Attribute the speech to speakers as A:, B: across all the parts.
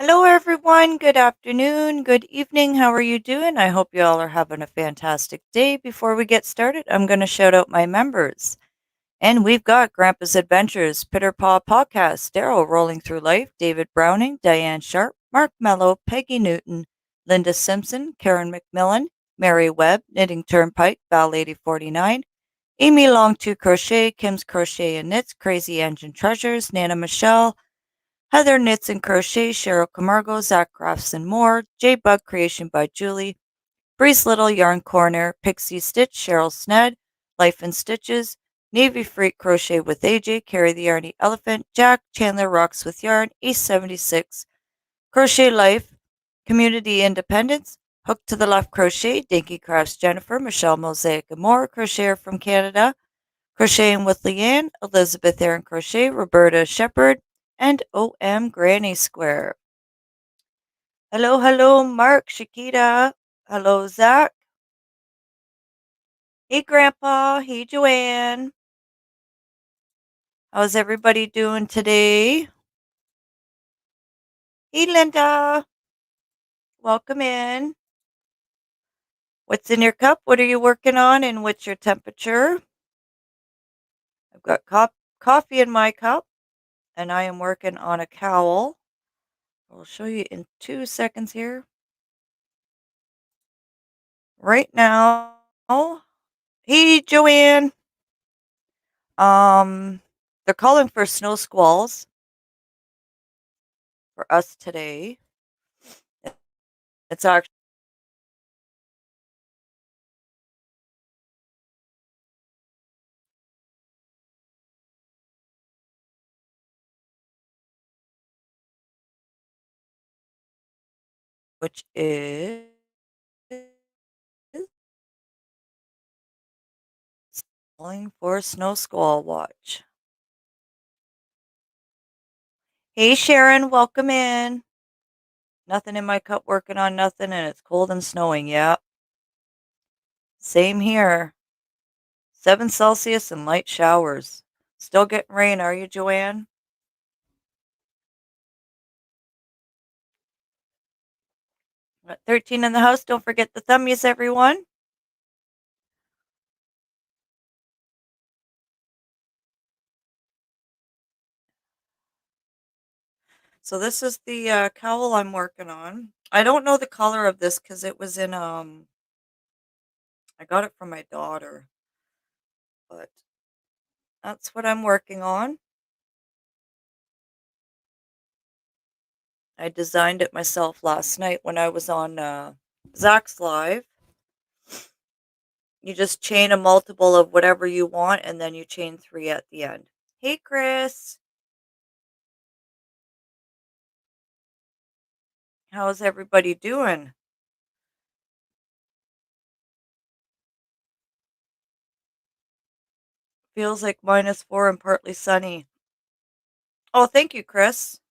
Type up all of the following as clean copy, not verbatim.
A: Hello, everyone. Good afternoon. Good evening. How are you doing? I hope you all are having a fantastic day. Before we get started, I'm going to shout out my members. And we've got Grandpa's Adventures, Pitter Paw Podcast, Daryl Rolling Through Life, David Browning, Diane Sharp, Mark Mello, Peggy Newton, Linda Simpson, Karen McMillan, Mary Webb, Knitting Turnpike, Val Lady 49, Amy Long to Crochet, Kim's Crochet and Knits, Crazy Engine Treasures, Nana Michelle, Heather Knits and Crochet, Cheryl Camargo, Zach Crafts and More, J Bug Creation by Julie, Breeze Little Yarn Corner, Pixie Stitch, Cheryl Sned, Life in Stitches, Navy Freak Crochet with AJ, Carry the Yarny Elephant, Jack Chandler Rocks with Yarn, East 76, Crochet Life, Community Independence, Hook to the Left Crochet, Dinky Crafts Jennifer, Michelle Mosaic and More, Crocheter from Canada, Crocheting with Leanne, Elizabeth Aaron Crochet, Roberta Shepherd, and OM Granny Square. Hello, hello, Mark, Shakita. Hello, Zach. Hey, Grandpa. Hey, Joanne. How's everybody doing today? Hey, Linda. Welcome in. What's in your cup? What are you working on? And what's your temperature? I've got coffee in my cup, and I am working on a cowl. I'll show you in 2 seconds here. Right now, hey, Joanne. Um, they're calling for snow squalls for us today. It's actually which is calling for snow squall watch. Hey Sharon, welcome in. Nothing in my cup, working on nothing, and it's cold and snowing. Yeah, same here. 7 Celsius and light showers. Still getting rain, are you, Joanne? 13 in the house. Don't forget the thummies, everyone. So this is the cowl I'm working on. I don't know the color of this because it was in I got it from my daughter, but that's what I'm working on. I designed it myself last night when I was on Zach's Live. You just chain a multiple of whatever you want, and then you chain 3 at the end. Hey, Chris. How's everybody doing? Feels like -4 and partly sunny. Oh, thank you, Chris.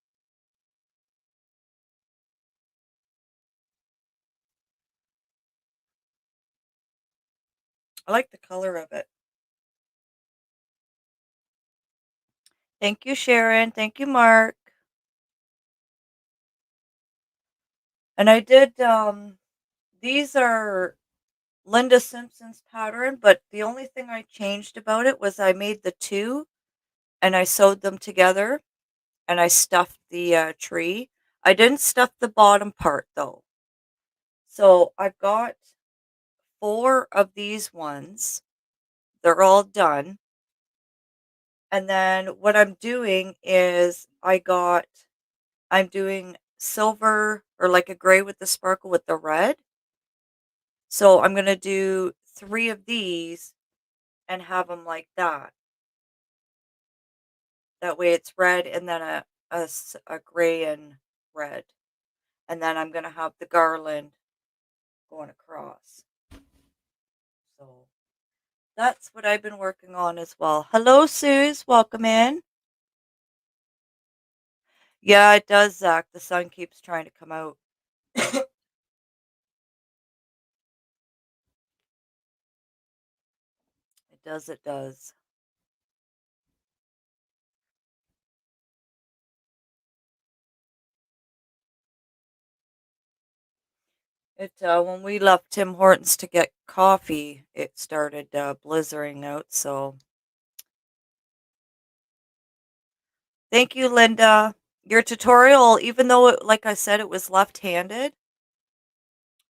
A: I like the color of it. Thank you, Sharon. Thank you, Mark. And I did, these are Linda Simpson's pattern, but the only thing I changed about it was I made the 2 and I sewed them together and I stuffed the tree. I didn't stuff the bottom part though. So I've got 4 of these ones. They're all done. And then what I'm doing is I'm doing silver or like a gray with the sparkle with the red. So I'm going to do 3 of these and have them like that. That way it's red and then a gray and red. And then I'm going to have the garland going across. So that's what I've been working on as well. Hello, Suze. Welcome in. Yeah, it does, Zach. The sun keeps trying to come out. It does, it does. When we left Tim Hortons to get coffee, it started blizzarding out. So thank you, Linda. Your tutorial, even though like I said, it was left-handed,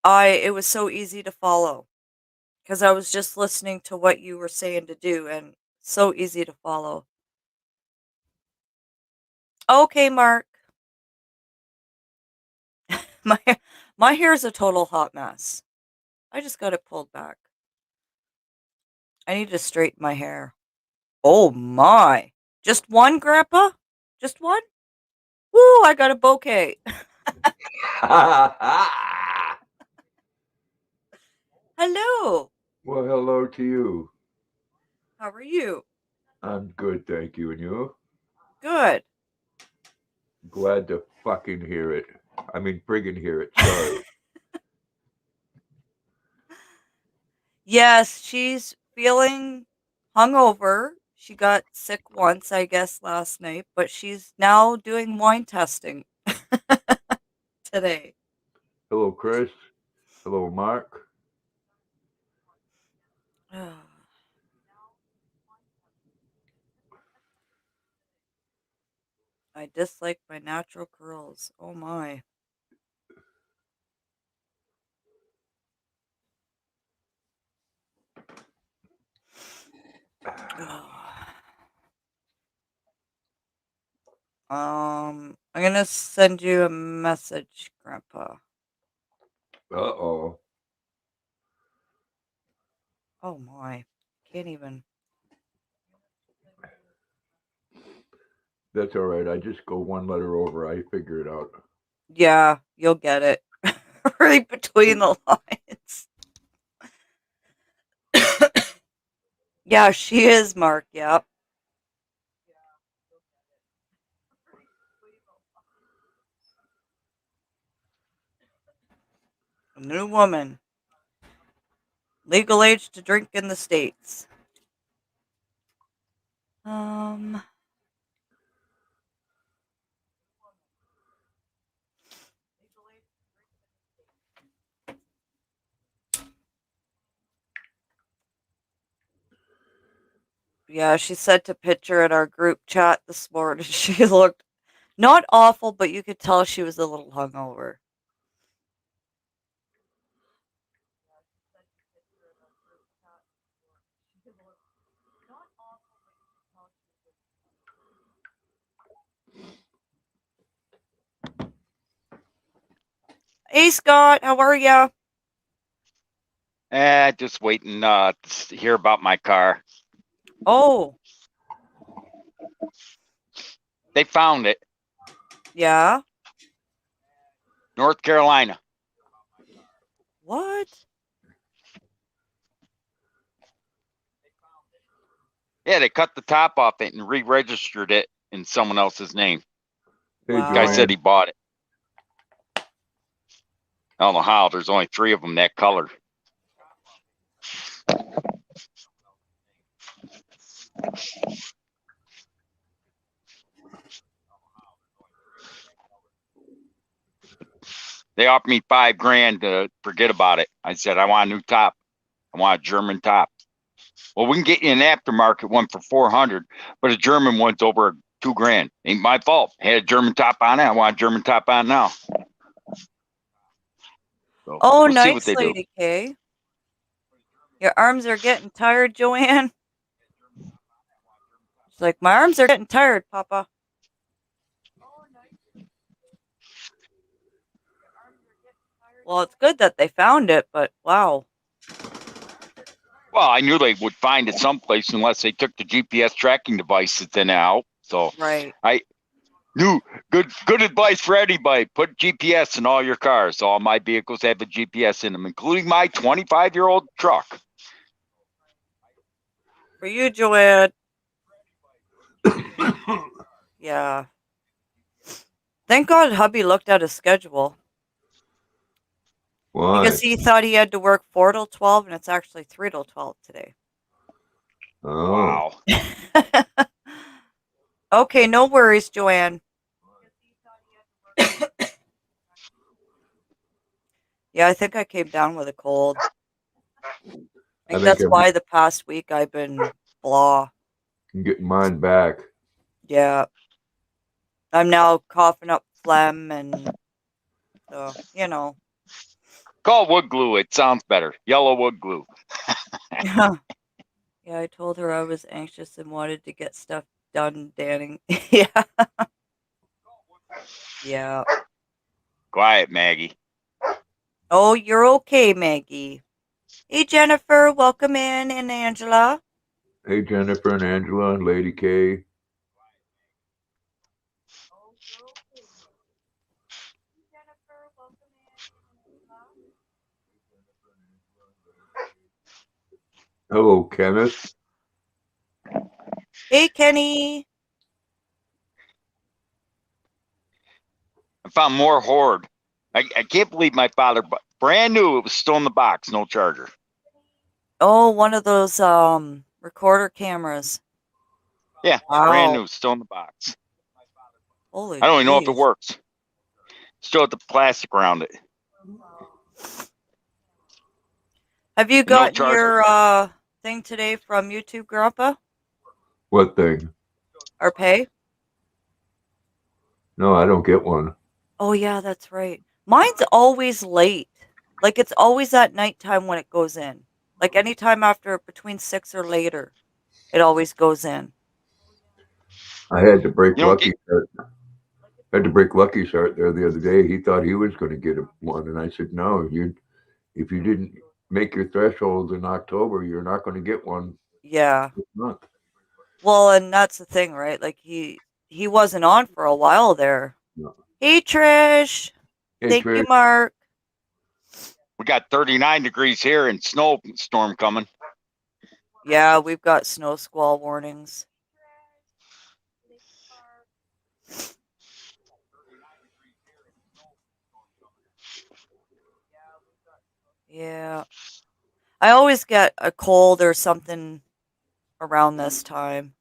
A: it was so easy to follow because I was just listening to what you were saying to do, and so easy to follow. Okay, Mark. My my hair is a total hot mess. I just got it pulled back. I need to straighten my hair. Oh my. Just one, Grandpa? Just one? Woo, I got a bouquet. Hello.
B: Well, hello to you.
A: How are you?
B: I'm good, thank you. And you?
A: Good.
B: Glad to fucking hear it. I mean, friggin' hear it. Sorry.
A: Yes, she's feeling hungover. She got sick once, I guess, last night, but she's now doing wine testing today.
B: Hello, Chris. Hello, Mark.
A: I dislike my natural curls. Oh my. I'm gonna send you a message, Grandpa.
B: Uh-oh.
A: Oh my. Can't even.
B: That's all right. I just go one letter over. I figure it out.
A: Yeah, you'll get it. Right between the lines. Yeah, she is, Mark. Yep. A new woman. Legal age to drink in the States. Um, yeah, she sent a picture in our group chat this morning. She looked not awful, but you could tell she was a little hungover. Hey, Scott, how are ya?
C: Just waiting to hear about my car.
A: Oh,
C: They found it,
A: yeah.
C: North Carolina.
A: What?
C: Yeah, they cut the top off it and re-registered it in someone else's name.
B: Hey,
A: Wow.
C: Guy said
B: Joanne.
C: he bought it. I don't know how. There's only 3 of them that color. They offered me $5,000 to forget about it. I said, I want a new top. I want a German top. Well, we can get you an aftermarket one for 400, but a German one's over $2,000. Ain't my fault. Had a German top on it. I want a German top on now. So
A: Oh,
C: we'll see what
A: nice,
C: they do.
A: Lady K. Your arms are getting tired, Joanne? She's like, my arms are getting tired, Papa. Well, it's good that they found it, but wow.
C: Well, I knew they would find it someplace unless they took the GPS tracking devices in and out. So
A: Right.
C: I knew good advice for anybody. Put GPS in all your cars. All my vehicles have a GPS in them, including my 25-year-old truck.
A: For you, Joanne. Yeah. Thank God hubby looked at his schedule.
B: Why?
A: Because he thought he had to work 4 till 12, and it's actually 3 till 12 today.
B: Oh.
C: Wow.
A: Okay, no worries, Joanne. Yeah, I think I came down with a cold. I think
B: think
A: that's
B: I'm
A: why the past week I've been blah.
B: getting mine back.
A: Yeah. I'm now coughing up phlegm and so, you know.
C: Call wood glue. It sounds better. Yellow wood glue.
A: Yeah. Yeah, I told her I was anxious and wanted to get stuff done, Danning. Yeah. Yeah.
C: Quiet, Maggie.
A: Oh, you're okay, Maggie. Hey, Jennifer, welcome in, and Angela.
B: Hey, Jennifer and Angela and Lady K. Hello, Kenneth.
A: Hey, Kenny.
C: I found more hoard. I can't believe my father, brand new. It was still in the box, no charger.
A: Oh, one of those recorder cameras.
C: Yeah, brand
A: Wow.
C: new, still in the box.
A: Holy
C: I don't even know if it
A: jeez.
C: works. Still have the plastic around it.
A: Have you
C: And no
A: gotten
C: charger.
A: your thing today from YouTube, Grandpa?
B: What thing?
A: Or pay?
B: No, I don't get one.
A: Oh, yeah, that's right. Mine's always late. Like, it's always at nighttime when it goes in. Like, anytime after between 6 or later, it always goes in.
B: I had to break
C: You don't
B: Lucky
C: get.
B: Start. Had to break Lucky Start there the other day. He thought he was going to get one, and I said, "No, if you didn't make your thresholds in October, you're not going to get one
A: Yeah.
B: this month."
A: Well, and that's the thing, right? Like, he wasn't on for a while there.
B: No.
A: Hey, Trish.
B: Hey,
A: Thank you,
B: Trish.
A: Mark.
C: We got 39 degrees here and snowstorm coming.
A: Yeah, we've got snow squall warnings. Yeah. I always get a cold or something around this time.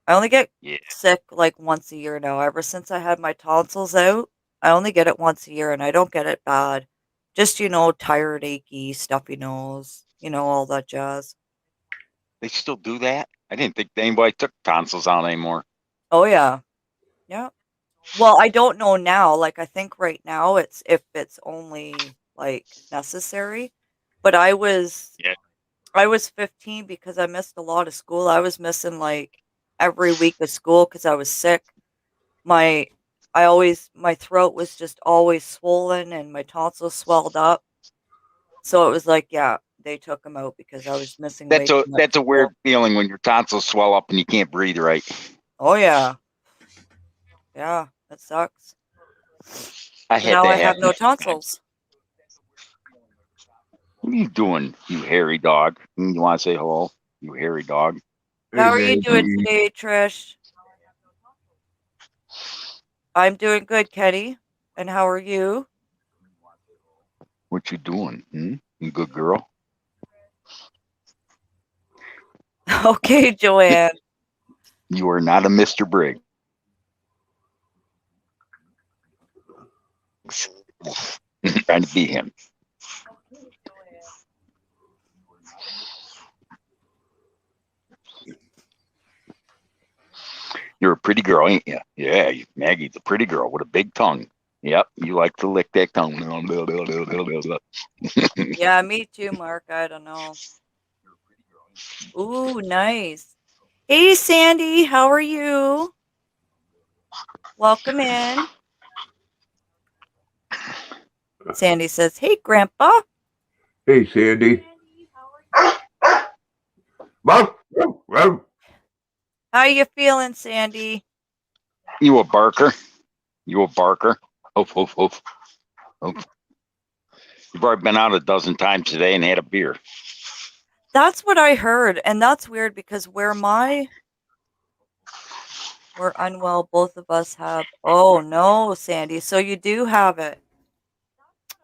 A: I only get
C: Yeah.
A: sick like once a year now. Ever since I had my tonsils out, I only get it once a year and I don't get it bad. Just, tired, achy, stuffy nose, all that jazz.
C: They still do that? I didn't think anybody took tonsils out anymore.
A: Oh, yeah. Yeah. Well, I don't know now. Like, I think right now it's if it's only like necessary. But
C: Yeah.
A: I was 15 because I missed a lot of school. I was missing like every week of school because I was sick. My my throat was just always swollen and my tonsils swelled up. So it was like, yeah, they took them out because I was missing way
C: That's
A: too
C: a
A: much
C: that's a
A: school.
C: weird feeling when your tonsils swell up and you can't breathe right.
A: Oh yeah. Yeah, that sucks.
C: I
A: So
C: had
A: now
C: that
A: I have
C: happen.
A: no tonsils.
C: What are you doing, you hairy dog? You want to say hello, you hairy dog?
B: Hey,
A: How are you doing
B: Maggie.
A: today, Trish? I'm doing good, Kenny. And how are you?
C: What you doing? You good girl?
A: Okay, Joanne.
C: You are not a Mr. Briggs. Trying to be him. You're a pretty girl, ain't you? Yeah, Maggie's a pretty girl with a big tongue. Yep, you like to lick that tongue.
A: Yeah, me too, Mark. I don't know. Ooh, nice. Hey, Sandy, how are you? Welcome in. Sandy says, "Hey, Grandpa."
B: Hey, Sandy.
A: How you feeling, Sandy?
C: You a barker? You a barker? Oof, oof, oof. Oof. You've already been out a dozen times today and had a beer.
A: That's what I heard, and that's weird because we're unwell. Both of us have. Oh no, Sandy. So you do have it.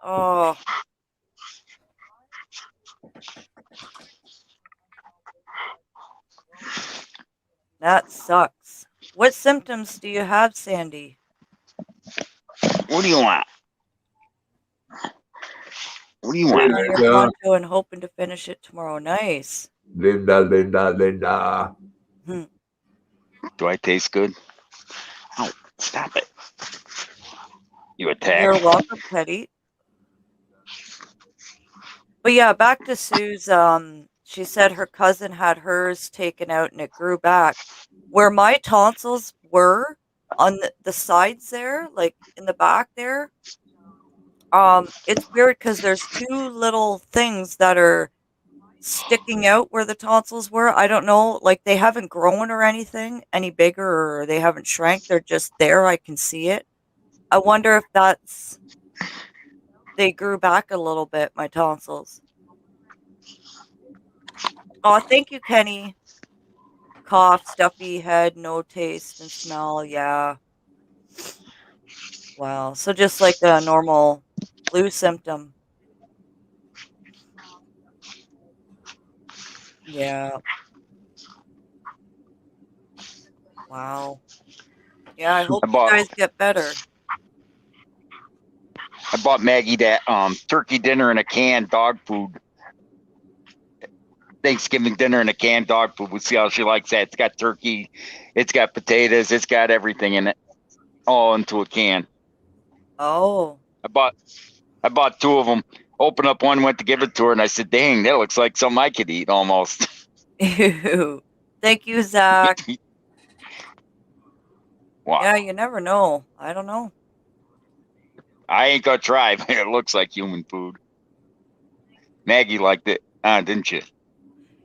A: Oh, that sucks. What symptoms do you have, Sandy?
C: What do you want? What do you
B: Hey,
C: want?
A: On your
B: Linda,
A: poncho and hoping to finish it tomorrow. Nice.
B: Linda.
A: Hmm.
C: Do I taste good? Oh, stop it. You attack.
A: You're welcome, Teddy. But yeah, back to Sue's. She said her cousin had hers taken out and it grew back. Where my tonsils were on the sides there, like in the back there, it's weird because there's two little things that are sticking out where the tonsils were. I don't know, like they haven't grown or anything any bigger or they haven't shrank. They're just there. I can see it. I wonder if that's they grew back a little bit, my tonsils. Oh, thank you, Kenny. Cough, stuffy head, no taste and smell. Yeah. Wow. So just like a normal flu symptom. Yeah. Wow. Yeah, I hope
C: I
A: you
C: bought
A: guys get better.
C: I bought Maggie that turkey dinner and a canned dog food. Thanksgiving dinner and a canned dog food. We'll see how she likes that. It's got turkey, it's got potatoes, it's got everything in it, all into a can.
A: Oh.
C: I bought two of them. Opened up one, went to give it to her, and I said, "Dang, that looks like something I could eat almost."
A: Ew. Thank you, Zach.
C: Wow,
A: Yeah, you never know. I don't know.
C: I ain't gonna try. But it looks like human food. Maggie liked it, didn't you?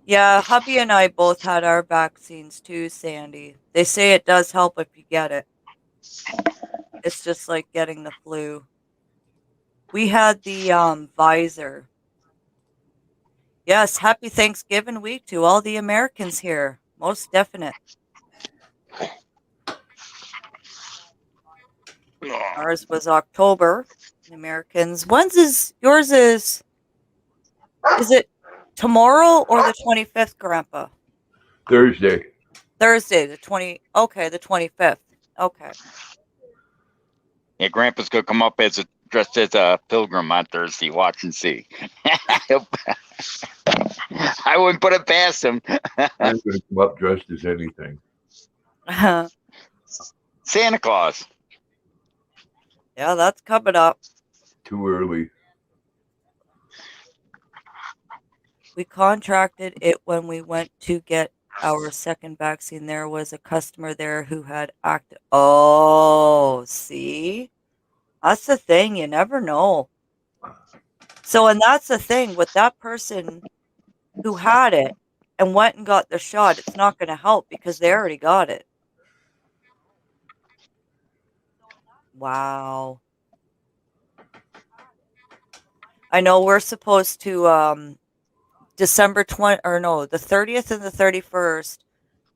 A: Yeah, hubby and I both had our vaccines too, Sandy. They say it does help if you get it. It's just like getting the flu. We had the visor. Yes, happy Thanksgiving week to all the Americans here. Most definite. Ours was October. The Americans. When's is yours is it tomorrow or the 25th, Grandpa?
B: Thursday.
A: Thursday, the 20 okay, the 25th. Okay.
C: Yeah, Grandpa's gonna come up as dressed as a pilgrim on Thursday. Watch and see. I wouldn't put it past him.
B: I'm going to come up dressed as anything.
C: Santa Claus.
A: Yeah, that's coming up.
B: Too early.
A: We contracted it when we went to get our second vaccine. There was a customer there who had acted. Oh, see? That's the thing. You never know. So, and that's the thing with that person who had it and went and got the shot. It's not going to help because they already got it. Wow. I know we're supposed to December 20 or no, the 30th and the 31st.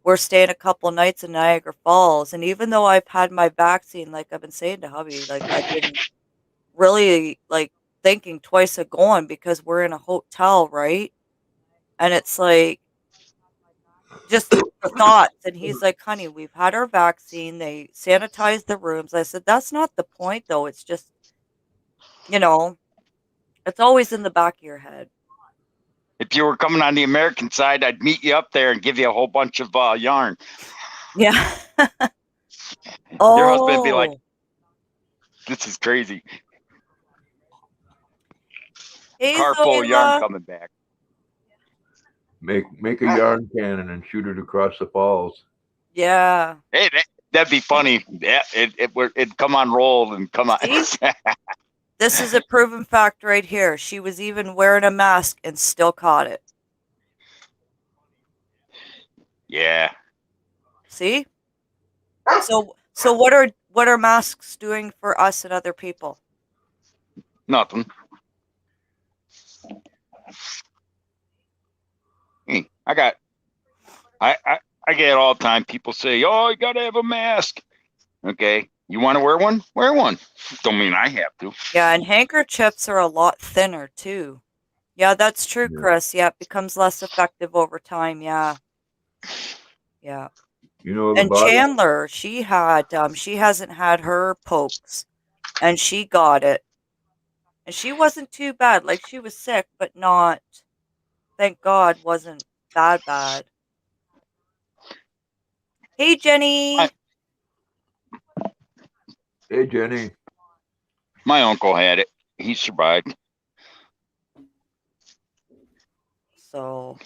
A: We're staying a couple nights in Niagara Falls, and even though I've had my vaccine, like I've been saying to hubby, like I've been really like thinking twice of going because we're in a hotel, right? And it's like just the thoughts. And he's like, honey, we've had our vaccine. They sanitized the rooms. I said, that's not the point though. It's just, you know, it's always in the back of your head.
C: If you were coming on the American side, I'd meet you up there and give you a whole bunch of yarn.
A: Yeah.
C: Your husband would be like,
A: Oh,
C: "This is crazy."
A: hey,
C: Car full of yarn
A: Zoila.
C: coming back.
B: Make a yarn cannon and shoot it across the falls.
A: Yeah.
C: Hey, that'd be funny. Yeah, it'd come on roll and come on.
A: See? This is a proven fact right here. She was even wearing a mask and still caught it.
C: Yeah.
A: See? So what are masks doing for us and other people?
C: Nothing. Hey, I get it all the time. People say, "Oh, you gotta have a mask." Okay, you want to wear one? Wear one. Don't mean I have to.
A: Yeah, and handkerchiefs are a lot thinner too. Yeah, that's true,
B: Yeah.
A: Chris. Yeah, it becomes less effective over time. Yeah. Yeah.
B: You know the
A: And
B: bottom.
A: Chandler, she hasn't had her pokes and she got it. And she wasn't too bad. Like, she was sick, but not, thank God, wasn't bad. Hey, Jenny.
B: Hey, Jenny.
C: My uncle had it. He survived.
A: So,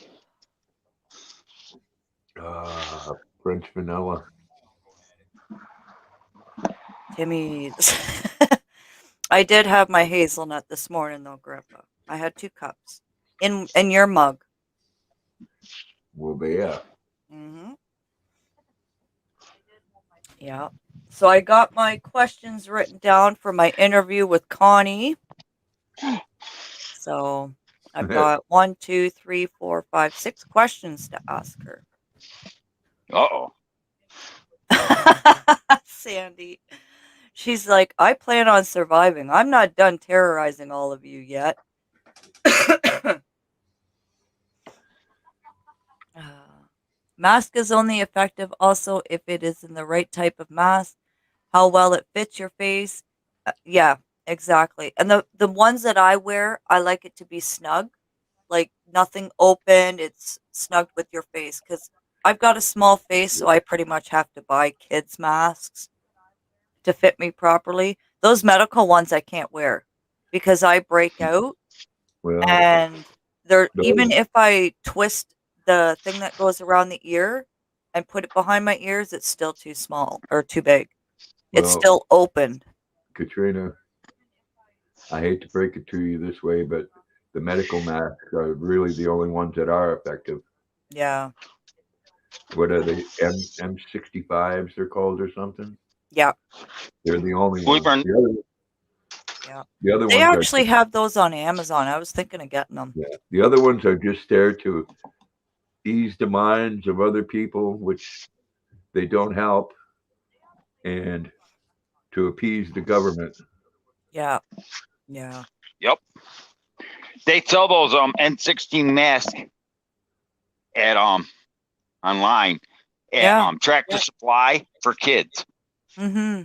B: French vanilla.
A: Timmy's. I did have my hazelnut this morning, though, Grandpa. I had 2 cups in your mug.
B: Well, yeah.
A: Mm-hmm. Yeah. So I got my questions written down for my interview with Connie. So I've got 1, 2, 3, 4, 5, 6 questions to ask her.
C: Uh-oh.
A: Sandy. She's like, I plan on surviving. I'm not done terrorizing all of you yet. Mask is only effective also if it is in the right type of mask, how well it fits your face. Yeah, exactly. And the ones that I wear, I like it to be snug, like nothing open. It's snugged with your face because I've got a small face, so I pretty much have to buy kids' masks to fit me properly. Those medical ones I can't wear because I break out,
B: Well,
A: and they're even
B: those,
A: if I twist the thing that goes around the ear and put it behind my ears, it's still too small or too big. It's
B: well,
A: still open.
B: Katrina, I hate to break it to you this way, but the medical masks are really the only ones that are effective.
A: Yeah.
B: What are they? M65s they're called or something?
A: Yeah.
B: They're the only
C: Believe
B: ones.
C: it or
A: Yeah.
B: The other
A: They
B: ones are
A: actually have those on Amazon. I was thinking of getting them.
B: yeah. The other ones are just there to ease the minds of other people, which they don't help, and to appease the government.
A: Yeah. Yeah.
C: Yep. They sell those N16 masks at online at
A: Yeah.
C: Tractor Supply for kids.
A: Mm-hmm.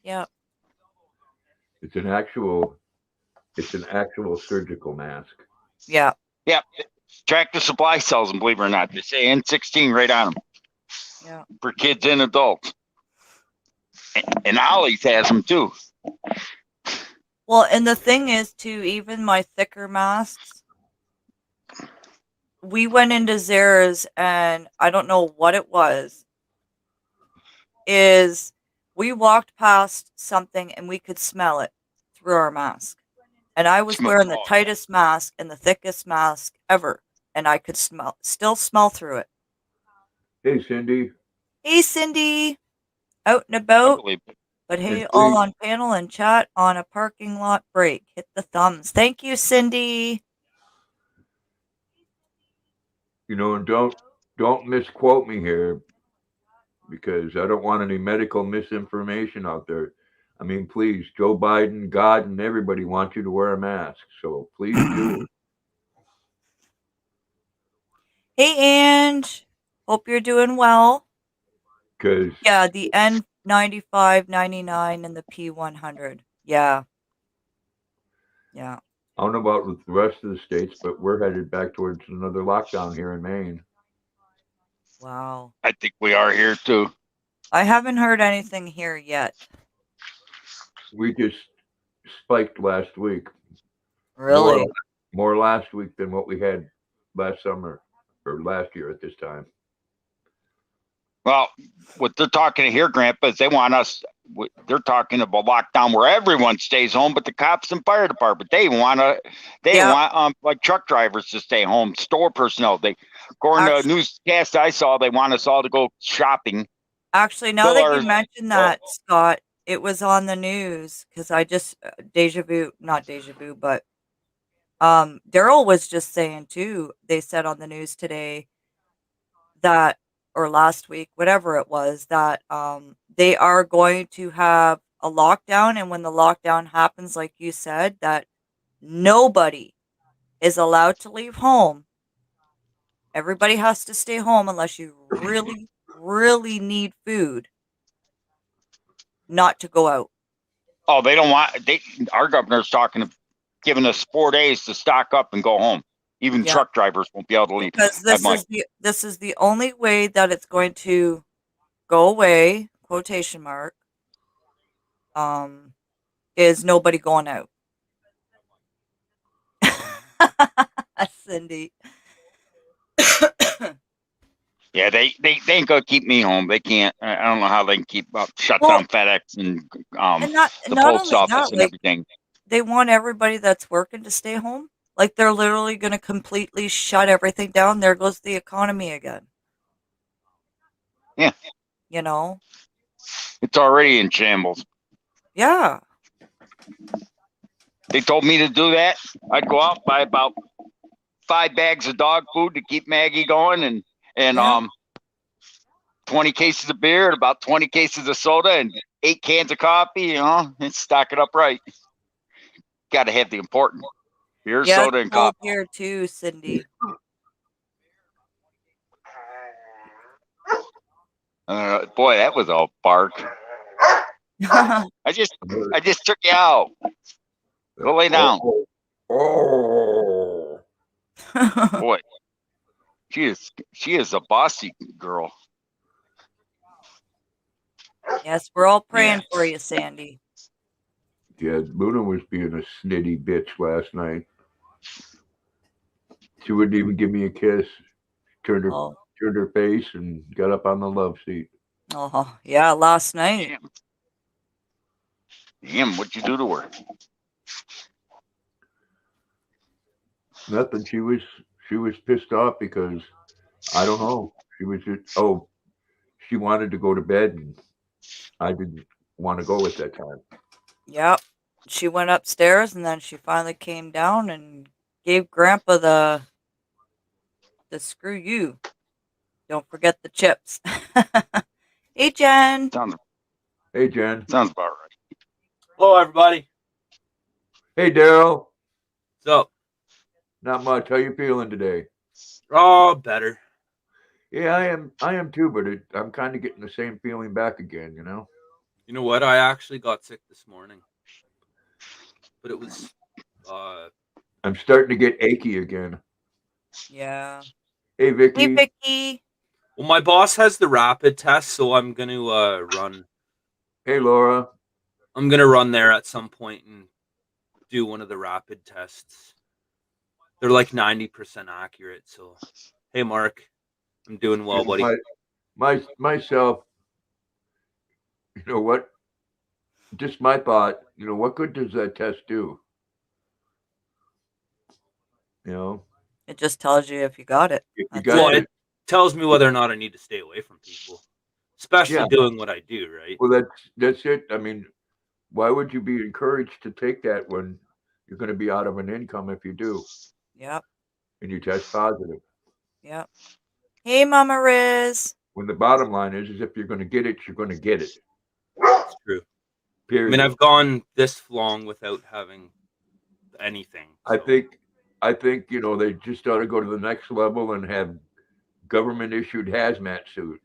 A: Yeah.
B: It's an actual surgical mask.
A: Yeah.
C: Yep. Tractor Supply sells them, believe it or not. They say N16 right on them.
A: Yeah.
C: For kids and adults. And Ollie's has them too.
A: Well, and the thing is, too, even my thicker masks, we went into Zara's and I don't know what it was, is we walked past something and we could smell it through our mask. And I was wearing the tightest mask and the thickest mask ever. And I could still smell through it.
B: Hey, Cindy.
A: Hey, Cindy, out and about. But hey, all on panel and chat on a parking lot break. Hit the thumbs. Thank you, Cindy.
B: And don't misquote me here because I don't want any medical misinformation out there. I mean, please, Joe Biden, God, and everybody want you to wear a mask. So please do.
A: Hey, Ange. Hope you're doing well.
B: Because
A: Yeah, the N95, 99, and the P100. Yeah. Yeah.
B: I don't know about the rest of the states, but we're headed back towards another lockdown here in Maine.
A: Wow.
C: I think we are here too.
A: I haven't heard anything here yet.
B: We just spiked last week.
A: Really?
B: More last week than what we had last summer or last year at this time.
C: Well, what they're talking here, Grandpa, is they want us. They're talking about lockdown where everyone stays home, but the cops and fire department they want like truck drivers to stay home, store personnel. According to a newscast I saw, they want us all to go shopping.
A: Actually, now that you mentioned that, Scott, it was on the news because I just not deja vu, but Daryl was just saying too. They said on the news today that, or last week, whatever it was, that they are going to have a lockdown, and when the lockdown happens, like you said, that nobody is allowed to leave home. Everybody has to stay home unless you really, really need food, not to go out.
C: Oh, they don't want. Our governor's talking giving us 4 days to stock up and go home. Even
A: Yeah.
C: truck drivers won't be able to leave.
A: Because
C: that much.
A: this is the only way that it's going to go away, quotation mark, is nobody going out. Cindy.
C: Yeah, they ain't gonna keep me home. They can't. I don't know how they can keep up, shut
A: Well,
C: down FedEx and
A: And
C: the
A: not
C: post
A: only
C: office
A: that,
C: and
A: like,
C: everything.
A: they want everybody that's working to stay home. Like, they're literally going to completely shut everything down. There goes the economy again.
C: Yeah.
A: You know?
C: It's already in shambles.
A: Yeah.
C: They told me to do that. I'd go out, buy about 5 bags of dog food to keep Maggie going, and
A: Yeah.
C: 20 cases of beer and about 20 cases of soda and 8 cans of coffee, you know, and stock it up right. Got to have the important beer,
A: Yeah,
C: soda,
A: it's
C: and
A: cold
C: coffee.
A: here too, Cindy.
C: Boy, that was a bark. I just took you out. Go lay down.
B: Oh.
C: Boy, she is a bossy girl.
A: Yes, we're all praying for you, Sandy.
B: Yeah, Luna was being a snitty bitch last night. She wouldn't even give me a kiss. Turned her face and got up on the love seat.
A: Oh, yeah, last night.
C: Damn, what'd you do to her?
B: Nothing. She was pissed off because I don't know. She was just she wanted to go to bed and I didn't want to go at that time.
A: Yep. She went upstairs and then she finally came down and gave Grandpa the screw you. Don't forget the chips. Hey, Jen.
B: Hey, Jen.
C: Sounds about right.
D: Hello, everybody.
B: Hey, Daryl.
D: What's up?
B: Not much. How you feeling today?
D: Oh, better.
B: Yeah, I am too, but I'm kind of getting the same feeling back again, you know?
D: You know what? I actually got sick this morning. But it was
B: I'm starting to get achy again.
A: Yeah.
B: Hey, Vicky.
A: Hey, Vicky.
D: Well, my boss has the rapid test, so I'm going to run.
B: Hey, Laura.
D: I'm going to run there at some point and do one of the rapid tests. They're like 90% accurate, so hey, Mark. I'm doing well, buddy.
B: Myself, you know what? Just my thought, you know, what good does that test do? You know?
A: It just tells you if you got it.
B: If you
D: Well, it tells me whether or not I need to stay away from people, especially doing what I do, right?
B: Well, that's it. I mean, why would you be encouraged to take that when you're going to be out of an income if you do?
A: Yep.
B: And you test positive.
A: Yep. Hey, Mama Riz.
B: When the bottom line is if you're going to get it, you're going to get it.
D: It's true.
B: Period.
D: I mean, I've gone this long without having anything. So.
B: I think, you know, they just ought to go to the next level and have government issued hazmat suits.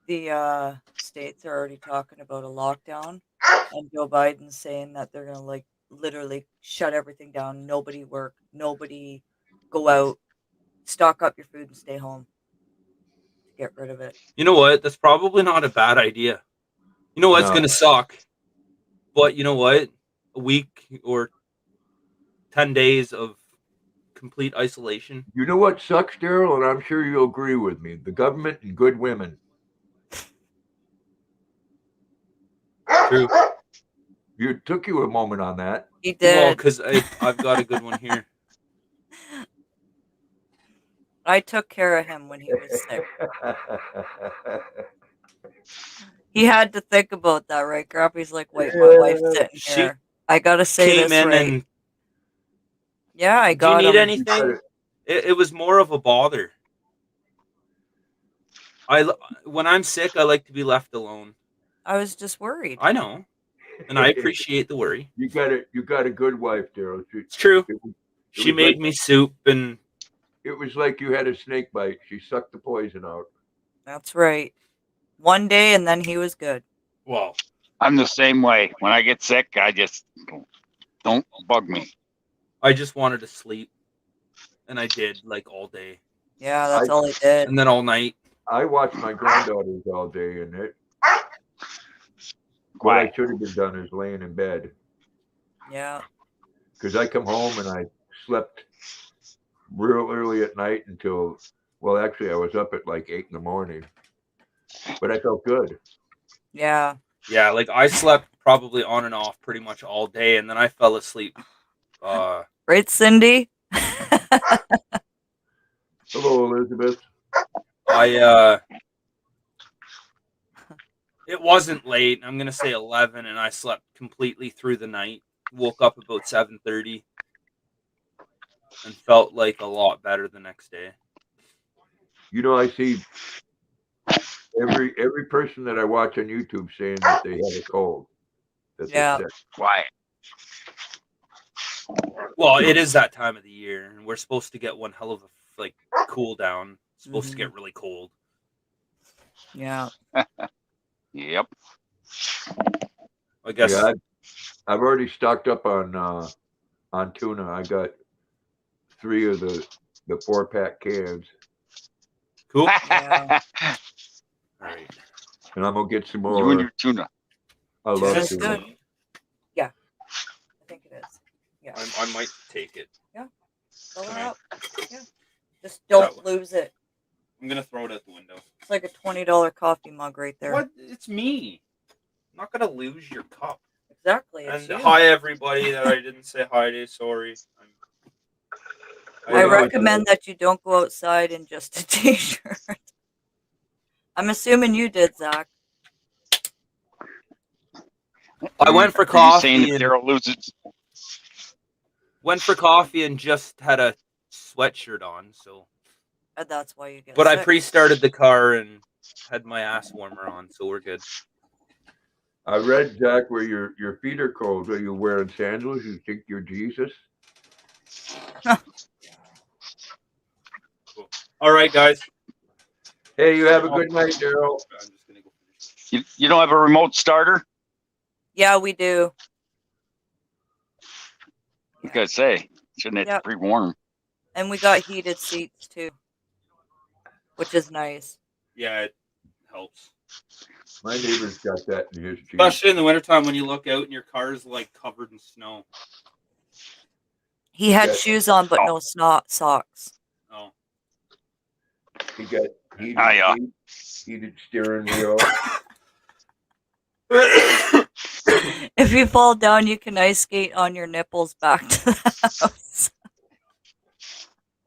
A: The states are already talking about a lockdown, and Joe Biden's saying that they're going to like literally shut everything down. Nobody work, nobody go out, stock up your food and stay home to get rid of it.
D: You know what? That's probably not a bad idea. You know what's going to suck? But you know what? A week or 10 days of complete isolation.
B: You know what sucks, Daryl? And I'm sure you'll agree with me. The government and good women.
D: True.
B: It took you a moment on that.
A: He did.
D: Well, because I've got a good one here.
A: I took care of him when he was sick. He had to think about that, right? Grandpa's like, wait, my wife's sitting here. I got to say
D: came
A: this
D: in
A: right.
D: And
A: yeah, I got
D: Do you need
A: him.
D: anything? It was more of a bother. When I'm sick, I like to be left alone.
A: I was just worried.
D: I know. And I appreciate the worry.
B: You got a good wife, Daryl.
D: It's true. She made me soup, and
B: it was like you had a snake bite. She sucked the poison out.
A: That's right. One day, and then he was good.
D: Well,
C: I'm the same way. When I get sick, the Don't bug me.
D: I just wanted to sleep, and I did like all day,
A: Yeah, that's all I did.
D: and then all night.
B: I watch my granddaughters all day, and what I
C: Quiet.
B: should have been done is laying in bed
A: Yeah.
B: because I come home and I slept real early at night until, well, actually, I was up at like 8 in the morning, but I felt good.
A: Yeah.
D: Yeah, like I slept probably on and off pretty much all day, and then I fell asleep.
A: Right, Cindy?
B: Hello, Elizabeth.
D: It wasn't late. I'm gonna say 11, and I slept completely through the night. Woke up about 7:30, and felt like a lot better the next day.
B: You know, I see every person that I watch on YouTube saying that they have a cold. That
A: Yeah.
B: they're sick.
C: Quiet.
D: Well, it is that time of the year, and we're supposed to get one hell of a like cool down. It's supposed to get really cold.
A: Yeah.
C: Yep.
D: I guess.
B: Yeah, I've already stocked up on tuna. I got 3 of the 4-pack cans,
D: Cool.
A: Yeah.
D: All right.
B: and I'm gonna get some
C: You and
B: more.
C: your tuna.
B: I love
A: Tuna's
B: tuna.
A: good. Yeah. I think it is. Yeah.
D: I might take it.
A: Fill her
D: Alright.
A: up. Yeah. Just don't
D: That
A: lose it.
D: I'm gonna throw it out the window.
A: It's like a $20 coffee mug right there.
D: What? It's me. I'm not gonna lose your cup.
A: Exactly. It's
D: And
A: you.
D: hi everybody that I didn't say hi to. Sorry.
A: I
B: Well,
A: recommend that you don't go outside in just a t-shirt. I'm assuming you did, Zach.
D: I went for
C: Are you
D: coffee.
C: saying if
D: And
C: Daryl loses?
D: went for coffee and just had a sweatshirt on. So,
A: And that's why you get
D: but I
A: sick.
D: pre-started the car and had my ass warmer on, so we're good.
B: I read, Zach, where your feet are cold. Are you wearing sandals? You think you're Jesus?
D: Cool. All right, guys.
B: Hey, you have a good night, Daryl.
D: I'm just gonna go finish.
C: You don't have a remote starter?
A: Yeah, we do.
C: You gotta say, shouldn't have
A: Yep.
C: to pre-warm.
A: And we got heated seats too, which is nice.
D: Yeah, it helps.
B: My neighbor's got that in his Jeep.
D: Especially in the wintertime when you look out and your car's like covered in snow.
A: He had
B: Yeah.
A: shoes on, but no socks.
D: Oh.
B: He got heated
C: yeah.
B: seats, heated steering wheel.
A: If you fall down, you can ice skate on your nipples back to the house.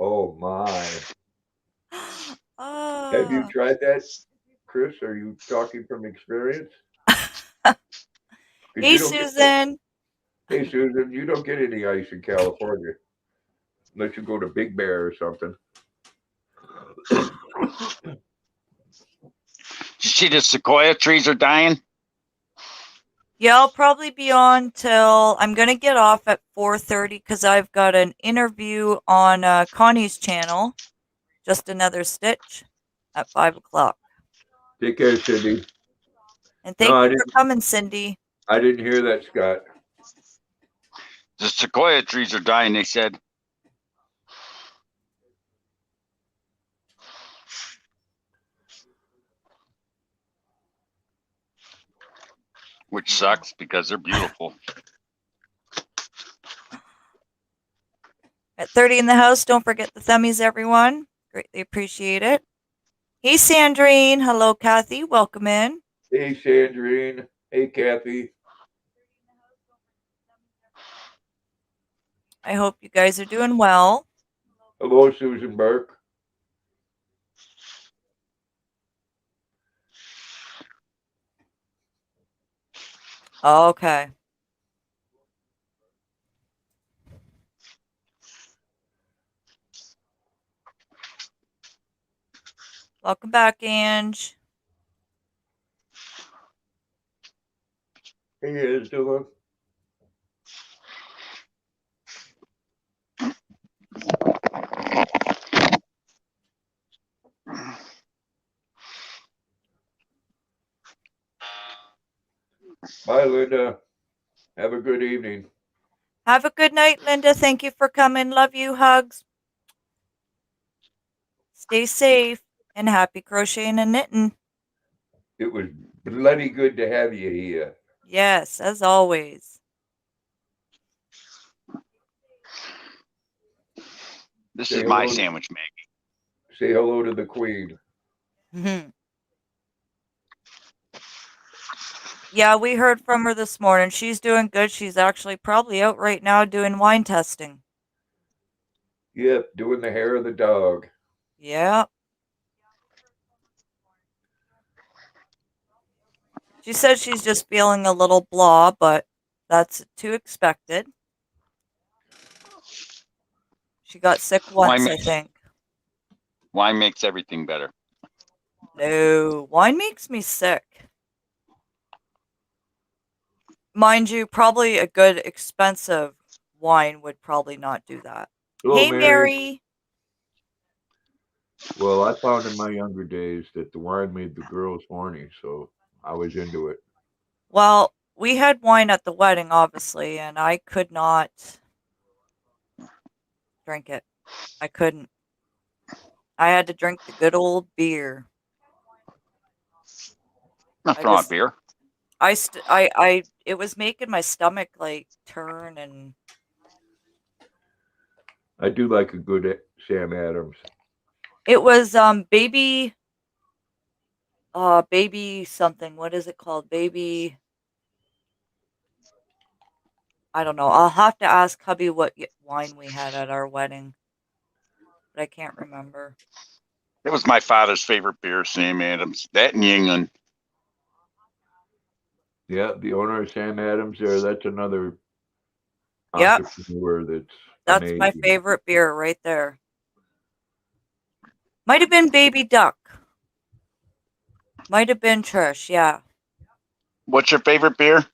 B: Oh my! Have you
A: Ah.
B: tried that, Chris? Are you talking from experience? 'Cause
A: Hey,
B: you don't get-
A: Susan.
B: Hey, Susan, you don't get any ice in California unless you go to Big Bear or something.
C: Did you see the sequoia trees are dying?
A: Yeah, I'll probably be on till I'm gonna get off at 4:30 because I've got an interview on Connie's channel. Just another stitch at 5 o'clock.
B: Take care, Cindy.
A: And thank
B: I
A: you for
B: didn't.
A: coming, Cindy.
B: I didn't hear that, Scott.
C: The sequoia trees are dying, they said. Which sucks because they're beautiful.
A: At 30 in the house, don't forget the thummies, everyone. Greatly appreciate it. Hey, Sandrine. Hello, Kathy. Welcome in.
B: Hey, Sandrine. Hey, Kathy.
A: I hope you guys are doing well.
B: Hello, Susan Burke.
A: Okay. Welcome back, Ange.
B: Hey, Angela. Bye, Linda. Have a good evening.
A: Have a good night, Linda. Thank you for coming. Love you. Hugs. Stay safe and happy crocheting and knitting.
B: It was bloody good to have you here.
A: Yes, as always.
C: This
B: Say
C: is my
B: hello.
C: sandwich, Maggie.
B: Say hello to the queen.
A: Yeah, we heard from her this morning. She's doing good. She's actually probably out right now doing wine testing.
B: Yep, doing the hair of the dog.
A: Yeah. She says she's just feeling a little blah, but that's to expected. She got sick once, I think.
C: Wine makes everything better.
A: No, wine makes me sick. Mind you, probably a good expensive wine would probably not do that.
B: Hello,
A: Hey, Mary.
B: Well, I found in my younger days that the wine made the girls horny, so I was into it.
A: Well, we had wine at the wedding, obviously, and I could not drink it. I couldn't. I had to drink the good old beer.
C: Nothing wrong with beer.
A: It was making my stomach like turn, and
B: I do like a good Sam Adams.
A: it was baby something. What is it called? Baby, I don't know. I'll have to ask hubby what wine we had at our wedding, but I can't remember.
C: It was my father's favorite beer, Sam Adams. That in England.
B: Yeah, the owner of Sam Adams there, that's another
A: Yep.
B: entrepreneur
A: That's
B: amazing.
A: my favorite beer right there. Might have been Baby Duck. Might have been Trish, yeah.
C: What's your favorite beer?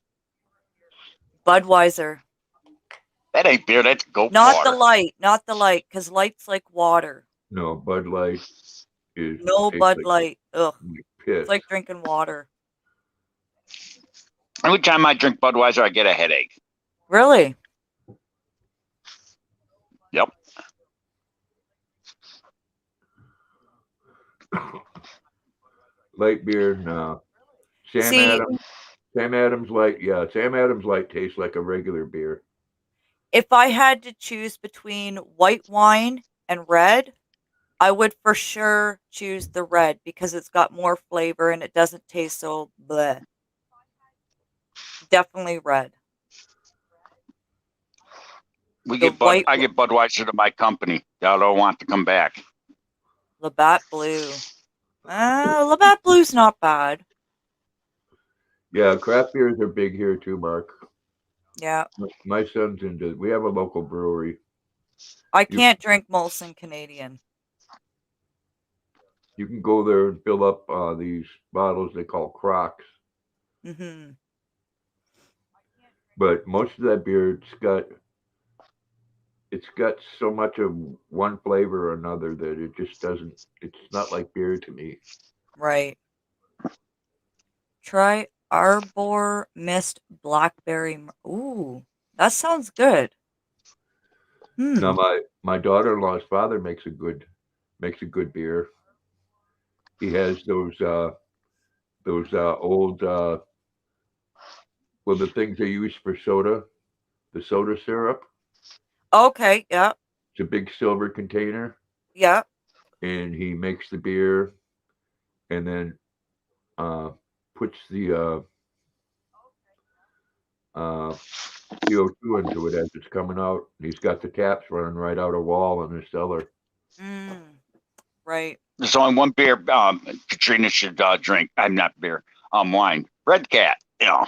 A: Budweiser.
C: That ain't beer, that's goat
A: Not
C: water.
A: not the light, because light's like water.
B: No, Bud Light is
A: No Bud Light. Ugh.
B: Piss.
A: It's like drinking water.
C: Every time I drink Budweiser, I get a headache.
A: Really?
C: Yep.
B: Light beer, no. Sam Adams Light, yeah. Sam Adams Light tastes like a regular beer.
A: If I had to choose between white wine and red, I would for sure choose the red because it's got more flavor and it doesn't taste so bleh. Definitely red.
C: I get Budweiser to my company. Y'all don't want to come back.
A: Labatt Blue. Labatt Blue's not bad.
B: Yeah, craft beers are big here too, Mark.
A: Yeah.
B: My son's into. We have a local brewery.
A: I can't drink Molson Canadian.
B: You can go there and fill up these bottles they call Crocs.
A: Mm-hmm.
B: But most of that beer, it's got so much of one flavor or another that it just doesn't. It's not like beer to me.
A: Right. Try Arbor Mist Blackberry. Ooh, that sounds good.
B: Now my daughter-in-law's father makes a good beer. He has those old the things they use for soda, the soda syrup.
A: Okay, yeah.
B: It's a big silver container.
A: Yeah.
B: And he makes the beer and then puts the CO2 into it as it's coming out. And he's got the taps running right out a wall in his cellar.
A: Right.
C: There's only one beer Katrina should drink. I'm not beer. Wine. Red Cat. You know.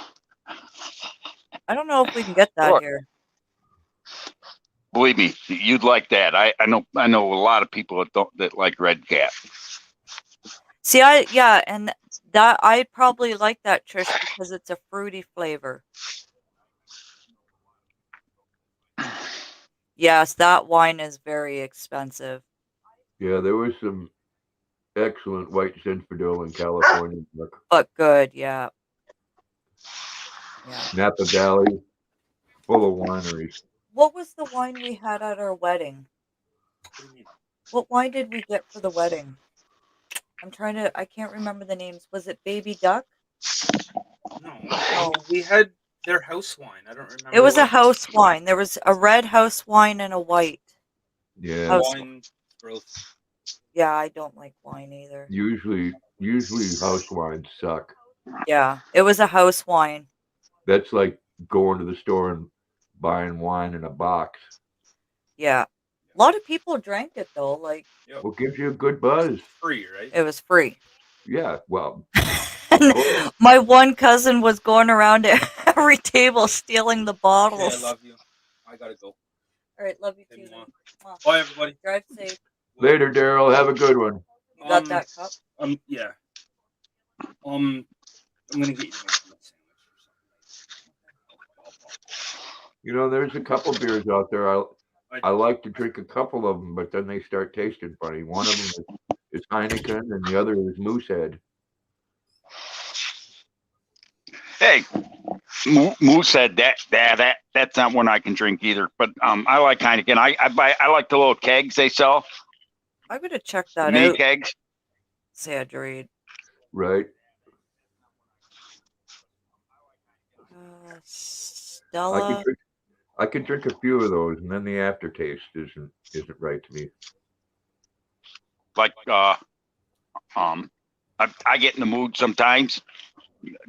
A: I don't know if we can get that here.
C: Believe me, you'd like that. I know a lot of people that like Red Cat.
A: See, and that I'd probably like that, Trish, because it's a fruity flavor. Yes, that wine is very expensive.
B: Yeah, there was some excellent white Zinfandel in California.
A: But good, yeah.
B: Napa Valley, full of wineries.
A: What was the wine we had at our wedding?
D: What do you mean?
A: What wine did we get for the wedding? I can't remember the names. Was it Baby Duck?
D: No, we had their house wine. I don't remember.
A: It was a
D: what.
A: house wine. There was a red house wine and a white.
B: Yeah.
A: House
D: Wine. Gross.
A: Yeah, I don't like wine either.
B: Usually house wines suck.
A: Yeah, it was a house wine.
B: That's like going to the store and buying wine in a box.
A: Yeah. A lot of people drank it though. Like,
D: Yep.
B: Well, gives you a good buzz.
D: Free, right?
A: it was free.
B: Yeah, well,
A: And my one cousin was going around to every table stealing the
D: Okay, I
A: bottles.
D: love you. I gotta go.
A: All right, love you
D: Hey,
A: too.
D: Mom.
A: Then.
D: Bye, everybody.
A: Drive safe.
B: later, Daryl. Have a good one.
A: You got that cup?
D: Yeah. I'm gonna get you a nice sandwich or something.
B: You know, there's a couple beers out there. I like to drink a couple of them, but then they start tasting funny. One of them is Heineken, and the other is Moosehead.
C: Hey, Moose said that's not one I can drink either. But I like Heineken. I like the little kegs they sell.
A: I'm gonna check that
C: Mini
A: out.
C: kegs.
A: Sad read.
B: Right.
A: Stella.
B: I can drink a few of those, and then the aftertaste isn't right to me.
C: Like I get in the mood sometimes.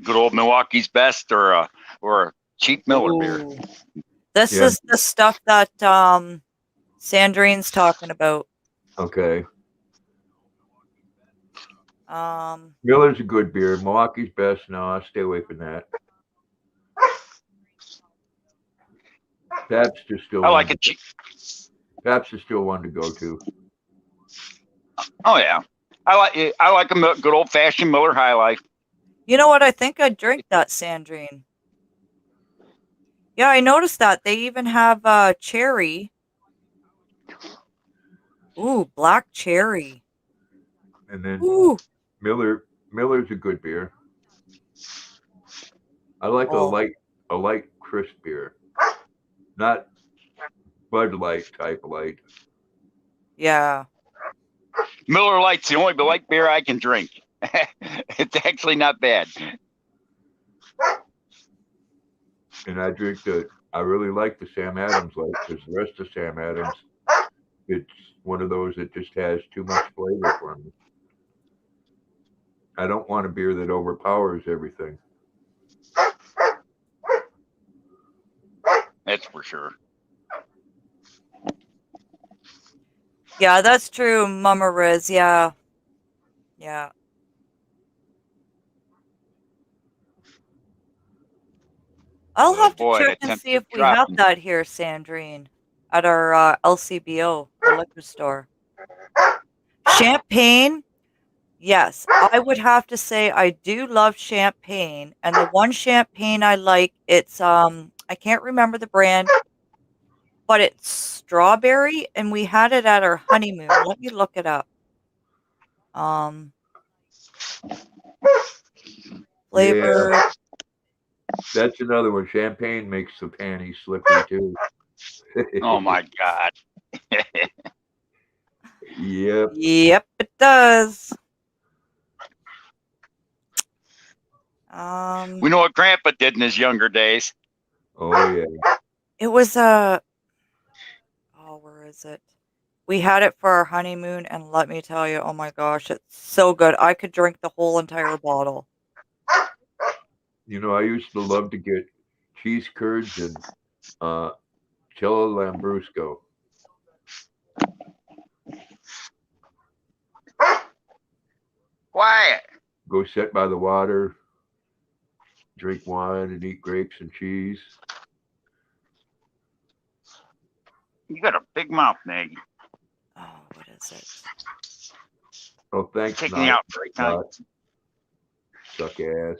C: Good old Milwaukee's Best or a cheap Miller beer.
A: Ooh. This
B: Yeah.
A: is the stuff that Sandrine's talking about.
B: Okay.
A: Miller's
B: a good beer. Milwaukee's Best. No, I'll stay away from that. Pabst is still.
C: I like it cheap.
B: Pabst is still one to go to.
C: Oh yeah, I like a good old fashioned Miller High Life.
A: You know what? I think I'd drink that, Sandrine. Yeah, I noticed that. They even have cherry. Ooh, black cherry.
B: And then
A: Ooh.
B: Miller's a good beer. I like a light crisp beer. Not Bud Light type light.
A: Yeah.
C: Miller Lite's the only light beer I can drink. It's actually not bad.
B: And I really like the Sam Adams light, because the rest of Sam Adams, it's one of those that just has too much flavor for me. I don't want a beer that overpowers everything.
C: That's for sure.
A: Yeah, that's true, Mama Riz. Yeah. Yeah. I'll have to check and see if we have that here, Sandrine, at our LCBO, the liquor store. Champagne, yes. I would have to say I do love champagne, and the one champagne I like, it's I can't remember the brand, but it's strawberry, and we had it at our honeymoon. Let me look it up. Flavor.
B: Yeah. That's another one. Champagne makes the panties slippery too.
C: Oh my God.
B: Yep.
A: Yep, it does.
C: We know what Grandpa did in his younger days.
B: Oh yeah.
A: It was where is it? We had it for our honeymoon, and let me tell you, oh my gosh, it's so good. I could drink the whole entire bottle.
B: You know, I used to love to get cheese curds and Cello Lambrusco.
C: Quiet.
B: Go sit by the water, drink wine, and eat grapes and cheese.
C: You got a big mouth, Maggie.
A: Oh, what is it?
B: Oh, thanks.
C: Take me out for a time.
B: Suck ass.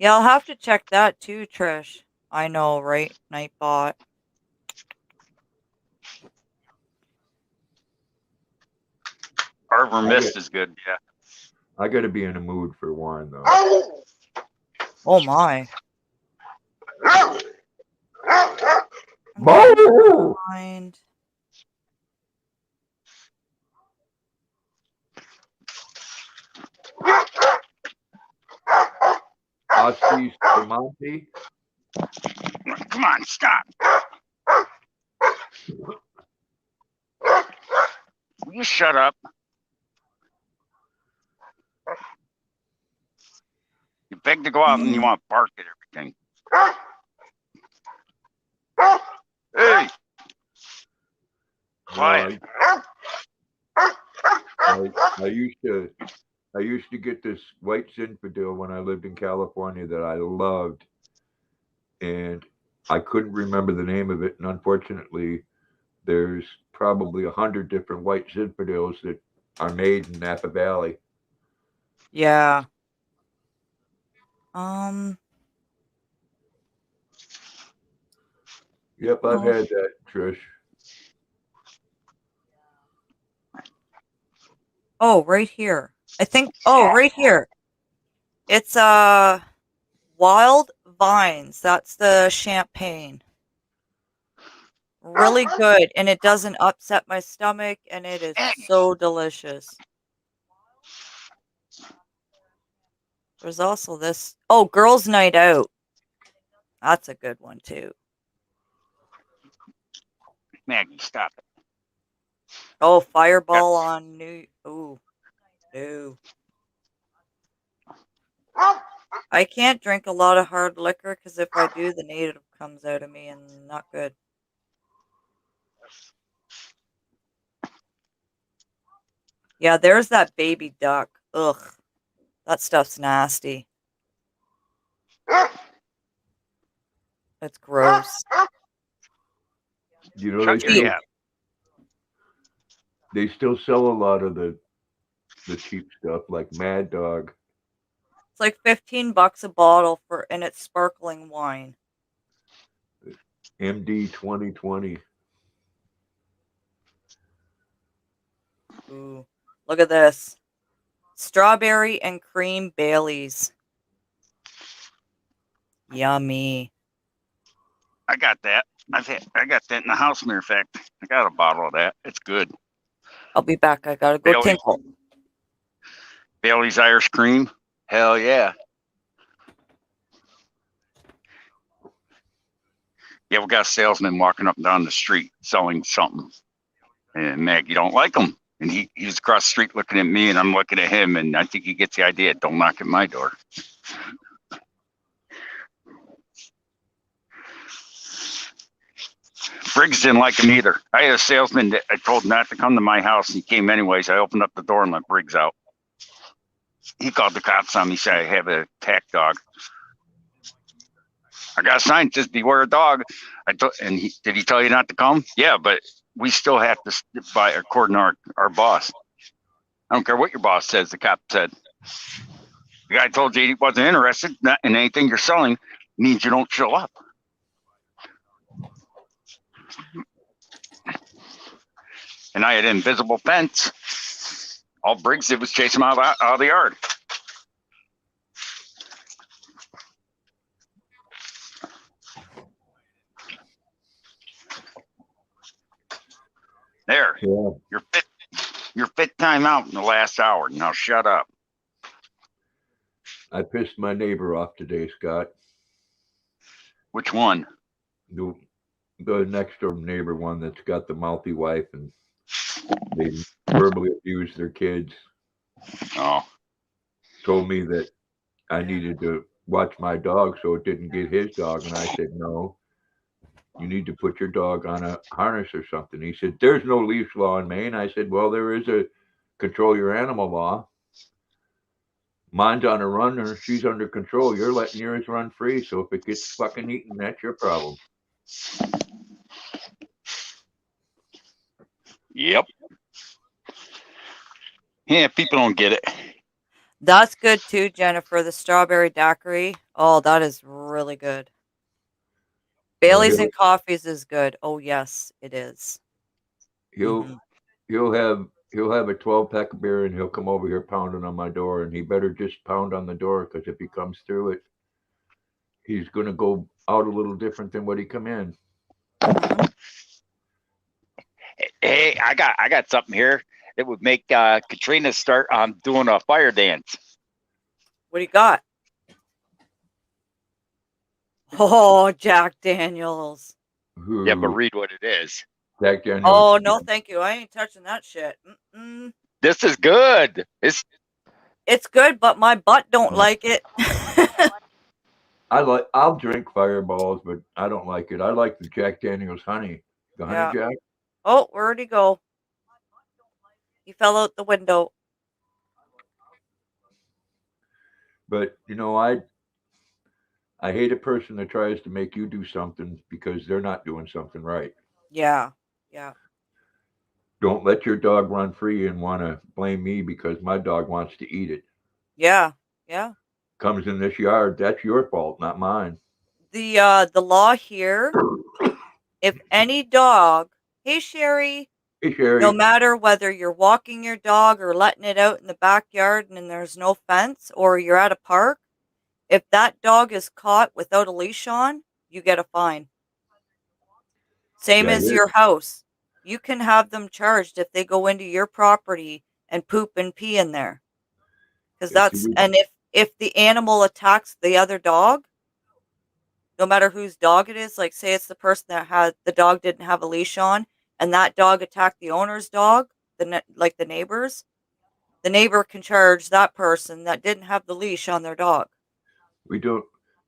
A: Yeah, I'll have to check that too, Trish. I know, right? Nightbot.
C: Arbor Mist is good, yeah.
B: I got to be in a mood for wine, though.
A: Oh my. I'm trying to
B: Boo!
A: find.
B: Aussies Monty.
C: Come on, stop. Will you shut up? You beg to go out and you want to bark at everything. Hey! Quiet.
B: I used to get this white Zinfandel when I lived in California that I loved, and I couldn't remember the name of it. And unfortunately, there's probably 100 different white Zinfandels that are made in Napa Valley.
A: Yeah.
B: Yep, I've had that, Trish.
A: Oh, right here. I think. Oh, right here. It's Wild Vines. That's the champagne. Really good, and it doesn't upset my stomach, and it is so delicious. There's also this. Oh, Girls' Night Out. That's a good one too.
C: Maggie, stop it.
A: Oh, Fireball on New. Ooh, no. I can't drink a lot of hard liquor because if I do, the native comes out of me and not good. Yeah, there's that baby duck. Ugh, that stuff's nasty. It's gross.
B: You know,
C: Shut
B: they still sell a lot of the cheap stuff like Mad Dog.
A: It's like $15 a bottle and it's sparkling wine.
B: MD 2020.
A: Ooh, look at this. Strawberry and cream Baileys. Yummy.
C: I got that. I got that in the house, matter of fact. I got a bottle of that. It's good.
A: I'll be back. I gotta go tinkle.
C: Bailey's Irish Cream. Hell yeah. Yeah, we got a salesman walking up and down the street selling something. And Maggie don't like him. And he's across the street looking at me and I'm looking at him. And I think he gets the idea. Don't knock at my door. Briggs didn't like him either. I had a salesman that I told not to come to my house. And he came anyways. I opened up the door and let Briggs out. He called the cops on me. Said I have an attack dog. I got a sign that says beware a dog. Did he tell you not to come? Yeah, but we still have to buy according to our boss. I don't care what your boss says, the cop said. The guy told you he wasn't interested in anything you're selling, means you don't show up. And I had an invisible fence. All Briggs did was chase him out of the yard. There,
B: Yeah.
C: Your fifth time out in the last hour. Now shut up.
B: I pissed my neighbor off today, Scott.
C: Which one?
B: The next door neighbor one that's got the mouthy wife and they verbally abuse their kids.
C: Oh.
B: Told me that I needed to watch my dog so it didn't get his dog. And I said, no, you need to put your dog on a harness or something. He said, there's no leash law in Maine. I said, well, there is a control your animal law. Mine's on a run or she's under control. You're letting yours run free. So if it gets fucking eaten, that's your problem.
C: Yep. Yeah, people don't get it.
A: That's good too, Jennifer. The strawberry daiquiri. Oh, that is really good. Bailey's and coffees is good. Oh yes, it is.
B: He'll have a 12-pack of beer and he'll come over here pounding on my door, and he better just pound on the door because if he comes through it, he's going to go out a little different than what he come in.
A: Mhm.
C: Hey, I got something here that would make Katrina start doing a fire dance.
A: What do you got? Oh, Jack Daniels.
C: Yeah, but
B: Who?
C: read what it is.
B: Jack Daniels.
A: Oh, no, thank you. I ain't touching that shit. Mm-mm.
C: This is good.
A: It's good, but my butt don't like it.
B: I'll drink Fireballs, but I don't like it. I like the Jack Daniels honey, the honey
A: Yeah.
B: Jack.
A: Oh, where'd he go? He fell out the window.
B: But I hate a person that tries to make you do something because they're not doing something right.
A: Yeah. Yeah.
B: Don't let your dog run free and want to blame me because my dog wants to eat it.
A: Yeah. Yeah.
B: Comes in this yard, that's your fault, not mine.
A: The law here, if any dog, hey Sherry,
B: Hey,
A: no
B: Sherry.
A: matter whether you're walking your dog or letting it out in the backyard and there's no fence or you're at a park, if that dog is caught without a leash on, you get a fine. Same
B: Yeah,
A: as your house. You can have them charged if they go into your property and poop and pee in there. Because and if the animal attacks the other dog, no matter whose dog it is, like say it's the person that had the dog didn't have a leash on and that dog attacked the owner's dog, like the neighbors, the neighbor can charge that person that didn't have the leash on their dog.
B: we don't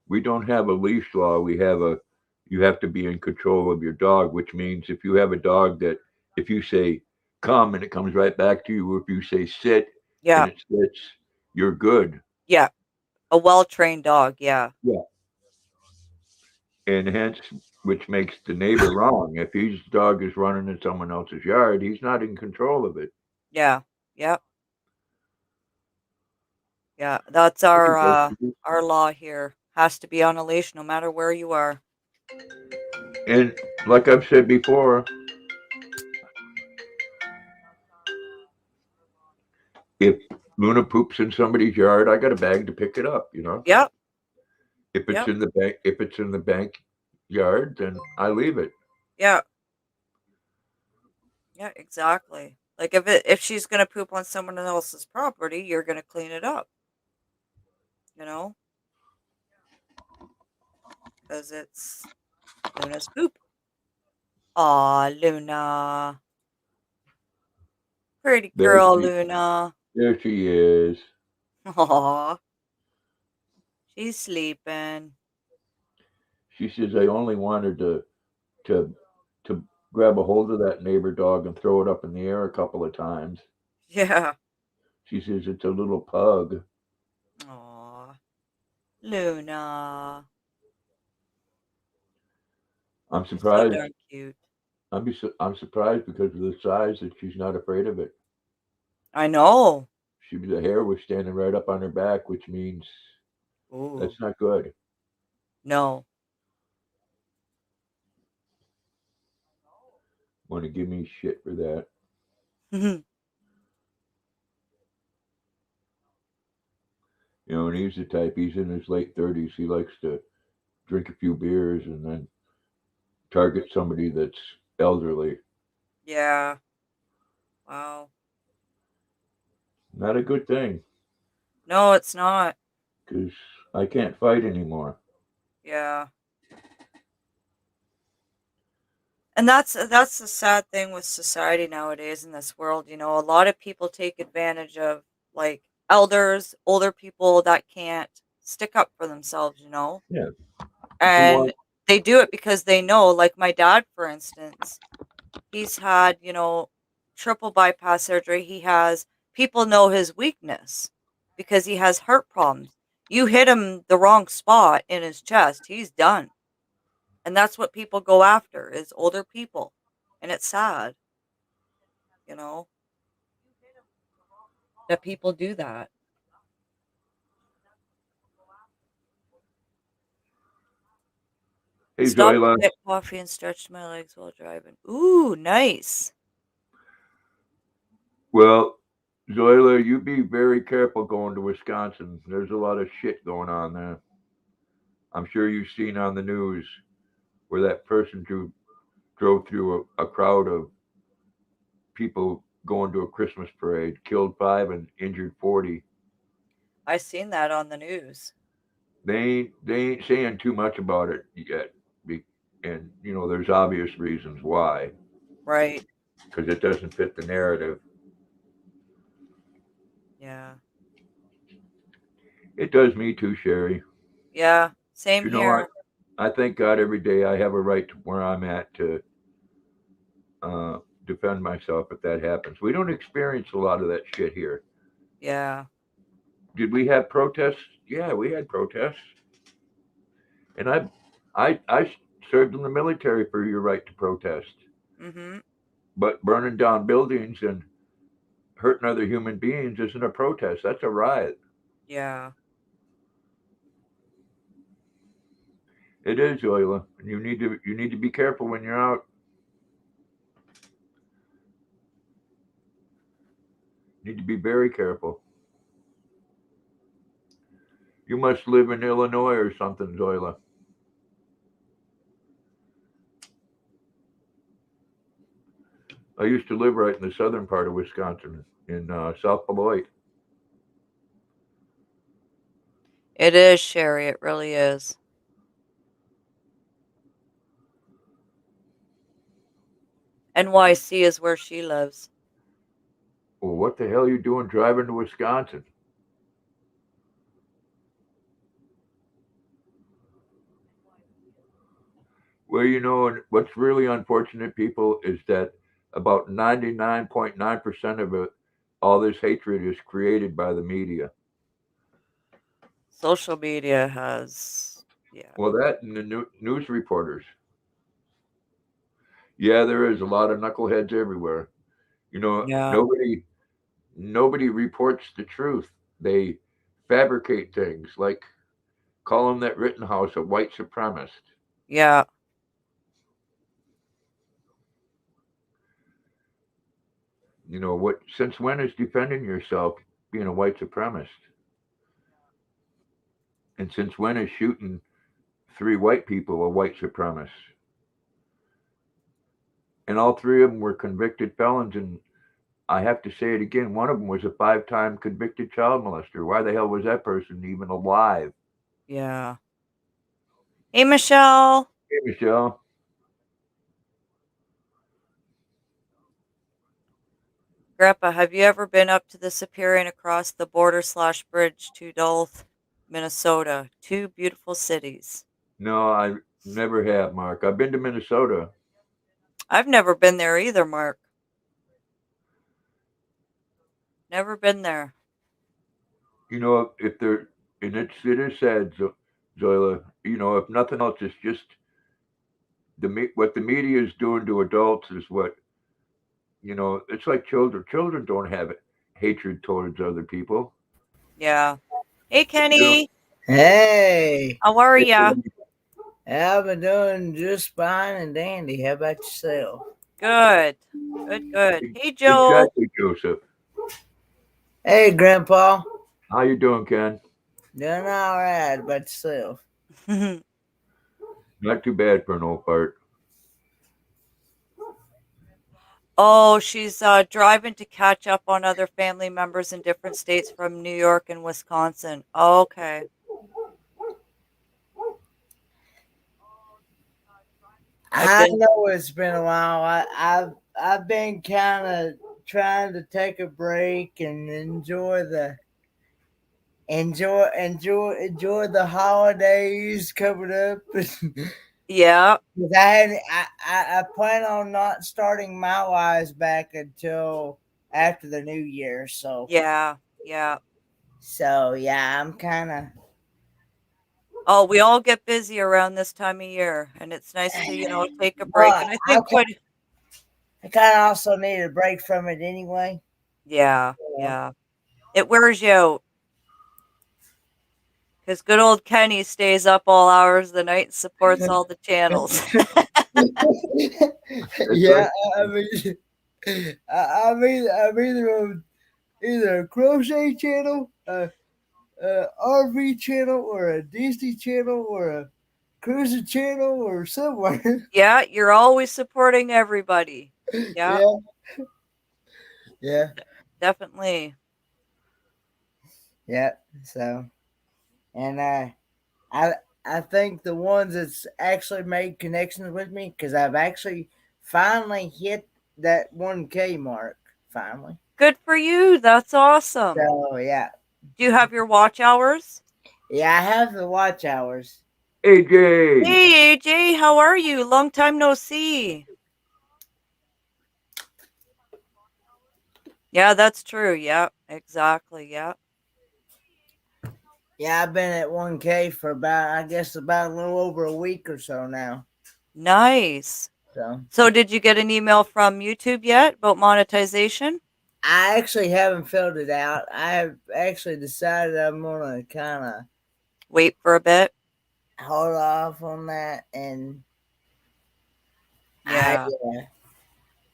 B: we don't have a leash law. You have to be in control of your dog, which means if you have a dog that if you say come and it comes right back to you, or if you say sit and
A: Yeah.
B: it sits, you're good.
A: Yeah. A well-trained dog. Yeah.
B: Yeah. And hence which makes the neighbor wrong. If his dog is running in someone else's yard, he's not in control of it.
A: Yeah. Yeah. Yeah. That's our law here. Has to be on a leash no matter where you are.
B: And like I've said before, if Luna poops in somebody's yard, I got a bag to pick it up.
A: Yep.
B: If it's
A: Yep.
B: in the bank yard, then I leave it.
A: Yeah. Yeah, exactly. Like if she's gonna poop on someone else's property, you're gonna clean it up, you know, because it's Luna's poop. Aw, Luna, pretty
B: There
A: girl,
B: she
A: Luna.
B: there she is.
A: Aw, she's sleeping.
B: She says I only wanted to to grab a hold of that neighbor dog and throw it up in the air a couple of times.
A: Yeah.
B: She says it's a little pug.
A: Aw, Luna.
B: I'm
A: You're so
B: surprised.
A: darn cute.
B: I'm surprised because of the size that she's not afraid of it.
A: I know.
B: The hair was standing right up on her back, which means
A: Ooh,
B: that's not good.
A: no.
B: Want to give me shit for that? And he's the type. He's in his late 30s. He likes to drink a few beers and then target somebody that's elderly.
A: Yeah. Wow.
B: Not a good thing
A: No, it's not.
B: because I can't fight anymore.
A: Yeah. And that's the sad thing with society nowadays in this world, a lot of people take advantage of like elders, older people that can't stick up for themselves.
B: Yeah.
A: And they do it because they know, like my dad, for instance, he's had, triple bypass surgery. People know his weakness because he has heart problems. You hit him the wrong spot in his chest, he's done. And that's what people go after is older people. And it's sad, you know, that people do that.
B: Hey,
A: Stop to
B: Zoila.
A: get coffee and stretch my legs while driving. Ooh, nice.
B: Well, Zoila, you be very careful going to Wisconsin. There's a lot of shit going on there. I'm sure you've seen on the news where that person drove through a crowd of people going to a Christmas parade, killed 5 and injured 40.
A: I seen that on the news.
B: They ain't saying too much about it yet, and there's obvious reasons why,
A: Right.
B: because it doesn't fit the narrative.
A: Yeah.
B: It does me too, Sherry.
A: Yeah. Same
B: You know what?
A: here.
B: I thank God every day I have a right to where I'm at to uh, defend myself if that happens. We don't experience a lot of that shit here.
A: Yeah.
B: Did we have protests? Yeah, we had protests, and I served in the military for your right to protest.
A: Mm-hmm.
B: But burning down buildings and hurting other human beings isn't a protest. That's a riot.
A: Yeah.
B: It is, Zoila. And you need to be careful when you're out. You need to be very careful. You must live in Illinois or something, Zoila. I used to live right in the southern part of Wisconsin, in South Beloit.
A: It is, Sherry. It really is. NYC is where she lives.
B: Well, what the hell are you doing driving to Wisconsin? Well, and what's really unfortunate, people, is that about 99.9% of it, all this hatred is created by the media.
A: Social media has, yeah.
B: Well, that and the news reporters. Yeah, there is a lot of knuckleheads everywhere.
A: Yeah.
B: Nobody reports the truth. They fabricate things like calling that Rittenhouse a white supremacist.
A: Yeah.
B: What? Since when is defending yourself being a white supremacist? And since when is shooting 3 white people a white supremacist? And all 3 of them were convicted felons. And I have to say it again, one of them was a 5-time convicted child molester. Why the hell was that person even alive?
A: Yeah. Hey, Michelle.
B: Hey, Michelle.
A: Grandpa, have you ever been up to the Superior and across the border/bridge to Duluth, Minnesota? 2 beautiful cities.
B: No, I never have, Mark. I've been to Minnesota.
A: I've never been there either, Mark. Never been there.
B: If there, and it is sad, Zoila. If nothing else, it's just what the media is doing to adults is what It's like children. Children don't have hatred towards other people.
A: Yeah. Hey,
B: They don't.
A: Kenny.
E: Hey,
A: How are
B: They
A: ya?
B: don't
E: I've been doing just fine and dandy. How about yourself?
A: Good. Good, good. Hey, Joe.
B: exactly, Joseph.
E: Hey, Grandpa.
B: How you doing, Ken?
E: Doing all right. How about yourself?
B: Not too bad for an old fart.
A: Oh, she's driving to catch up on other family members in different states from New York and Wisconsin. Okay. I've
E: I
A: been,
E: know it's been a while. I've been kind of trying to take a break and enjoy the holidays coming up.
A: yeah,
E: I plan on not starting my lives back until after the new year.
A: yeah, yeah.
E: Yeah, I'm kind of.
A: Oh, we all get busy around this time of year, and it's nice to, take a break.
E: Well,
A: And I think
E: I kind of also need a break from it anyway.
A: yeah,
E: Yeah.
A: yeah. It wears you out. Because good old Kenny stays up all hours of the night and supports all the channels.
B: That's
E: Yeah,
B: right.
E: I mean, I'm either on either a crochet channel, a RV channel, or a Disney channel, or Cruiser Channel or somewhere.
A: Yeah, you're always supporting everybody. Yeah,
E: Yeah.
A: definitely.
E: Yeah. So, and I I think the ones that's actually made connections with me, because I've actually finally hit that 1K mark. Finally.
A: Good for you. That's awesome.
E: So yeah.
A: Do you have your watch hours?
E: Yeah, I have the watch hours.
B: AJ.
A: Hey, AJ, how are you? Long time no see. Yeah, that's true. Yeah, exactly. Yeah.
E: Yeah, I've been at 1K for about about a little over a week or so now.
A: Nice.
E: So
A: So, did you get an email from YouTube yet about monetization?
E: I actually haven't filled it out. I have actually decided I'm gonna kind of
A: Wait for a bit.
E: hold off on that, and I
A: Yeah.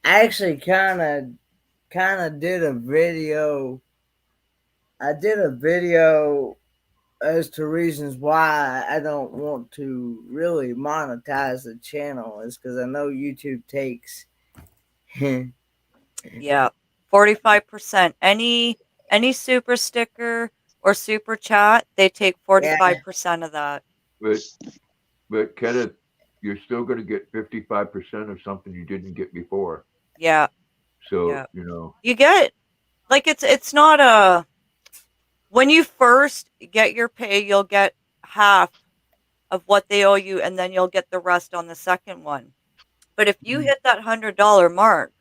E: I actually kind of did a video. I did a video as to reasons why I don't want to really monetize the channel is because I know YouTube takes.
A: Yeah. 45%. Any super sticker or super chat, they take
E: Yeah.
A: 45% of that.
B: But Kenneth, you're still going to get 55% of something you didn't get before.
A: Yeah.
B: So,
A: Yeah.
B: you know,
A: You get like it's not a when you first get your pay, you'll get half of what they owe you and then you'll get the rest on the second one. But if you hit that $100 mark,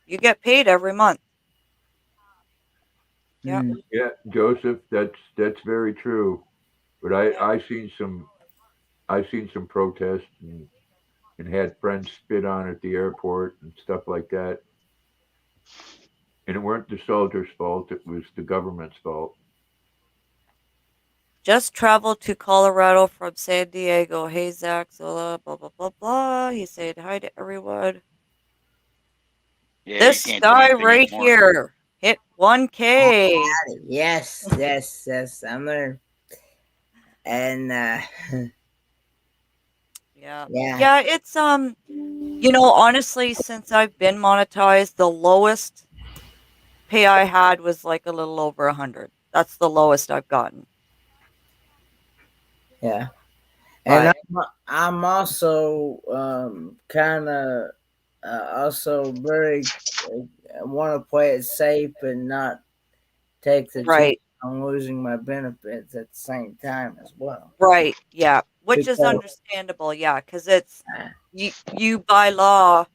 A: you get paid every month. Yeah.
E: Mm.
B: yeah, Joseph, that's very true. But I seen some protests and had friends spit on at the airport and stuff like that. And it weren't the soldiers' fault; it was the government's fault.
A: Just traveled to Colorado from San Diego. Hey, Zach, Zola, blah, blah, blah, blah. He said hi to everyone.
C: Yeah, you
A: This
C: can't do
A: guy
C: anything
A: right
C: anymore.
A: here hit 1K.
E: Yes, yes, I'm there. And
A: Yeah.
E: yeah,
A: Yeah, it's honestly, since I've been monetized, the lowest pay I had was like a little over 100. That's the lowest I've gotten.
E: yeah. And
A: But
E: I'm also kind of also very want to play it safe and not take the chance
A: right,
E: on losing my benefits at the same time as well.
A: right, yeah, which is
E: Because
A: understandable, yeah, because it's you by law,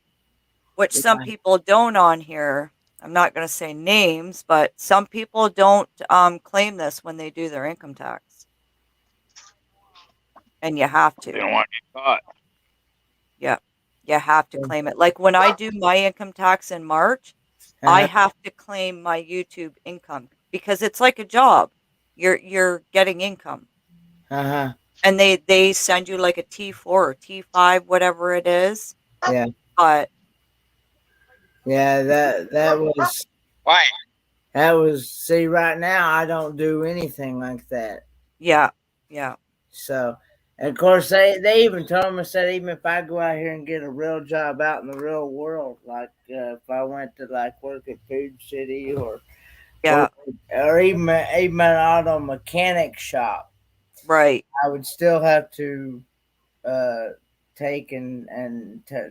A: which some people don't on here. I'm not going to say names, but some people don't claim this when they do their income tax, and you have
C: They
A: to.
C: don't want to get caught.
A: Yeah, you have to claim it. Like when I do my income tax in March, I
E: uh,
A: have to claim my YouTube income because it's like a job. You're getting income.
E: uh-huh.
A: And they send you like a T4 or T5 whatever it is.
E: Yeah.
A: But
E: Yeah,
C: Why?
E: that was see right now I don't do anything like that.
A: yeah. Yeah.
E: So, and of course, they even told me, said even if I go out here and get a real job out in the real world, like if I went to like work at Food City or
A: Yeah.
E: work, or even an auto mechanic shop,
A: Right.
E: I would still have to uh, take and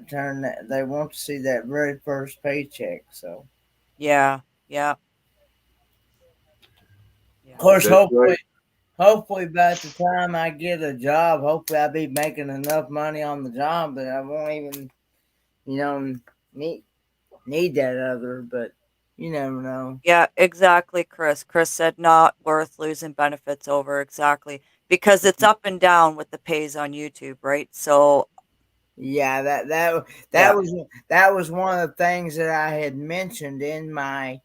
E: turn that. They want to see that very first paycheck. So,
A: Yeah. Yeah.
E: of
A: Yeah.
E: course,
B: That's right.
E: hopefully by the time I get a job, hopefully I'll be making enough money on the job that I won't even, you know, need that other. But you never know.
A: Yeah, exactly, Chris. Chris said not worth losing benefits over exactly because it's up and down with the pays on YouTube, right? So,
E: Yeah,
A: yeah.
E: that was one of the things that I had mentioned in my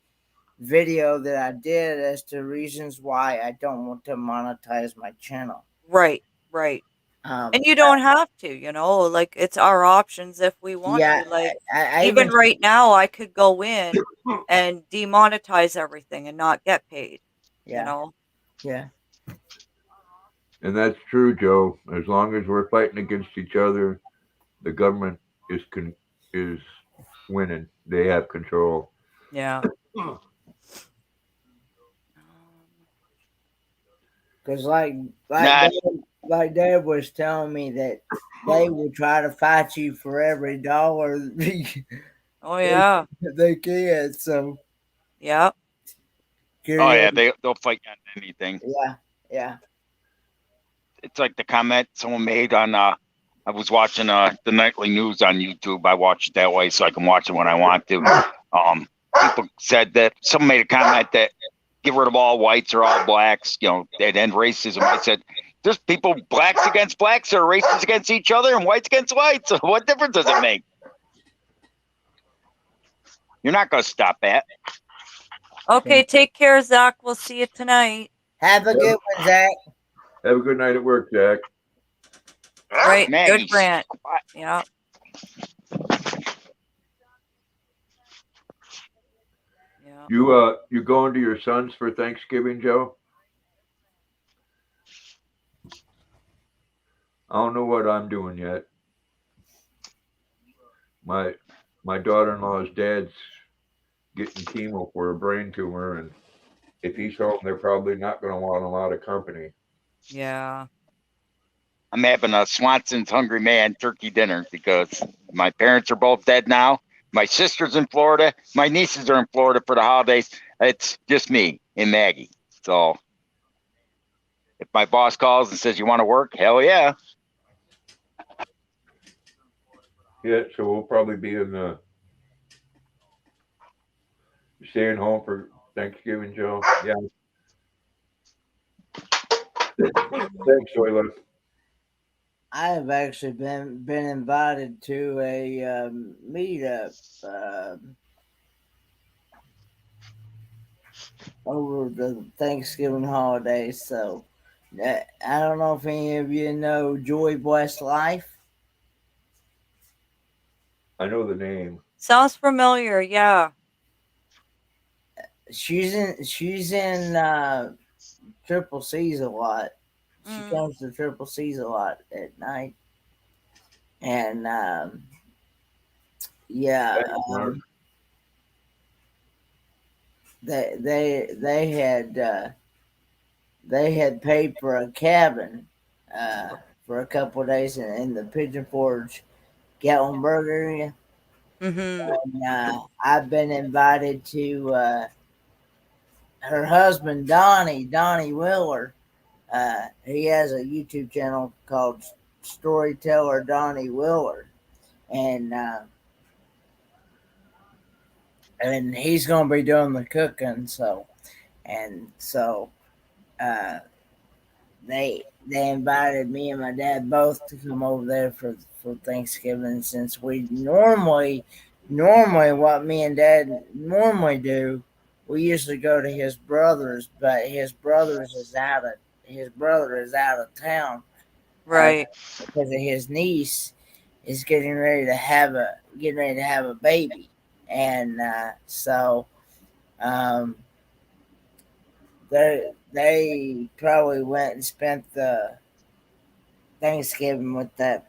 E: video that I did as to reasons why I don't want to monetize my channel.
A: Right. Right.
E: Um,
A: And you don't have to, like it's our options if we want
E: yeah,
A: to. Like
E: I
A: even
E: even
A: right now I could go in and demonetize everything and not get paid, you
E: yeah
A: know?
E: yeah
B: And that's true, Joe. As long as we're fighting against each other, the government is winning. They have control.
A: Yeah.
E: Because like
C: Nah,
E: like Dad was telling me that they will try to fight you for every dollar
A: Oh yeah.
E: they can. So
A: Yep.
C: oh
E: carry
C: yeah,
E: on.
C: they'll fight on anything.
E: Yeah, yeah.
C: It's like the comment someone made on I was watching the nightly news on YouTube. I watch it that way so I can watch it when I want to. People said that someone made a comment that get rid of all whites or all blacks, they'd end racism. I said, there's people blacks against blacks or races against each other and whites against whites. What difference does it make? You're not going to stop that.
A: Okay, take care, Zach. We'll see you tonight.
E: Have a good one, Zach.
B: Have a good night at work, Jack.
A: Right.
C: Maggie,
A: Good, Grant. Yeah. Yeah.
B: You going to your son's for Thanksgiving, Joe? I don't know what I'm doing yet. My daughter-in-law's dad's getting chemo for a brain tumor, and if he's home, they're probably not going to want a lot of company.
A: Yeah.
C: I'm having a Swanson's Hungry Man turkey dinner because my parents are both dead now. My sister's in Florida. My nieces are in Florida for the holidays. It's just me and Maggie. So if my boss calls and says, you want to work? Hell yeah.
B: Yeah, so we'll probably be staying home for Thanksgiving, Joe. Yeah. Thanks, Zoila.
E: I have actually been invited to a meetup over the Thanksgiving holiday. So I don't know if any of you know Joy Blessed Life.
B: I know the name.
A: Sounds familiar. Yeah.
E: She's in Triple C's a lot. She comes to Triple C's a lot at night, and yeah, they had paid for a cabin for a couple of days in the Pigeon Forge Gatlinburg area.
A: Mm-hmm.
E: And I've been invited to her husband Donnie Wheeler. He has a YouTube channel called Storyteller Donnie Wheeler, and he's gonna be doing the cooking. So uh, they invited me and my dad both to come over there for Thanksgiving, since we normally what me and dad normally do, we usually go to his brother's, but his brother is out of town
A: Right.
E: because of his niece is getting ready to have a baby, and so they probably went and spent the Thanksgiving with the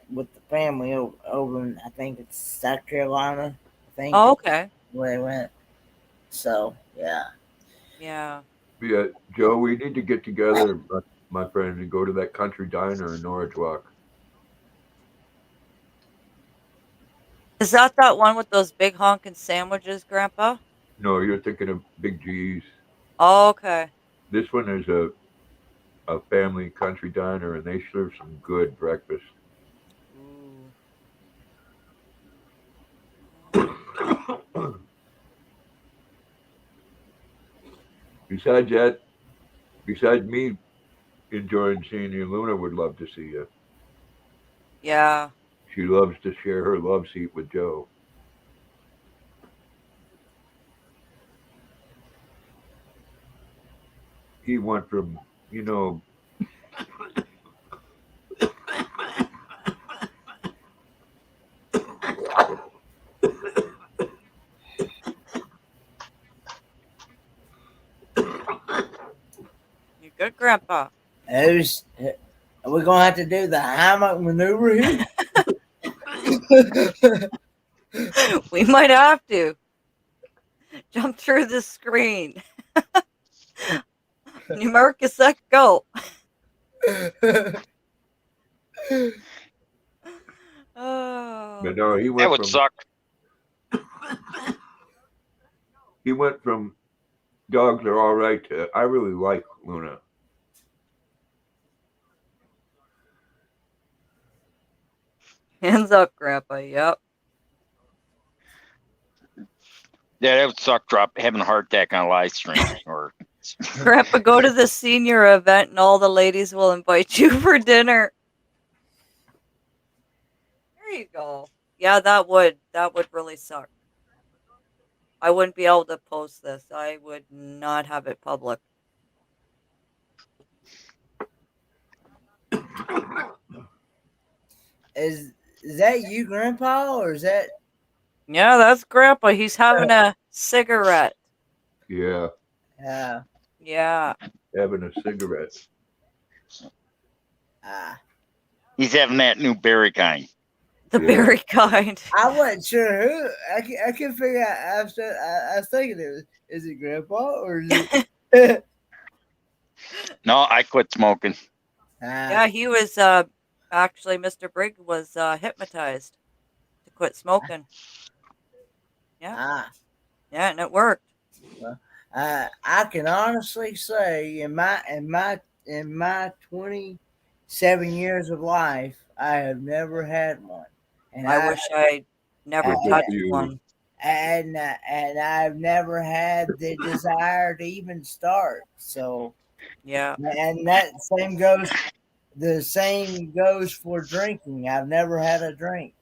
E: family over in, I think it's South Carolina. I think
A: Oh, okay.
E: where they went. So yeah.
A: Yeah.
B: Yeah, Joe, we need to get together, my friends, and go to that country diner in Norwich Walk.
A: Is that one with those big honking sandwiches, Grandpa?
B: No, you're thinking of Big G's.
A: Oh, okay.
B: This one is a family country diner, and they serve some good breakfast.
A: Ooh.
B: Besides me enjoying seeing you, Luna would love to see you.
A: Yeah.
B: She loves to share her love seat with Joe. He went from,
A: You good, Grandpa?
E: Who's Are we gonna have to do the hammock maneuver here?
A: We might have to jump through the screen. New Marcus, let go. Oh,
B: But no,
C: That would suck.
B: he went from dogs are all right to I really like Luna.
A: hands up, Grandpa. Yep.
C: Yeah, that would suck. Having a heart attack on a live stream, or
A: Grandpa, go to the senior event and all the ladies will invite you for dinner. There you go. Yeah, that would really suck. I wouldn't be able to post this. I would not have it public.
E: Is that you, Grandpa, or is that?
A: Yeah, that's Grandpa. He's having a cigarette.
B: Yeah,
A: Yeah.
B: having a cigarette.
C: he's having that new berry kind.
A: The berry kind.
E: I wasn't sure who. I couldn't figure out. I was thinking is it Grandpa or is it?
C: No, I quit smoking.
A: Yeah, he was actually Mr. Brigg was hypnotized to quit smoking. Yeah. Yeah, and it worked.
E: I can honestly say in my 27 years of life, I have never had one, and
A: I wish I never touched one.
E: And I've never had the desire to even start. So
A: yeah,
E: and that same goes for drinking. I've never had a drink.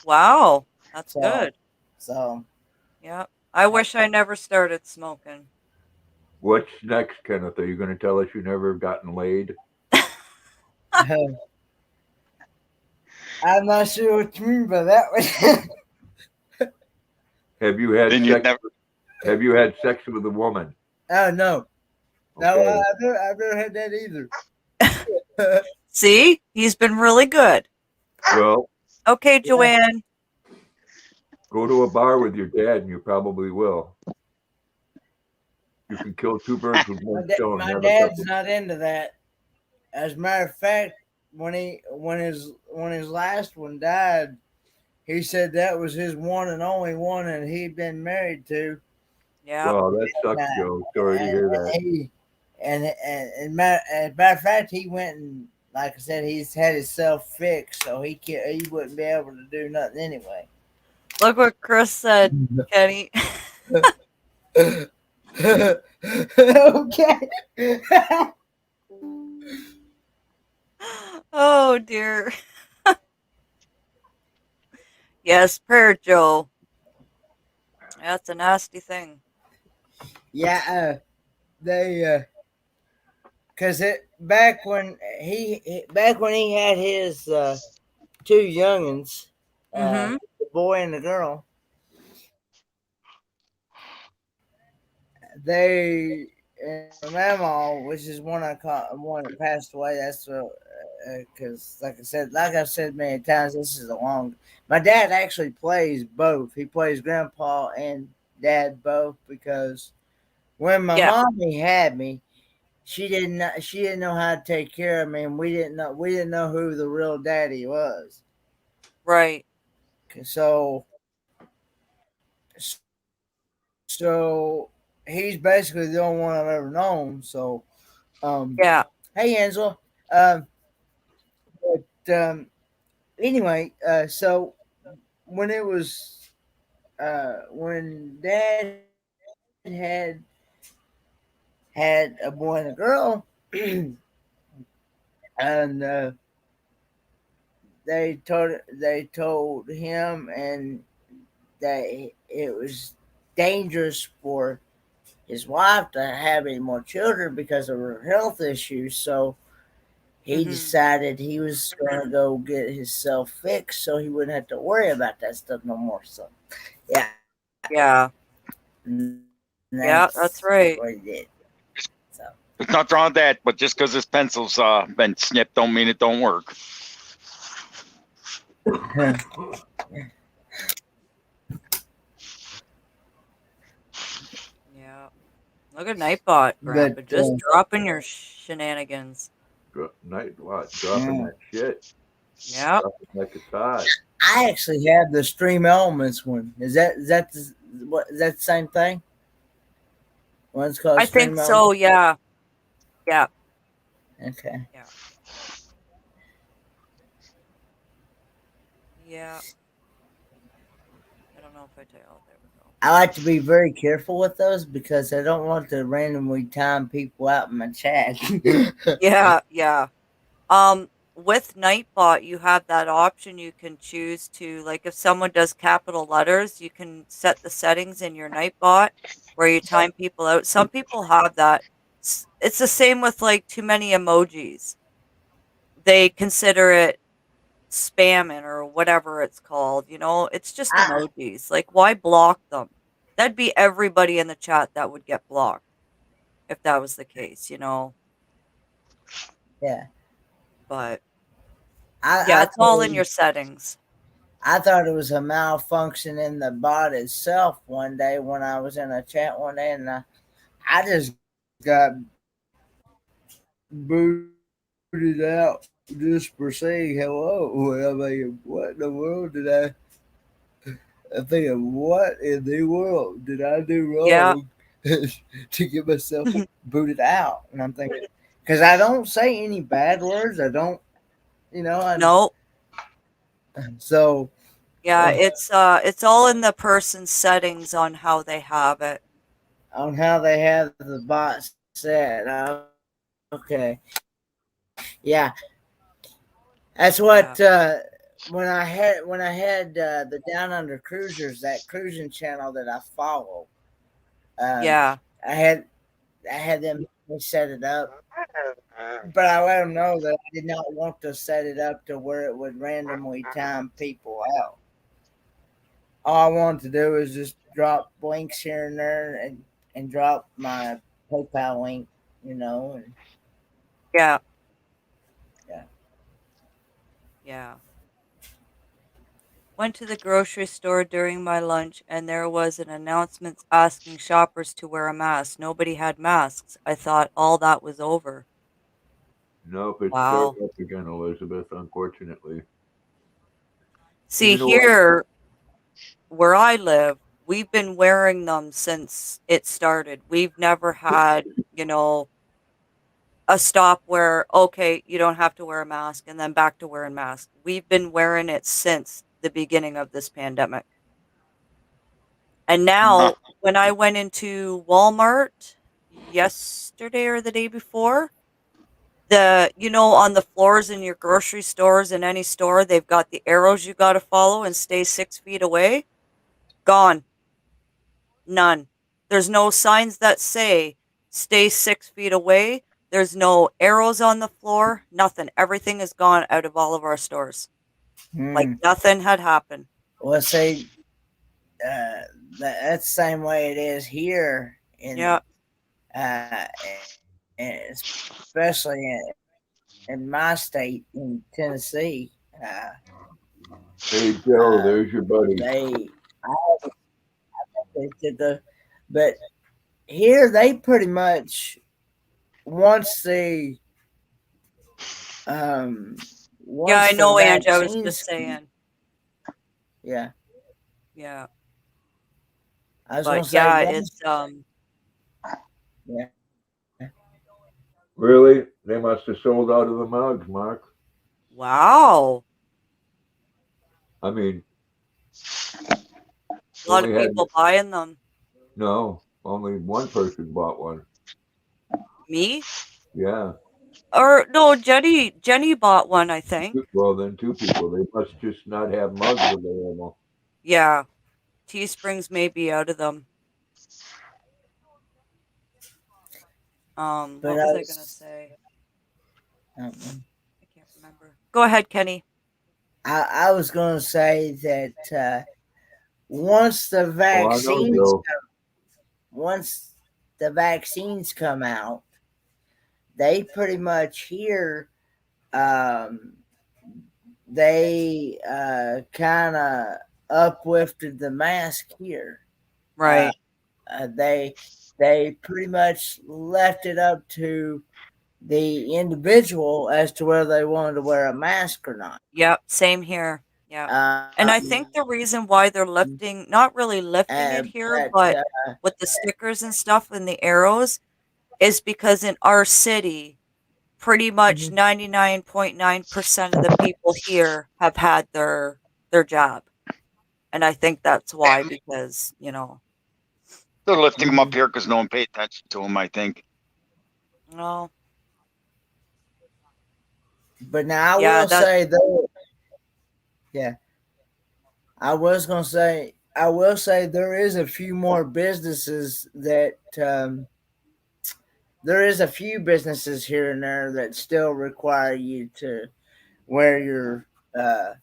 A: Wow, that's good.
E: So
A: yeah, I wish I never started smoking.
B: What's next, Kenneth? Are you going to tell us you never gotten laid?
E: I'm not sure what you mean by that one.
B: Have you had Have you had sex with a woman?
E: Oh no,
B: Okay.
E: no, I've never had that either.
A: See, he's been really good.
B: Well,
A: okay, Joanne.
B: Go to a bar with your dad, and you probably will. You can kill two birds with one stone.
E: My dad's not into that. As a matter of fact, when his last one died, he said that was his one and only one, and he'd been married to.
A: Yeah.
B: Oh, that sucks, Joe. Sorry to hear that.
E: As a matter of fact, he went and, like I said, he's had himself fixed, so he wouldn't be able to do nothing anyway.
A: Look what Chris said, Kenny.
E: Okay.
A: Oh dear. Yes, prayer, Joe. That's a nasty thing.
E: Yeah, they because back when he had his two youngins, the boy and the girl, they my mama, which is one that passed away. That's because like I said many times, this is a long. My dad actually plays both. He plays Grandpa and Dad both, because when my mommy had me, she didn't know how to take care of me, and we didn't know who the real daddy was.
A: Right.
E: So he's basically the only one I've ever known. So
A: yeah.
E: Hey, Angela. But anyway, so when it was when Dad had a boy and a girl, and they told him and that it was dangerous for his wife to have any more children because of her health issues. So he decided he was going to go get himself fixed so he wouldn't have to worry about that stuff no more. So, yeah.
A: Yeah. Yeah, that's right.
E: What he did. So.
C: There's nothing wrong with that, but just because this pencil's been snipped don't mean it don't work.
A: Yeah. Look at Nightbot, Grandpa.
E: But
A: Just dropping your shenanigans.
B: Dropping that shit.
A: Yeah.
B: Dropping like it's hot.
E: I actually have the Stream Elements one. Is that the same thing? One's called
A: I
E: Stream
A: think so, yeah. Yeah.
E: Okay.
A: Yeah. Yeah. I don't know if I tell you. Oh, there we go.
E: I like to be very careful with those because I don't want to randomly time people out in my chat.
A: Yeah. With Nightbot, you have that option. You can choose to, like, if someone does capital letters, you can set the settings in your Nightbot where you time people out. Some people have that. It's the same with, like, too many emojis. They consider it spamming or whatever it's called, it's just emojis. Like, why block them? That'd be everybody in the chat that would get blocked if that was the case,
E: Yeah.
A: But yeah, it's all in your settings.
E: I thought it was a malfunction in the bot itself one day when I was in a chat one day, and I just got booted out just for saying hello. I mean, what in the world did I think? What in the world did I do wrong to get myself booted out? And I'm thinking, because I don't say any bad words. I don't,
A: No.
E: So
A: yeah, it's all in the person's settings on how they have it.
E: On how they have the bot set. Okay. Yeah. That's what when I had the Down Under Cruisers, that cruising channel that I follow.
A: Yeah.
E: I had them set it up, but I let them know that I did not want to set it up to where it would randomly time people out. All I wanted to do is just drop links here and there and drop my PayPal link, And,
A: Yeah.
E: Yeah.
A: Yeah. Went to the grocery store during my lunch and there was an announcement asking shoppers to wear a mask. Nobody had masks. I thought all that was over.
B: Nope, it's
A: Wow.
B: starting up again, Elizabeth, unfortunately.
A: See, here where I live, we've been wearing them since it started. We've never had, a stop where, okay, you don't have to wear a mask and then back to wearing masks. We've been wearing it since the beginning of this pandemic. And now when I went into Walmart yesterday or the day before, on the floors in your grocery stores in any store, they've got the arrows you got to follow and stay 6 feet away. Gone. None. There's no signs that say stay 6 feet away. There's no arrows on the floor. Nothing. Everything is gone out of all of our stores. Like nothing had happened.
E: Well, see, that's the same way it is here especially in my state in Tennessee.
B: Hey Joe, there's your buddy.
E: But here they pretty much once
A: I know, Ange. I was just saying.
E: Yeah.
A: Yeah.
E: I was gonna say,
A: it's
E: Yeah.
B: Really? They must have sold out of the mugs, Mark.
A: Wow.
B: I mean,
A: a lot of people buying them.
B: No, only one person bought one.
A: Me?
B: Yeah.
A: Or no, Jenny bought one, I think.
B: Well, then two people. They must just not have mugs available.
A: Yeah. Teesprings may be out of them. What was I gonna say? I can't remember. Go ahead, Kenny.
E: I was gonna say that once the vaccines come out, they pretty much here, um, they kind of uplifted the mask here. Uh,
A: Right.
E: they pretty much left it up to the individual as to whether they wanted to wear a mask or not.
A: Yep. Same here. Yep. And I
E: Um,
A: think the reason why they're lifting, not really lifting it here,
E: but
A: but with the stickers and stuff and the arrows, is because in our city, pretty much
E: Mhm.
A: 99.9% of the people here have had their job. And I think that's why, because,
C: They're lifting them up
E: Mhm.
C: here because no one paid attention to them, I think.
A: well,
E: But now I
A: yeah,
E: will
A: that,
E: say though, yeah, I will say there is a few more businesses that there is a few businesses here and there that still require you to wear uh,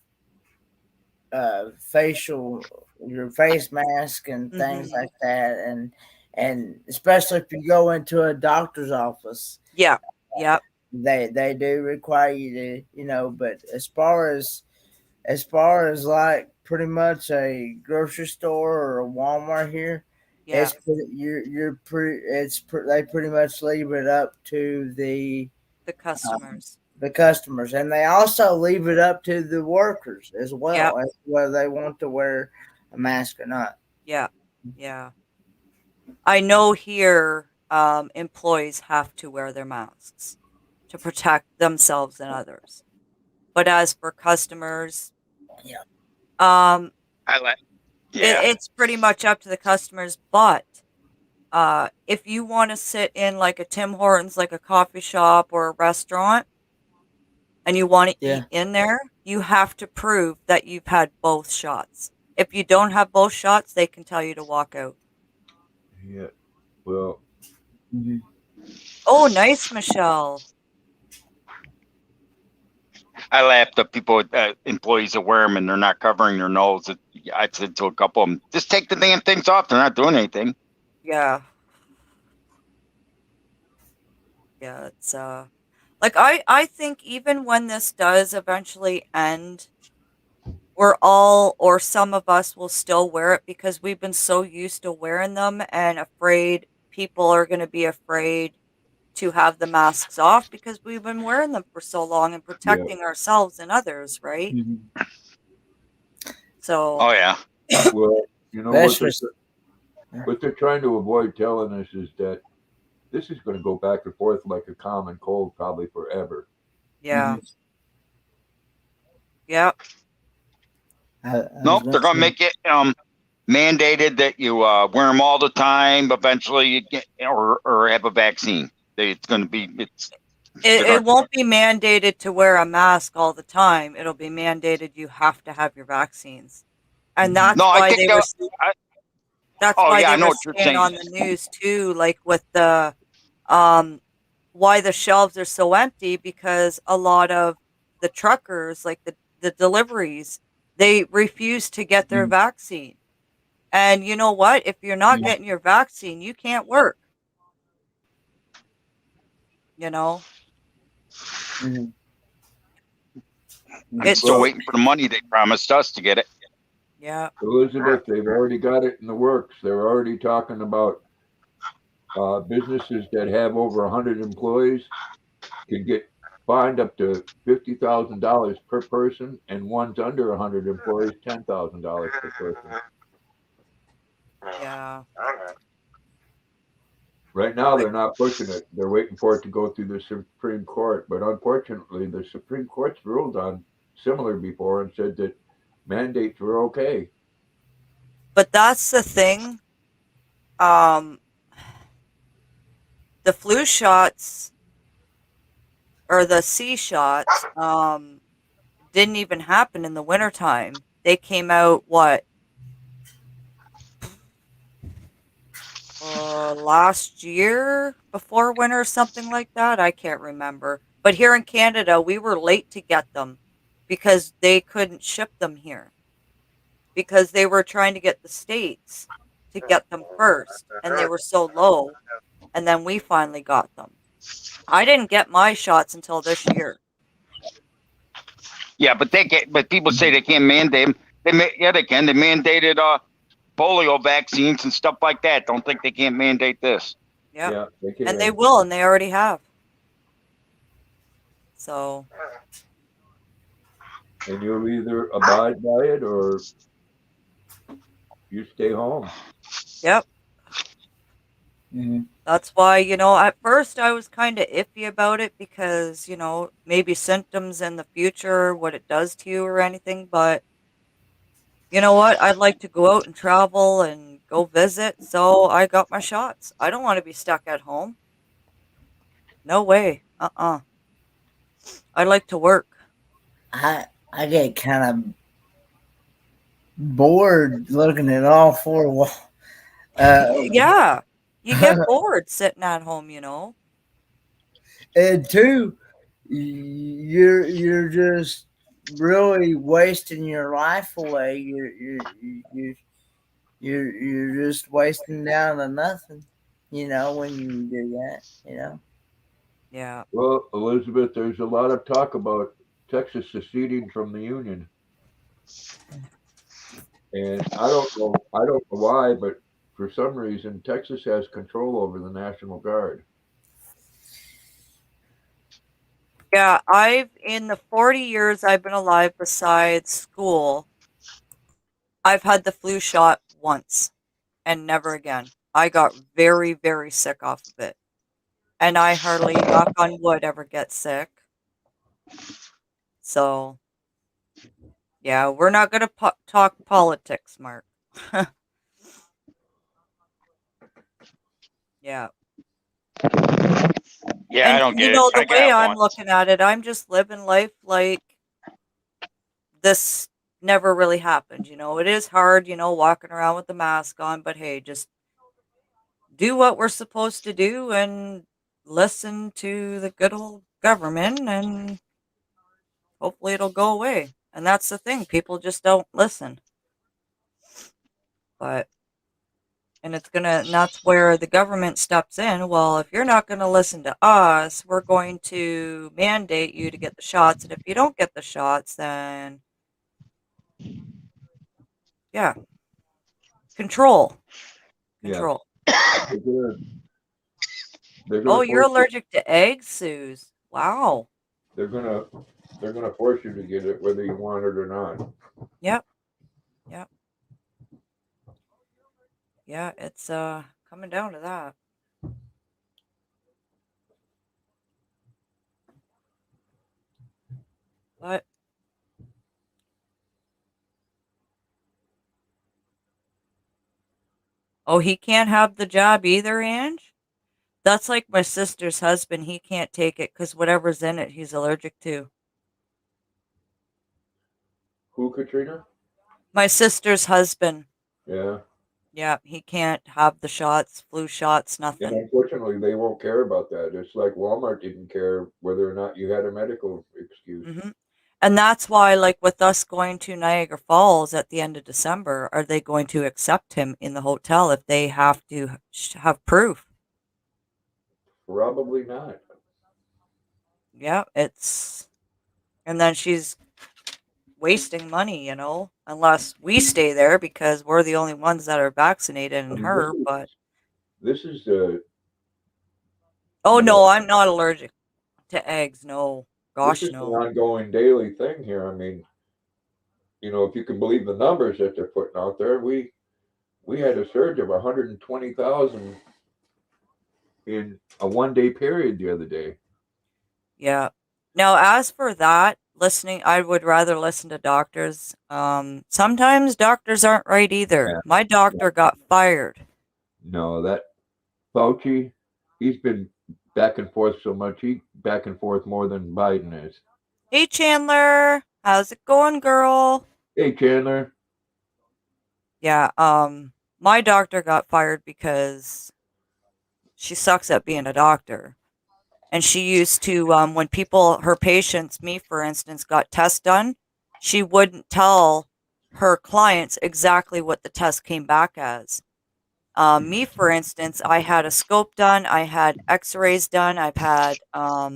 E: your face mask and things
A: mhm.
E: like that, and especially if you go into a doctor's office,
A: Yeah, yep,
E: they do require you to, But as far as like pretty much a grocery store or a Walmart here,
A: yeah,
E: you're pretty they pretty much leave it up to
A: the
E: um,
A: customers.
E: the customers, and they also leave it up to the workers as
A: Yep,
E: well as whether they want to wear a mask or not.
A: yeah, yeah. I know here, employees have to wear their masks to protect themselves and others. But as for customers,
E: Yeah.
A: um,
C: I like, yeah.
A: it's pretty much up to the customers. But if you want to sit in like a Tim Hortons, like a coffee shop or a restaurant, and you want to
E: Yeah.
A: eat in there, you have to prove that you've had both shots. If you don't have both shots, they can tell you to walk out.
B: Yeah. Well,
E: Mhm.
A: Oh, nice, Michelle.
C: I laughed at people, employees that wear them and they're not covering their nose. I said to a couple of them, just take the damn things off. They're not doing anything.
A: Yeah. Yeah, it's like I think even when this does eventually end, we're all or some of us will still wear it because we've been so used to wearing them and afraid people are going to be afraid to have the masks off because we've been wearing them for so long and
B: yeah.
A: protecting ourselves and others, right?
E: Mhm.
A: So,
C: Oh, yeah.
B: Well, you know
E: Especially,
B: what they're trying to avoid telling us is that this is going to go back and forth like a common cold probably forever.
A: yeah.
E: Mhm.
A: Yeah.
E: I was
C: Nope,
E: gonna
C: they're gonna
E: say,
C: make it mandated that you wear them all the time. Eventually, you get or have a vaccine. It's going to be
A: It
C: they're
A: it
C: going
A: won't be mandated to wear a mask all the time. It'll be mandated you have to have your vaccines. And
E: Mhm.
A: that's
C: no. I
A: why
C: think
A: they were
C: that. I,
A: that's
C: oh
A: why
C: yeah,
A: they
C: I know
A: were
C: what you're
A: saying
C: saying.
A: on the news too, like with the um why the shelves are so empty because a lot of the truckers, like the deliveries, they refuse to get their
E: Mhm.
A: vaccine. And you know what? If you're not
E: Mhm.
A: getting your vaccine, you can't work, you know?
E: Mhm.
C: I'm
E: Mhm.
C: still
A: It's
B: Well,
C: waiting for the money they promised us to get it.
A: yeah.
B: Elizabeth, they've already got it in the works. They're already talking about businesses that have over 100 employees can get fined up to $50,000 per person, and ones under 100 employees, $10,000 per person.
A: Yeah.
B: Right now, they're not pushing it. They're waiting for it to go through the Supreme Court. But unfortunately, the Supreme Court's ruled on similar before and said that mandates were okay.
A: But that's the thing. Um the flu shots or the C shots didn't even happen in the wintertime. They came out what last year before winter or something like that. I can't remember. But here in Canada, we were late to get them because they couldn't ship them here because they were trying to get the states to get them first and they were so low and then we finally got them. I didn't get my shots until this year.
C: Yeah, but but people say they can't mandate them. Yeah, they can. They mandated polio vaccines and stuff like that. Don't think they can't mandate this.
A: Yep.
B: Yeah, they can.
A: And they will, and they already have. So.
B: And you'll either abide by it or you stay home.
A: Yep.
E: Mm-hmm.
A: That's why, at first I was kind of iffy about it because, maybe symptoms in the future, what it does to you or anything. But you know what? I'd like to go out and travel and go visit. So I got my shots. I don't want to be stuck at home. No way. I like to work.
E: I get kind of bored looking at all four walls.
A: Yeah. You get bored sitting at home,
E: And two, you're just really wasting your life away. You're just wasting down to nothing, when you do that.
A: Yeah.
B: Well, Elizabeth, there's a lot of talk about Texas seceding from the Union. And I don't know why, but for some reason, Texas has control over the National Guard.
A: Yeah, in the 40 years I've been alive besides school, I've had the flu shot once and never again. I got very, very sick off of it. And I hardly, knock on wood, ever get sick. So, yeah, we're not going to talk politics, Mark. Yeah.
C: Yeah,
A: And
C: I don't get it.
A: the
C: I got
A: way
C: it
A: I'm
C: once.
A: looking at it, I'm just living life like this never really happened. It is hard, walking around with the mask on, but hey, just do what we're supposed to do and listen to the good old government, and hopefully it'll go away. And that's the thing, people just don't listen. But and that's where the government steps in. Well, if you're not going to listen to us, we're going to mandate you to get the shots, and if you don't get the shots, then yeah, control.
B: Yeah. They're gonna
A: Oh, you're
B: force
A: allergic to eggs, Suze. Wow.
B: they're gonna force you to get it whether you want it or not.
A: Yep. Yep. Yeah, it's coming down to that. But oh, he can't have the job either, Ange? That's like my sister's husband. He can't take it because whatever's in it, he's allergic to.
B: Who, Katrina?
A: My sister's husband.
B: Yeah.
A: Yeah, he can't have the shots, flu shots,
B: And
A: nothing.
B: unfortunately, they won't care about that. It's like Walmart didn't care whether or not you had a medical excuse.
A: Hmm. And that's why, like with us going to Niagara Falls at the end of December, are they going to accept him in the hotel if they have to have proof?
B: Probably not.
A: Yeah, and then she's wasting money, unless we stay there because we're the only ones that are vaccinated and her, but.
B: This is
A: Oh, no, I'm not allergic to eggs. No. Gosh,
B: this is
A: no.
B: an ongoing daily thing here. I mean, if you can believe the numbers that they're putting out there, we had a surge of 120,000 in a 1-day period the other day.
A: Yeah. Now, as for that, listening, I would rather listen to doctors. Sometimes doctors aren't right either.
B: Yeah.
A: My doctor got fired.
B: No, that Fauci, he's been back and forth so much. He back and forth more than Biden is.
A: Hey, Chandler. How's it going, girl?
B: Hey, Chandler.
A: Yeah, my doctor got fired because she sucks at being a doctor. And she used to, when her patients, me for instance, got tests done, she wouldn't tell her clients exactly what the test came back as. Me, for instance, I had a scope done, I had x-rays done, I've had a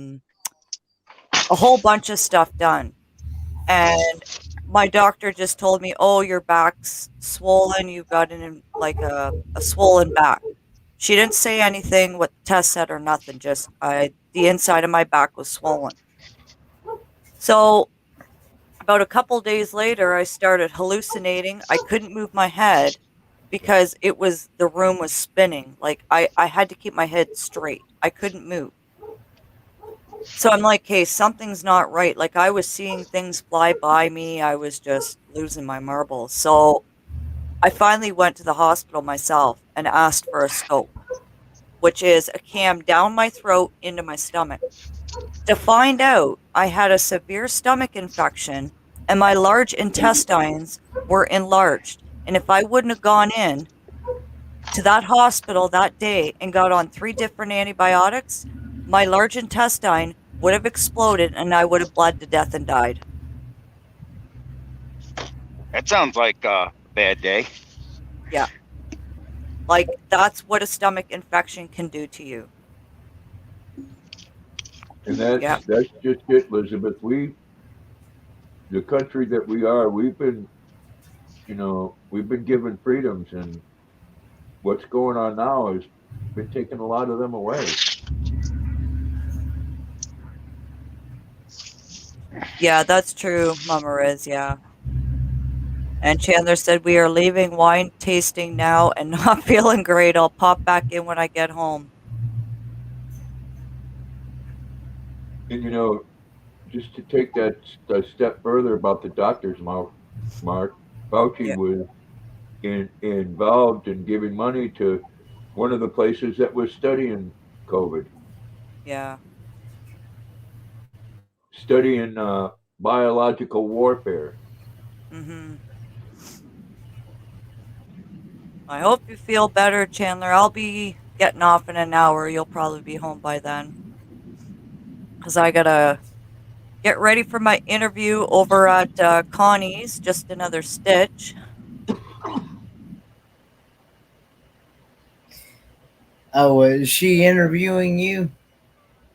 A: whole bunch of stuff done. And my doctor just told me, "Oh, your back's swollen. You've got like a swollen back." She didn't say anything what the test said or nothing. Just the inside of my back was swollen. So about a couple days later, I started hallucinating. I couldn't move my head because the room was spinning. Like I had to keep my head straight. I couldn't move. So I'm like, hey, something's not right. Like I was seeing things fly by me. I was just losing my marbles. So I finally went to the hospital myself and asked for a scope, which is a cam down my throat into my stomach. To find out, I had a severe stomach infection and my large intestines were enlarged. And if I wouldn't have gone in to that hospital that day and got on 3 different antibiotics, my large intestine would have exploded and I would have bled to death and died.
C: That sounds like a bad day.
A: Yeah. Like, that's what a stomach infection can do to you.
B: And that's
A: Yeah.
B: that's just it, Elizabeth. The country that we are, we've been given freedoms, and what's going on now has been taking a lot of them away.
A: Yeah, that's true, Mama Riz, yeah. And Chandler said, we are leaving wine tasting now and not feeling great. I'll pop back in when I get home.
B: And just to take that a step further about the doctor's mouth, Mark, Fauci
A: Yeah.
B: was involved in giving money to one of the places that was studying COVID,
A: Yeah.
B: studying biological warfare.
A: Mm-hmm. I hope you feel better, Chandler. I'll be getting off in an hour. You'll probably be home by then. Because I gotta get ready for my interview over at Connie's. Just another stitch.
E: Oh, is she interviewing you?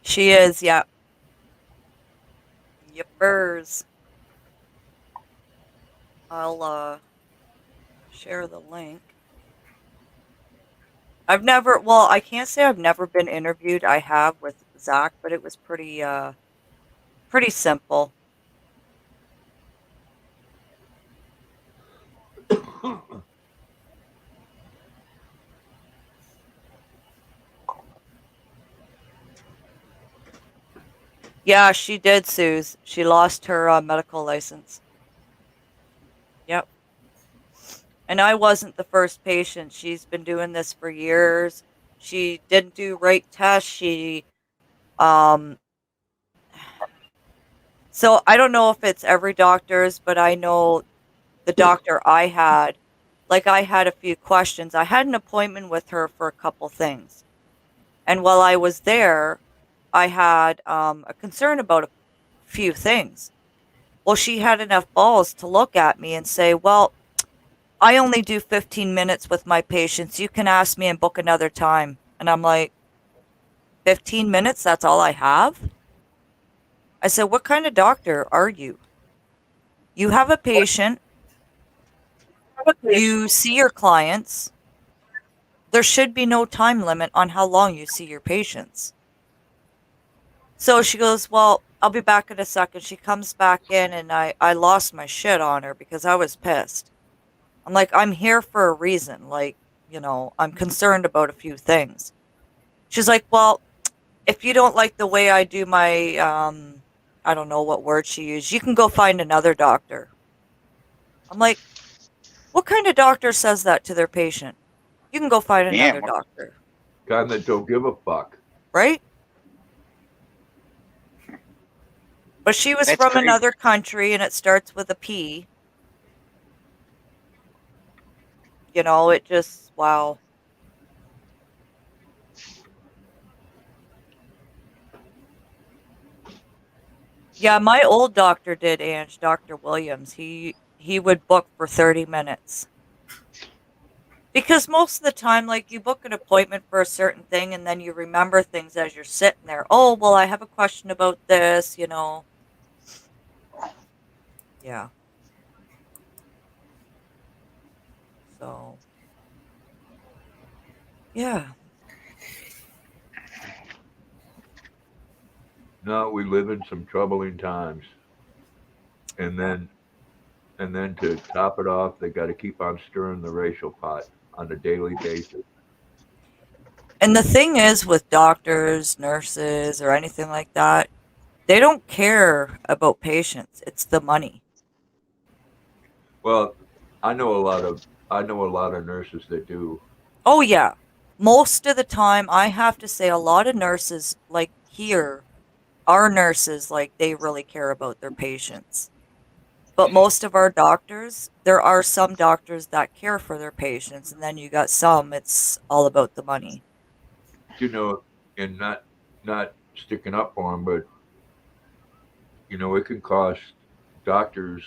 A: She is, yeah. Yippers. I'll share the link. I can't say I've never been interviewed. I have with Zach, but it was pretty simple. Yeah, she did, Suze. She lost her medical license. Yep. And I wasn't the first patient. She's been doing this for years. She didn't do right tests. Um, so I don't know if it's every doctor's, but I know the doctor I had, like I had a few questions. I had an appointment with her for a couple things. And while I was there, I had a concern about a few things. Well, she had enough balls to look at me and say, well, I only do 15 minutes with my patients. You can ask me and book another time. And I'm like, 15 minutes? That's all I have? I said, what kind of doctor are you? You have a patient. You see your clients. There should be no time limit on how long you see your patients. So she goes, well, I'll be back in a second. She comes back in and I lost my shit on her because I was pissed. I'm like, I'm here for a reason. Like, I'm concerned about a few things. She's like, well, if you don't like the way I do my, I don't know what word she used, you can go find another doctor. I'm like, what kind of doctor says that to their patient? You can go find another doctor.
B: Kind that don't give a fuck.
A: Right? But she was from another country and it starts with a P. It just, wow. Yeah, my old doctor did, Ange, Dr. Williams. He would book for 30 minutes. Because most of the time, like, you book an appointment for a certain thing and then you remember things as you're sitting there. Oh, well, I have a question about this, Yeah. So, yeah.
B: No, we live in some troubling times. And
A: Yeah.
B: then to top it off, they got to keep on stirring the racial pot on a daily basis.
A: And the thing is with doctors, nurses, or anything like that, they don't care about patients. It's the money.
B: Well, I know a lot of I know a lot of nurses that do.
A: Oh, yeah. Most of the time, I have to say a lot of nurses, like here, our nurses, like, they really care about their patients. But most of our doctors, there are some doctors that care for their patients, and then you got some, it's all about the money.
B: You know, and not sticking up for them, but it can cost doctors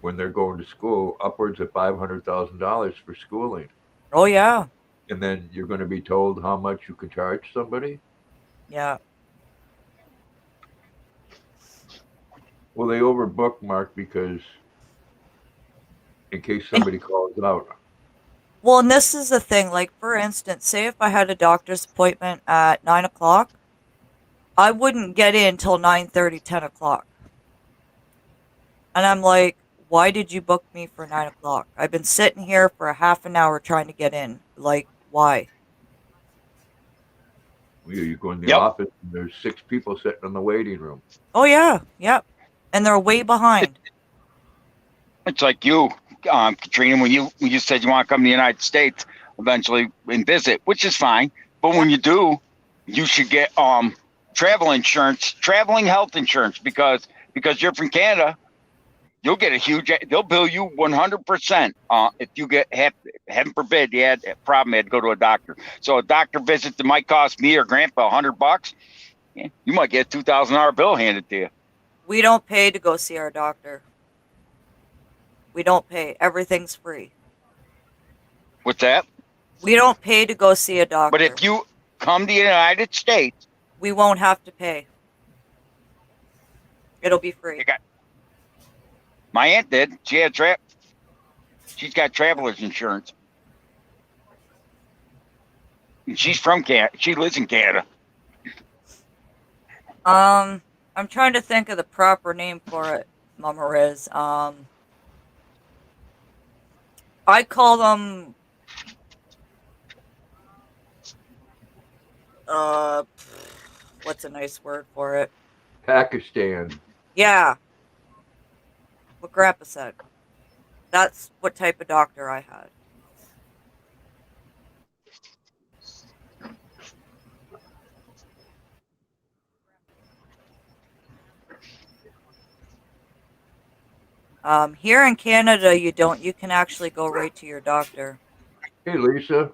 B: when they're going to school upwards of $500,000 for schooling,
A: Oh, yeah.
B: and then you're going to be told how much you can charge somebody.
A: Yeah.
B: Well, they overbook, Mark, because in case
A: And,
B: somebody calls out.
A: well, and this is the thing. Like, for instance, say if I had a doctor's appointment at 9 o'clock, I wouldn't get in till 9:30, 10 o'clock. And I'm like, why did you book me for 9 o'clock? I've been sitting here for a half an hour trying to get in. Like, why?
B: You go in the
C: Yep.
B: office, and there's 6 people sitting in the waiting room.
A: Oh, yeah. Yep. And they're way behind.
C: It's like you, Katrina, when you said you want to come to the United States eventually and visit, which is fine. But when you do, you should get travel insurance, traveling health insurance, because you're from Canada. You'll get a huge. They'll bill you 100%. If you get heaven forbid you had a problem, you had to go to a doctor. So a doctor visit that might cost me or Grandpa $100. Yeah, you might get a $2,000 bill handed to you.
A: We don't pay to go see our doctor. We don't pay. Everything's free.
C: What's that?
A: We don't pay to go see a doctor.
C: But if you come to the United States,
A: we won't have to pay. It'll be free.
C: My aunt did. She's got traveler's insurance. And she's from Canada. She lives in Canada.
A: I'm trying to think of the proper name for it, Mama Riz. I call them what's a nice word for it?
B: Pakistan.
A: Yeah. What Grandpa said. That's what type of doctor I had. Here in Canada, you don't. You can actually go right to your doctor.
B: Hey, Lisa.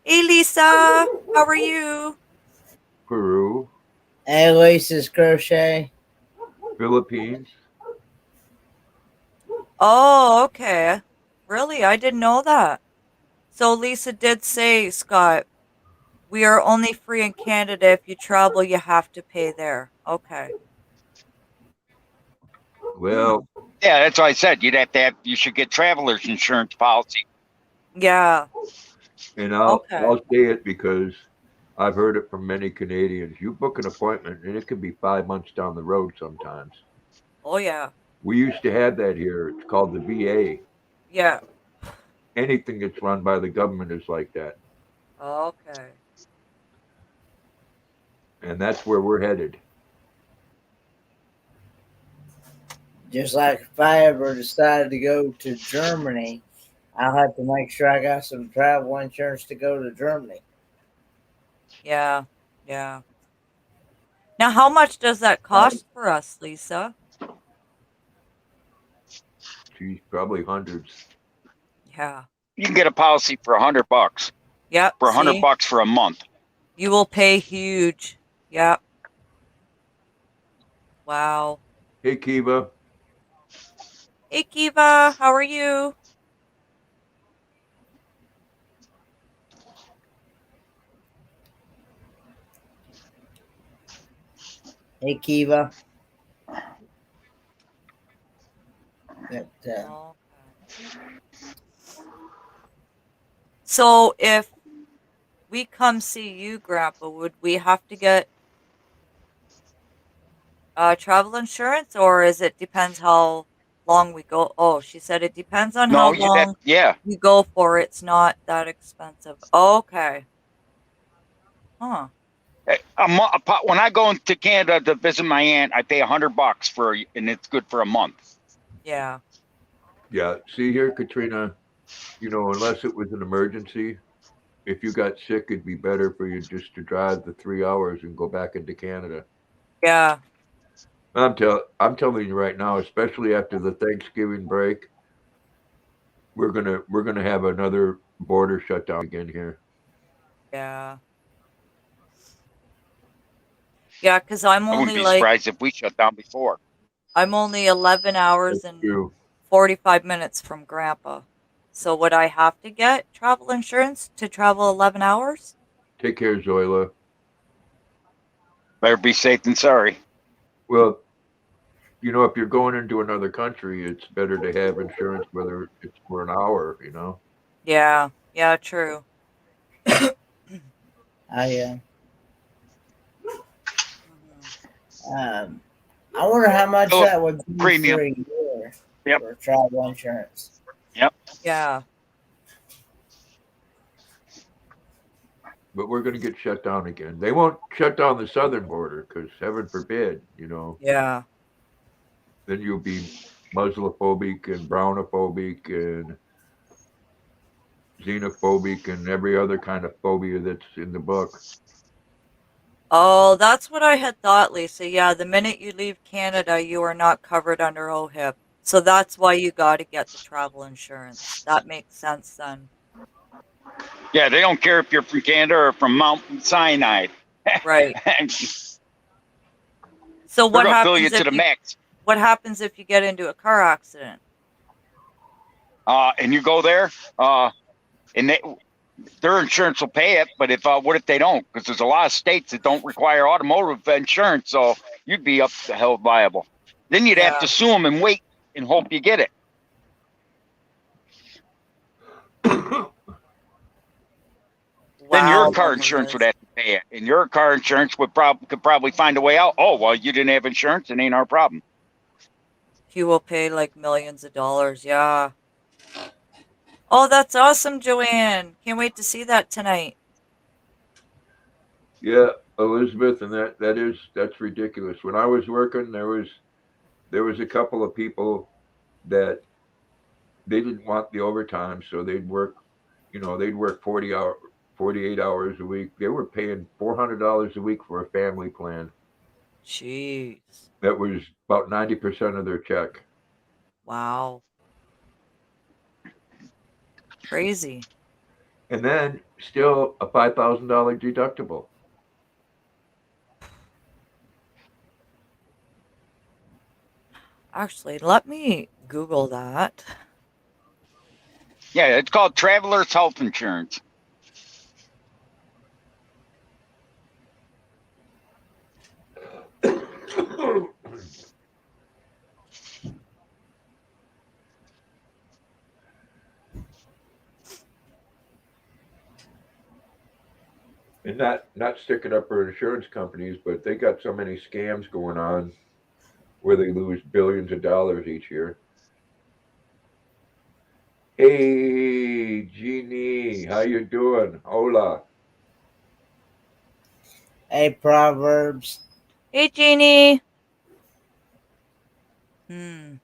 A: Hey, Lisa. How are you?
B: Peru.
E: Hey, Lisa's Crochet.
B: Philippines.
A: Oh, okay. Really? I didn't know that. So Lisa did say, Scott, we are only free in Canada. If you travel, you have to pay there. Okay.
B: Well,
C: Yeah, that's what I said. You should get traveler's insurance policy.
A: Yeah.
B: and I'll
A: Okay.
B: I'll say it because I've heard it from many Canadians. You book an appointment, and it can be 5 months down the road sometimes.
A: Oh, yeah.
B: We used to have that here. It's called the VA.
A: Yeah.
B: Anything that's run by the government is like that,
A: Okay.
B: and that's where we're headed.
E: Just like if I ever decided to go to Germany, I'll have to make sure I got some travel insurance to go to Germany.
A: Yeah. Yeah. Now, how much does that cost for us, Lisa?
B: Geez, probably hundreds.
A: Yeah.
C: You can get a policy for $100.
A: Yep.
C: For
A: See?
C: $100 for a month.
A: You will pay huge. Yep. Wow.
B: Hey, Kiva.
A: Hey, Kiva. How are you?
E: Hey, Kiva. But,
A: Okay. So if we come see you, Grandpa, would we have to get travel insurance, or is it depends how long we go? Oh, she said it depends on how
C: No,
A: long
C: yeah.
A: you go for. It's not that expensive. Okay. Huh.
C: When I go into Canada to visit my aunt, I pay $100 and it's good for a month.
A: Yeah.
B: Yeah. See here, Katrina, unless it was an emergency, if you got sick, it'd be better for you just to drive the 3 hours and go back into Canada.
A: Yeah.
B: I'm telling you right now, especially after the Thanksgiving break, we're gonna have another border shutdown again here.
A: Yeah. Yeah, because I'm
C: I wouldn't
A: only
C: be
A: like
C: surprised if we shut down before.
A: I'm only 11 hours
B: That's
A: and
B: true.
A: 45 minutes from Grandpa. So would I have to get travel insurance to travel 11 hours?
B: Take care, Zoila.
C: Better be safe than sorry.
B: Well, if you're going into another country, it's better to have insurance, whether it's for an hour.
A: Yeah. Yeah, true.
E: I
A: Mhm.
E: I wonder how much
C: Philip,
E: that would be
C: premium.
E: for a year
C: Yep.
E: for travel insurance.
C: Yep.
A: Yeah.
B: But we're going to get shut down again. They won't shut down the southern border because, heaven forbid,
A: Yeah.
B: then you'll be Muslimophobic and brownophobic and xenophobic and every other kind of phobia that's in the book.
A: Oh, that's what I had thought, Lisa. Yeah, the minute you leave Canada, you are not covered under OHIP. So that's why you got to get the travel insurance. That makes sense then.
C: Yeah, they don't care if you're from Canada or from Mount Sinai.
A: Right.
C: They're
A: So what
C: gonna bill you
A: happens
C: to
A: if
C: the max.
A: what happens if you get into a car accident?
C: And you go there, and their insurance will pay it. But what if they don't? Because there's a lot of states that don't require automotive insurance, so you'd be up to hell liable. Then you'd have
A: Yeah.
C: to sue them and wait and hope you get it. Then your
A: Wow,
C: car
A: that one
C: insurance would
A: is.
C: have to pay it, and your car insurance could probably find a way out. Oh well, you didn't have insurance, it ain't our problem.
A: He will pay like millions of dollars. Yeah. Oh, that's awesome, Joanne. Can't wait to see that tonight.
B: Yeah, Elizabeth, and that's ridiculous. When I was working, there was a couple of people that they didn't want the overtime, so they'd work 48 hours a week. They were paying $400 a week for a family plan.
A: Jeez.
B: That was about 90% of their check.
A: Wow. Crazy.
B: And then still a $5,000 deductible.
A: Actually, let me Google that.
C: Yeah, it's called traveler's health insurance.
B: And not sticking up for insurance companies, but they got so many scams going on where they lose billions of dollars each year. Hey, Jeannie, how you doing? Hola.
E: Hey, Proverbs.
A: Hey, Jeannie. Hmm.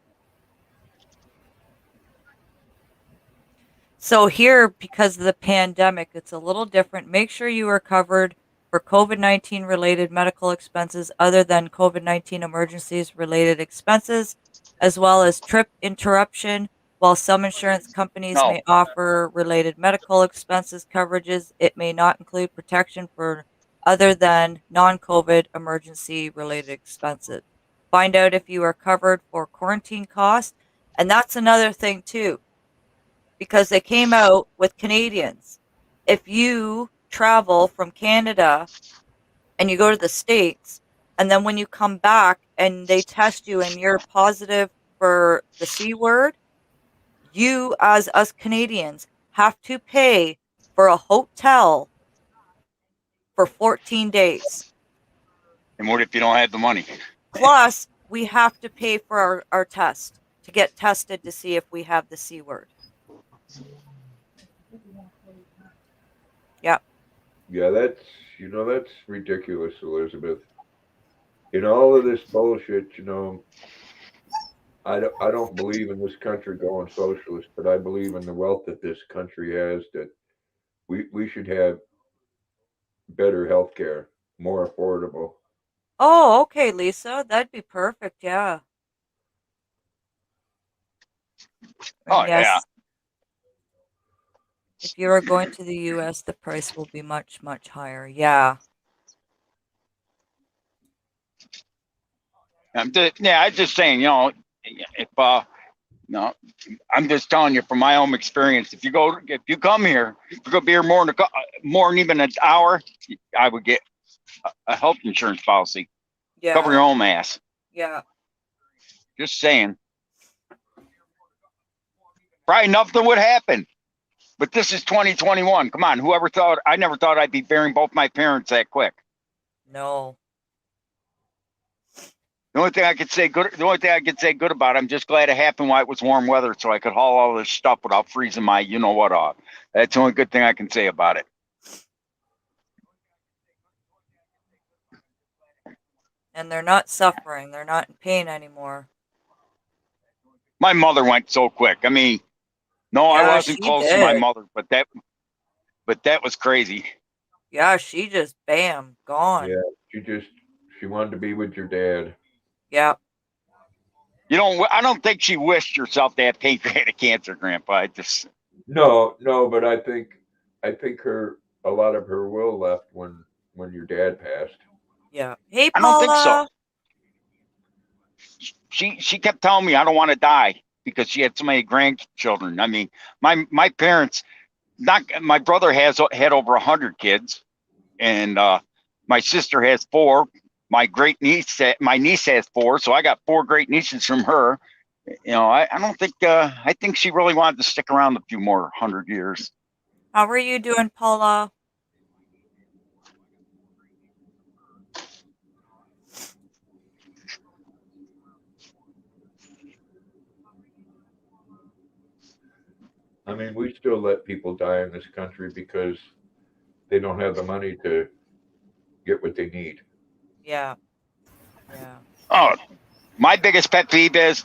A: So here, because of the pandemic, it's a little different. Make sure you are covered for COVID-19 related medical expenses other than COVID-19 emergencies related expenses, as well as trip interruption. While some insurance companies
C: No,
A: may offer related medical expenses coverages, it may not include protection for other than non-COVID emergency related expenses. Find out if you are covered for quarantine costs. And that's another thing too, because they came out with Canadians. If you travel from Canada and you go to the States And then when you come back and they test you and you're positive for the C word, you, as us Canadians, have to pay for a hotel for 14 days.
C: And what if you don't have the money?
A: Plus, we have to pay for our test to get tested to see if we have the C word. Yep.
B: Yeah, that's ridiculous, Elizabeth. In all of this bullshit, I don't believe in this country going socialist, but I believe in the wealth that this country has, that we should have better health care, more affordable.
A: Oh, okay, Lisa. That'd be perfect. Yeah.
C: Oh,
A: And
C: yeah.
A: yes, if you are going to the US, the price will be much, much higher. Yeah.
C: I'm just saying, if no, I'm just telling you from my own experience. If you come here, if you're gonna be here more than even an hour, I would get a health insurance policy.
A: Yeah.
C: Cover your own ass.
A: Yeah.
C: Just saying. Probably nothing would happen. But this is 2021. Come on, I never thought I'd be burying both my parents that quick.
A: No.
C: The only thing I could say good about it, I'm just glad it happened while it was warm weather, so I could haul all this stuff without freezing my you-know-what off. That's the only good thing I can say about it.
A: And they're not suffering. They're not in pain anymore.
C: My mother went so quick. I mean, no,
A: Yeah,
C: I wasn't
A: she
C: close to my
A: did.
C: mother, but that was crazy.
A: Yeah, she just bam, gone.
B: Yeah, she wanted to be with your dad.
A: Yeah.
C: I don't think she wished herself to have pancreatic cancer, Grandpa.
B: No, but I think a lot of her will left when your dad passed.
A: Yeah. Hey,
C: I don't think so.
A: Paula.
C: She kept telling me I don't want to die because she had so many grandchildren. I mean, my parents, my brother had over 100 kids, and my sister has 4. My niece has 4, so I got 4 great nieces from her. I don't think I think she really wanted to stick around a few more 100 years.
A: How are you doing, Paula?
B: I mean, we still let people die in this country because they don't have the money to get what they need.
A: Yeah. Yeah.
C: Oh, my biggest pet peeve is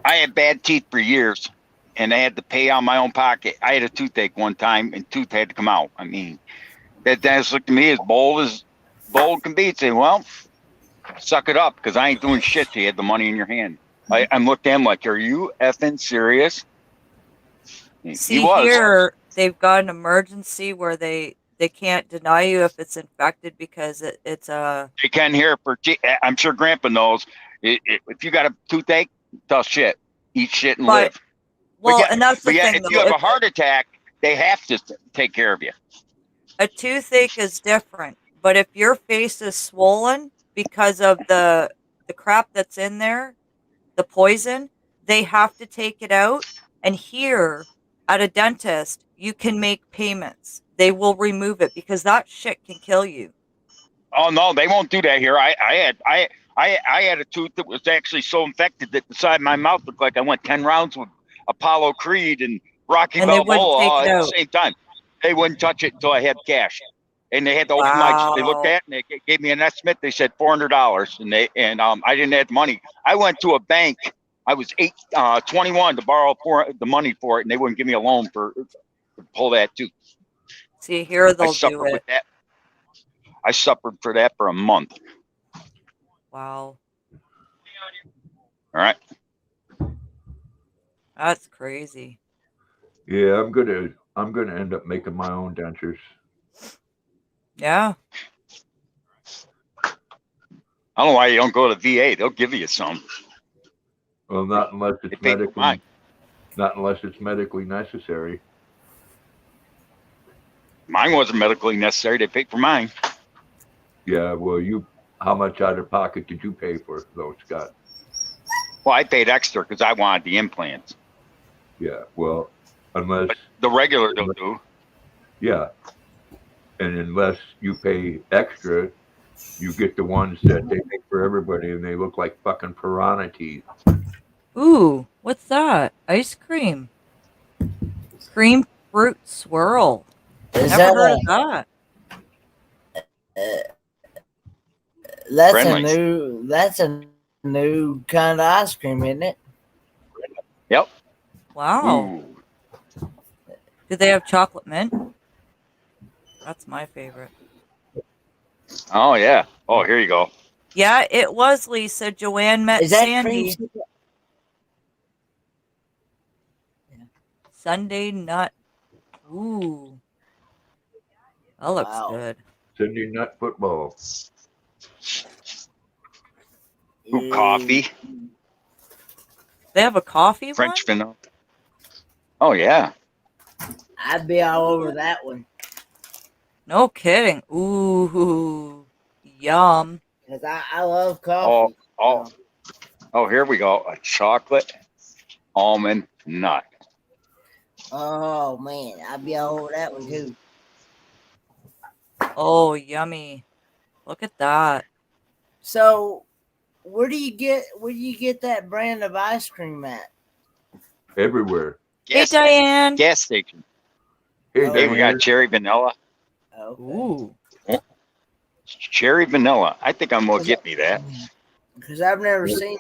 C: I had bad teeth for years, and I had to pay out my own pocket. I had a toothache one time, and tooth had to come out. I mean, that dentist looked at me as bold can be and say, well, suck it up, because I ain't doing shit till you had the money in your hand. I'm looked at him like, are you effing serious?
A: See, here they've got an emergency where they can't deny you if it's infected because it's a.
C: They can hear I'm sure Grandpa knows. If you got a toothache, tough shit. Eat shit and live.
A: Well, and that's the thing.
C: If you have a heart attack, they have to take care of you.
A: A toothache is different, but if your face is swollen because of the crap that's in there, the poison, they have to take it out. And here at a dentist, you can make payments. They will remove it because that shit can kill you.
C: Oh no, they won't do that here. I had a tooth that was actually so infected that the side of my mouth looked like I went 10 rounds with Apollo Creed and Rocky Balboa at the same time. They wouldn't touch it until I had cash. And they had to open my, they looked at it and they gave me an estimate. They said $400, and I didn't have money. I went to a bank. I was 21 to borrow the money for it, and they wouldn't give me a loan to pull that tooth.
A: See, here they'll do it.
C: With that. I suffered for that for a month.
A: Wow.
C: All right.
A: That's crazy.
B: Yeah, I'm gonna end up making my own dentures.
A: Yeah.
C: I don't know why you don't go to VA. They'll give you some.
B: Well, not unless it's medically necessary.
C: Mine wasn't medically necessary. They paid for mine.
B: Yeah, well, you how much out of pocket did you pay for those, Scott?
C: Well, I paid extra because I wanted the implants.
B: Yeah, well, unless
C: The regular don't do.
B: yeah, and unless you pay extra, you get the ones that they make for everybody, and they look like fucking piranha teeth.
A: Ooh, what's that? Ice cream. Cream fruit swirl.
E: Is
A: Never
E: that
A: heard of that.
E: that's
C: Friendlies.
E: that's a new kind of ice cream, isn't it?
C: Yep.
A: Wow.
C: Ooh.
A: Do they have chocolate mint? That's my favorite.
C: Oh yeah. Oh, here you go.
A: Yeah, it was Lisa. Joanne met
E: Is that
A: Sandy.
E: cream?
A: Sunday nut. Ooh. That looks
E: Wow.
A: good.
B: Sunday nut football.
C: Ooh, coffee.
A: They have a coffee
C: French
A: one?
C: vanilla. Oh yeah.
E: I'd be all over that one
A: No kidding. Ooh. Yum.
E: because I love coffee.
C: Oh, here we go. A chocolate almond nut.
E: Oh man, I'd be all over that one too.
A: Oh, yummy. Look at that.
E: So, where do you get that brand of ice cream at?
B: Everywhere.
A: Hey,
C: Gas,
A: Diane.
C: gas station.
B: Hey,
C: Hey, we
B: Diane.
C: got cherry vanilla.
E: Okay.
A: Ooh.
C: Cherry vanilla. I think I'm gonna get me that.
E: Because I've never seen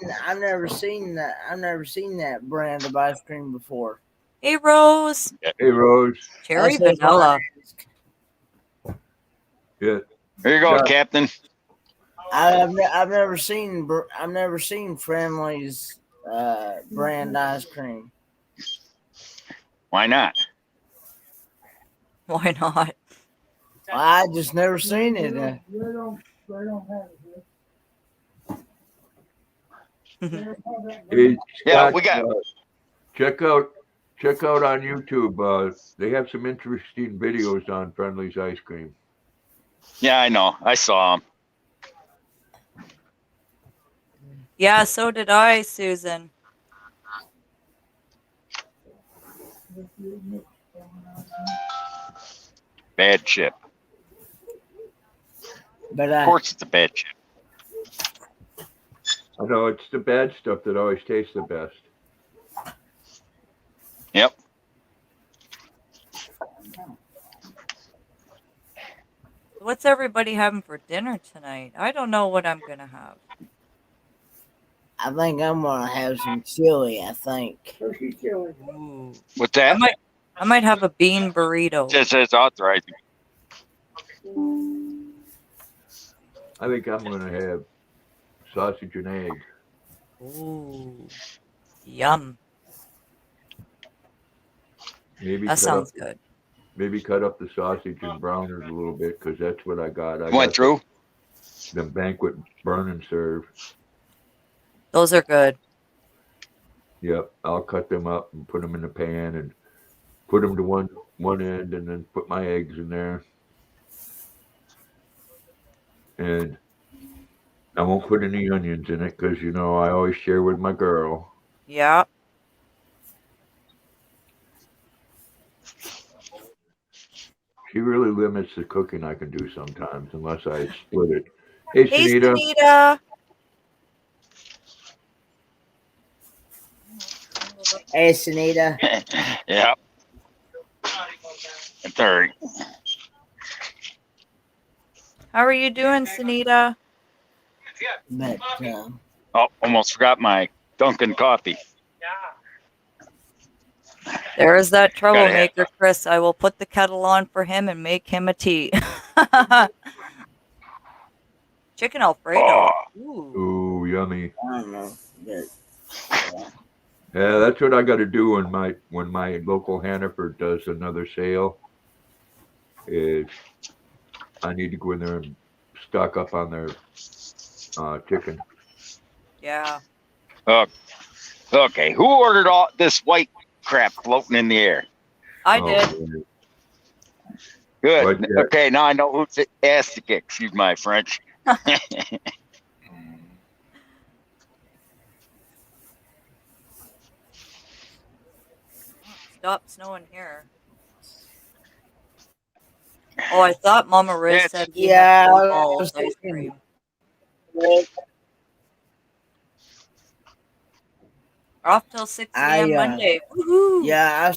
E: that brand of ice cream before.
A: Hey, Rose.
B: Hey, Rose.
A: Cherry
E: That's
A: vanilla.
B: Yeah.
C: Here you go,
B: Yeah.
C: Captain.
E: I've never seen Friendly's brand ice cream.
C: Why not?
A: Why not?
E: I just never seen it.
B: Hey,
C: Yeah,
B: Scott,
C: we got.
B: check out on YouTube. They have some interesting videos on Friendly's ice cream.
C: Yeah, I know. I saw them.
A: Yeah, so did I, Susan.
C: Bad chip.
E: But
C: Of course, it's a bad chip.
B: I know it's the bad stuff that always tastes the best.
C: Yep.
A: What's everybody having for dinner tonight? I don't know what I'm going to have.
E: I think I'm gonna have some chili. I think.
A: Ooh.
C: What's that?
A: I might have a bean burrito.
C: It says authorizing.
B: I think I'm going to have sausage and eggs.
A: Ooh. Yum.
B: Maybe
A: That sounds good.
B: Maybe cut up the sausage and brown it a little bit because that's what I got. I
C: Went
B: got
C: through.
B: the banquet burn and serve.
A: Those are good.
B: Yep, I'll cut them up and put them in the pan and put them to one end and then put my eggs in there. And I won't put any onions in it because, I always share with my girl.
A: Yeah.
B: She really limits the cooking I can do sometimes unless I split it. Hey,
A: Hey,
B: Sunita.
A: Sunita.
E: Hey, Sunita.
C: Yeah. And third.
A: How are you doing, Sunita?
E: But
C: Oh, almost forgot my Dunkin' coffee.
A: There is that
C: Gotta have
A: troublemaker, Chris. I will put the kettle on for him and make him a tea. Chicken Alfredo.
C: Oh.
A: Ooh.
B: Ooh, yummy.
E: I don't know. But,
B: Yeah, that's what I got to do when my local Hannaford does another sale. Is I need to go in there and stock up on their chicken.
A: Yeah.
C: Okay. Who ordered all this white crap floating in the air?
A: I
B: Oh,
A: did.
B: man.
C: Good.
B: Right there.
C: Okay, now I know who's the ass to kick. Excuse my French.
A: stopped snowing here. Oh, I thought Mama Riz
C: It's-
A: said we
E: Yeah,
A: had
E: I
A: blue ball
E: was
A: ice
E: thinking-
A: cream. We're off till 6 a.m.
E: I,
A: Monday. Woohoo!
E: Yeah,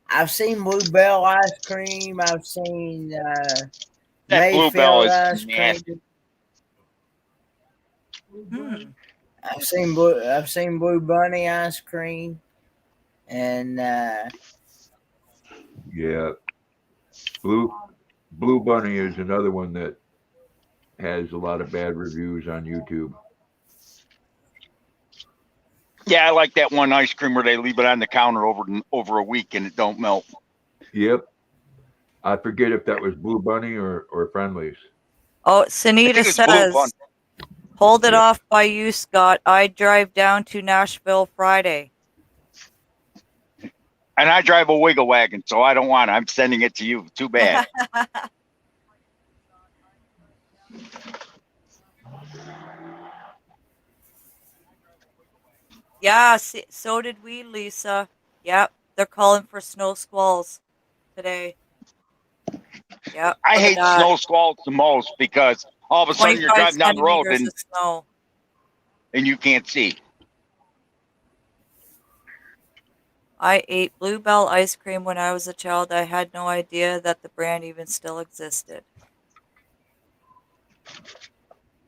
E: I've seen Bluebell ice cream. I've seen
C: that
E: Mayfield
C: Bluebell is
E: ice
C: nasty.
E: cream. I've seen Blue Bunny ice cream, and
B: Yeah. Blue Bunny is another one that has a lot of bad reviews on YouTube.
C: Yeah, I like that one ice cream where they leave it on the counter over a week and it don't melt.
B: Yep. I forget if that was Blue Bunny or Friendlies.
A: Oh,
C: I think
A: Sunita
C: it's Blue Bunny.
A: says, hold it
B: Yeah.
A: off by you, Scott. I drive down to Nashville Friday.
C: And I drive a wiggle wagon, so I don't want it. I'm sending it to you. Too bad.
A: Yeah, so did we, Lisa. Yep, they're calling for snow squalls today. Yep.
C: I
A: look at
C: hate
A: that.
C: snow squalls the most because all of a sudden you're
A: 25
C: driving down the road
A: centimeters of snow.
C: and you can't see.
A: I ate Bluebell ice cream when I was a child. I had no idea that the brand even still existed.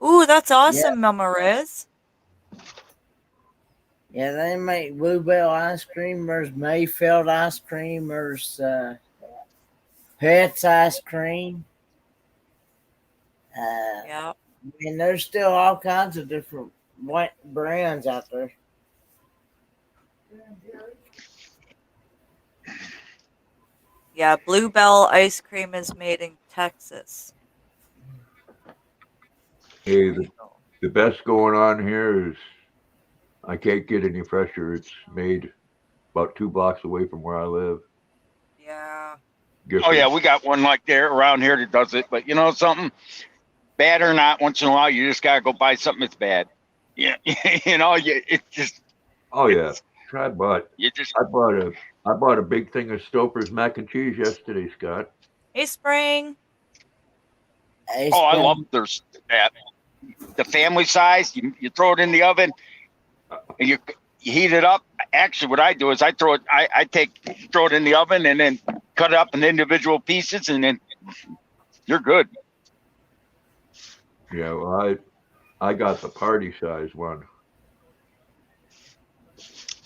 A: Ooh, that's awesome, Mama Riz.
E: yeah, they make Bluebell ice cream. There's Mayfield ice cream. There's Pets ice cream.
A: Yeah.
E: And there's still all kinds of different brands out there.
A: Yeah, Bluebell ice cream is made in Texas.
B: Hey, the best going on here is I can't get any fresher. It's made about 2 blocks away from where I live.
A: Yeah.
C: Oh yeah, we got one like there around here that does it. But you know something, bad or not, once in a while you just gotta go buy something that's bad. Yeah, it's just.
B: Oh yeah, try but
C: You just.
B: I bought a big thing of Stouffer's mac and cheese yesterday, Scott.
A: Hey, Spring.
C: Oh, I love there's that. The family size, you throw it in the oven, and you heat it up. Actually, what I do is I throw it in the oven and then cut it up in individual pieces, and then you're good.
B: Yeah, well, I got the party size one.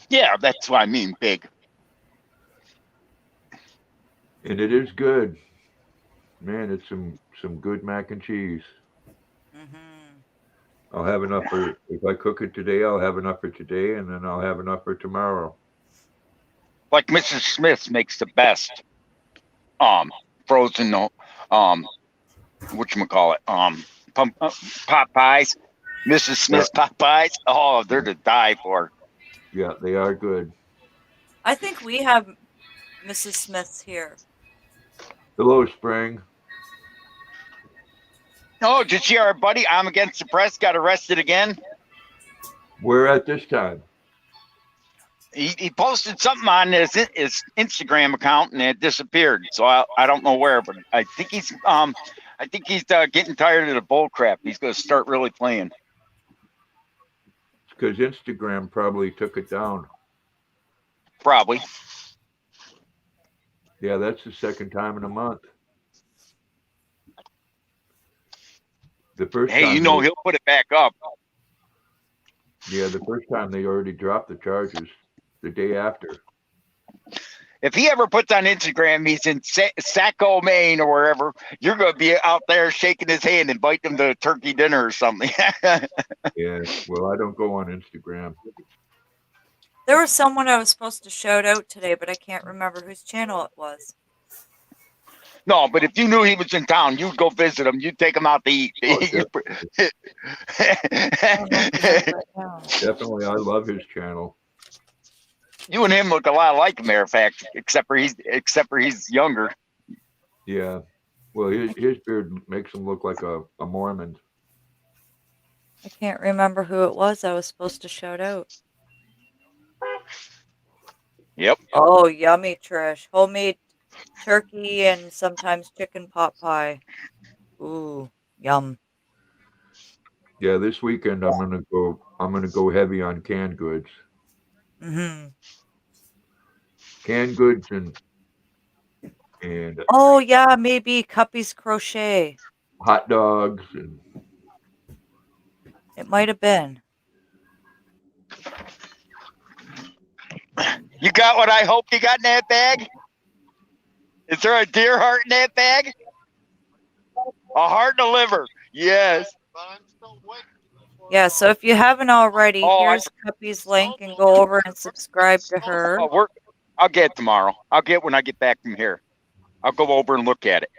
C: Yeah, that's what I mean, big.
B: And it is good. Man, it's some good mac and cheese.
A: Mm-hmm.
B: I'll have enough for if I cook it today, I'll have enough for today and then I'll have enough for tomorrow.
C: Like Mrs. Smith makes the best frozen whatchamacallit, pot pies. Mrs. Smith's pot pies. Oh, they're to die for.
B: Yeah, they are good.
A: I think we have Mrs. Smith's here.
B: Hello, Spring.
C: Oh, did you see our buddy I'm Against the Press got arrested again?
B: Where at this time?
C: He posted something on his Instagram account and it disappeared. So I don't know where, but I think he's getting tired of the bull crap. He's going to start really playing.
B: It's because Instagram probably took it down.
C: Probably.
B: Yeah, that's the second time in a month. The first
C: Hey,
B: time
C: he'll put it back up.
B: Yeah, the first time they already dropped the charges. The day after.
C: If he ever puts on Instagram, he's in Saco, Maine, or wherever, you're going to be out there shaking his hand and biting him to turkey dinner or something.
B: Yeah, well, I don't go on Instagram.
A: There was someone I was supposed to shout out today, but I can't remember whose channel it was.
C: No, but if you knew he was in town, you'd go visit him. You'd take him out to eat.
B: Oh, definitely, I love his channel.
C: You and him look a lot alike, matter of fact, except for he's younger.
B: Yeah, well, his beard makes him look like a Mormon.
A: I can't remember who it was I was supposed to shout out.
C: Yep.
A: Oh, yummy, Trish. Homemade turkey and sometimes chicken pot pie. Ooh, yum.
B: Yeah, this weekend I'm gonna go heavy on canned goods.
A: Hmm.
B: Canned goods and
A: Oh, yeah, maybe Cuppy's Crochet.
B: hot dogs and
A: It might have been.
C: You got what I hope you got in that bag? Is there a deer heart in that bag? A heart and a liver. Yes.
A: Yeah, so if you haven't already,
C: Oh,
A: here's Cuppy's link and go over and subscribe to her.
C: I'll get it tomorrow. I'll get when I get back from here. I'll go over and look at it.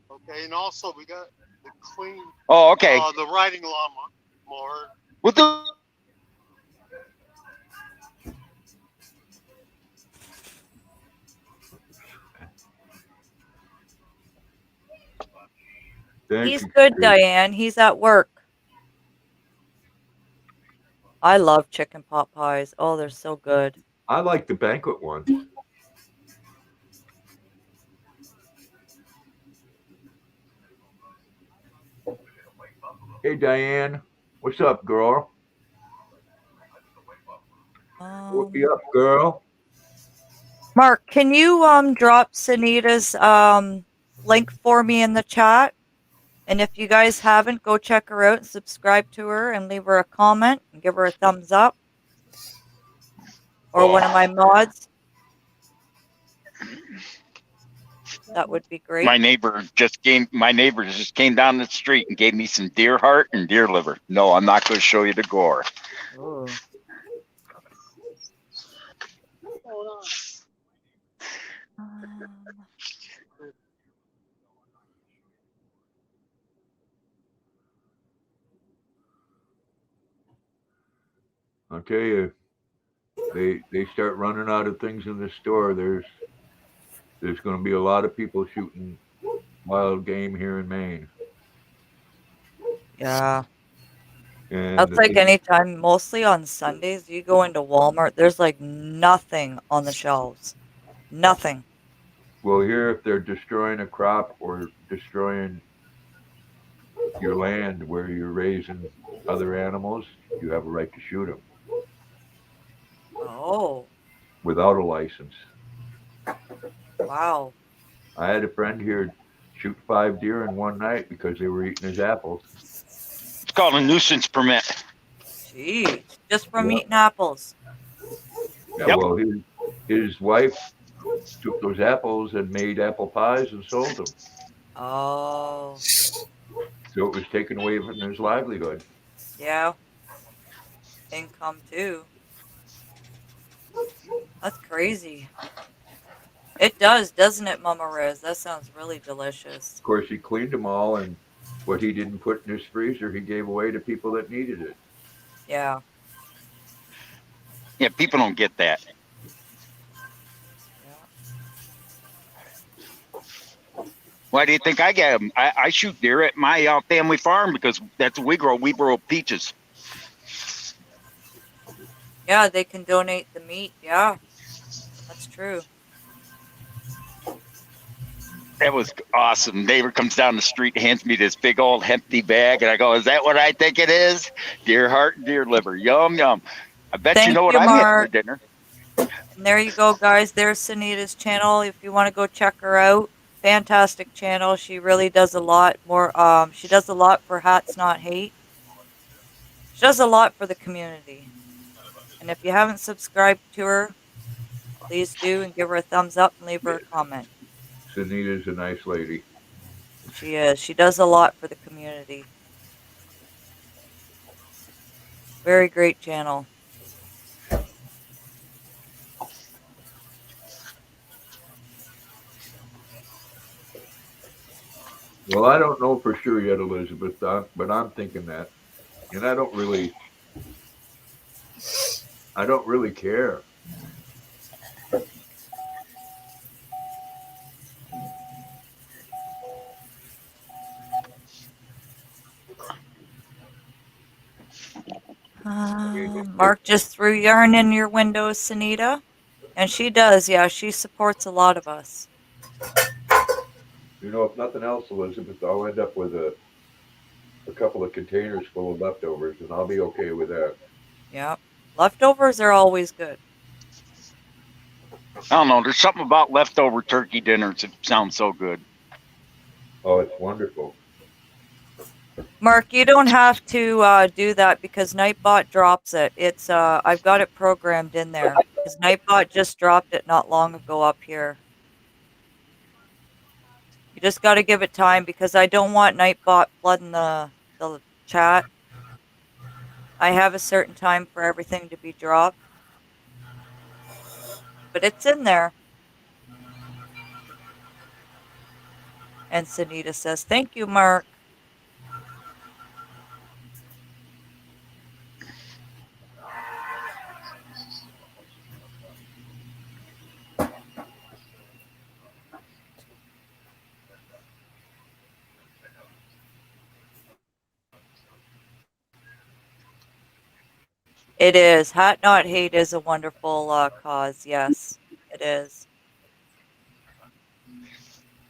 F: Okay, and also we got the queen.
C: Oh, okay.
F: The riding llama. More.
C: We'll do.
B: thank
A: He's
B: you.
A: good,
B: Steve.
A: Diane. He's at work. I love chicken pot pies. Oh, they're so good.
B: I like the banquet one. Hey Diane, what's up, girl? What you up, girl?
A: Mark, can you drop Sunita's link for me in the chat? And if you guys haven't, go check her out and subscribe to her and leave her a comment and give her a thumbs up. Or one of my mods. That would be great.
C: My neighbor just came down the street and gave me some deer heart and deer liver. No, I'm not going to show you the gore.
A: Ooh.
B: I'll tell you, they start running out of things in the store. There's going to be a lot of people shooting wild game here in Maine.
A: Yeah.
B: And
A: That's like anytime, mostly on Sundays, you go into Walmart, there's like nothing on the shelves. Nothing.
B: well, here if they're destroying a crop or destroying your land where you're raising other animals, you have a right to shoot them
A: Oh,
B: without a license.
A: wow.
B: I had a friend here shoot 5 deer in one night because they were eating his apples.
C: It's called a nuisance permit.
A: Jeez. Just from
B: Yeah.
A: eating apples.
B: Yeah,
C: Yep.
B: well, his wife took those apples and made apple pies and sold them.
A: Oh,
B: So it was taken away from his livelihood.
A: yeah. Income too. That's crazy. It does, doesn't it, Mama Rose? That sounds really delicious.
B: Of course, he cleaned them all, and what he didn't put in his freezer, he gave away to people that needed it.
A: Yeah.
C: Yeah, people don't get that.
A: Yeah.
C: Why do you think I get them? I shoot deer at my family farm because that's what we grow. We grow peaches.
A: Yeah, they can donate the meat. Yeah. That's true.
C: That was awesome. Neighbor comes down the street, hands me this big old empty bag, and I go, "Is that what I think it is? Deer heart and deer liver. Yum yum. I bet you
A: Thank
C: know what
A: you,
C: I'm having for
A: Mark.
C: dinner."
A: And there you go, guys. There's Sunita's channel. If you want to go check her out, fantastic channel. She really does a lot more. She does a lot for Hats Not Hate. She does a lot for the community. And if you haven't subscribed to her, please do and give her a thumbs up and leave her a comment.
B: Sunita's a nice lady.
A: She is. She does a lot for the community. Very great channel.
B: Well, I don't know for sure yet, Elizabeth, but I'm thinking that, and I don't really care.
A: Mark just threw yarn in your windows, Sunita. And she does, yeah. She supports a lot of us.
B: You know, if nothing else, Elizabeth, I'll end up with a couple of containers full of leftovers, and I'll be okay with that.
A: Yep. Leftovers are always good.
C: I don't know. There's something about leftover turkey dinners that sounds so good.
B: Oh, it's wonderful.
A: Mark, you don't have to do that because Nightbot drops it. It's I've got it programmed in there because Nightbot just dropped it not long ago up here. You just got to give it time because I don't want Nightbot flooding the chat. I have a certain time for everything to be dropped, but it's in there. And Sunita says, "Thank you, Mark." It is. Hat Not Hate is a wonderful cause. Yes, it is.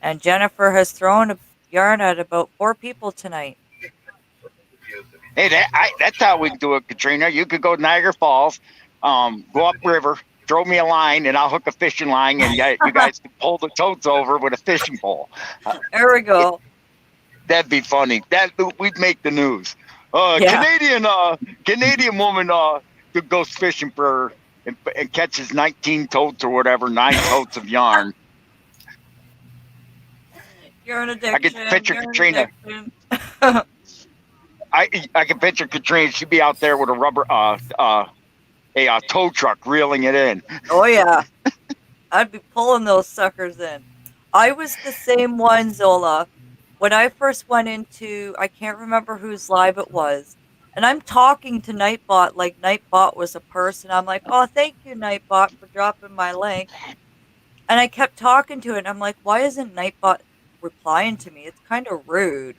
A: And Jennifer has thrown a yarn at about 4 people tonight.
C: Hey, that's how we do it, Katrina. You could go to Niagara Falls, go upriver, throw me a line, and I'll hook a fishing line, and you guys can pull the totes over with a fishing pole.
A: There we go.
C: That'd be funny. We'd make the news.
A: Yeah.
C: Canadian woman goes fishing for and catches 19 totes or whatever, 9 totes of yarn.
A: You're an addiction.
C: I could picture
A: You're
C: Katrina.
A: an addiction.
C: I can picture Katrina. She'd be out there with a rubber a tow truck reeling it in.
A: Oh yeah, I'd be pulling those suckers in. I was the same one, Zola. When I first went into, I can't remember whose live it was, and I'm talking to Nightbot like Nightbot was a person. I'm like, "Oh, thank you, Nightbot, for dropping my link." And I kept talking to it. And I'm like, "Why isn't Nightbot replying to me? It's kind of rude."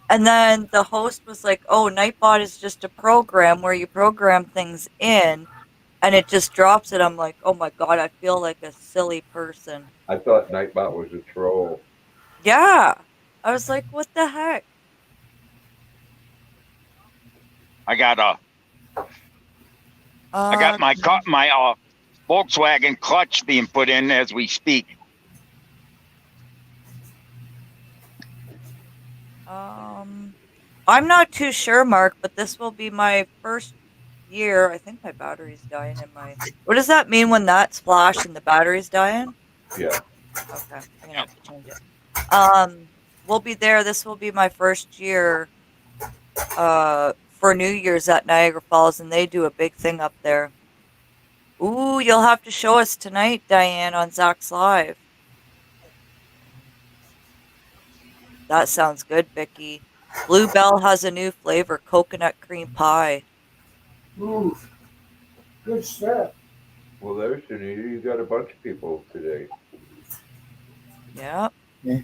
A: And then the host was like, "Oh, Nightbot is just a program where you program things in and it just drops it." I'm like, "Oh my god, I feel like a silly person."
B: I thought Nightbot was a troll.
A: Yeah. I was like, "What the heck?"
C: I got my Volkswagen clutch being put in as we speak.
A: I'm not too sure, Mark, but this will be my first year. I think my battery's dying in my. What does that mean when that's flash and the battery's dying?
B: Yeah.
A: Okay, I'm gonna have to change it. We'll be there. This will be my first year for New Year's at Niagara Falls, and they do a big thing up there. Ooh, you'll have to show us tonight, Diane, on Zach's Live. That sounds good, Vicky. Bluebell has a new flavor, coconut cream pie.
E: Ooh, good stuff.
B: Well, there's Sunita. You got a bunch of people today.
A: Yep.
E: Yeah.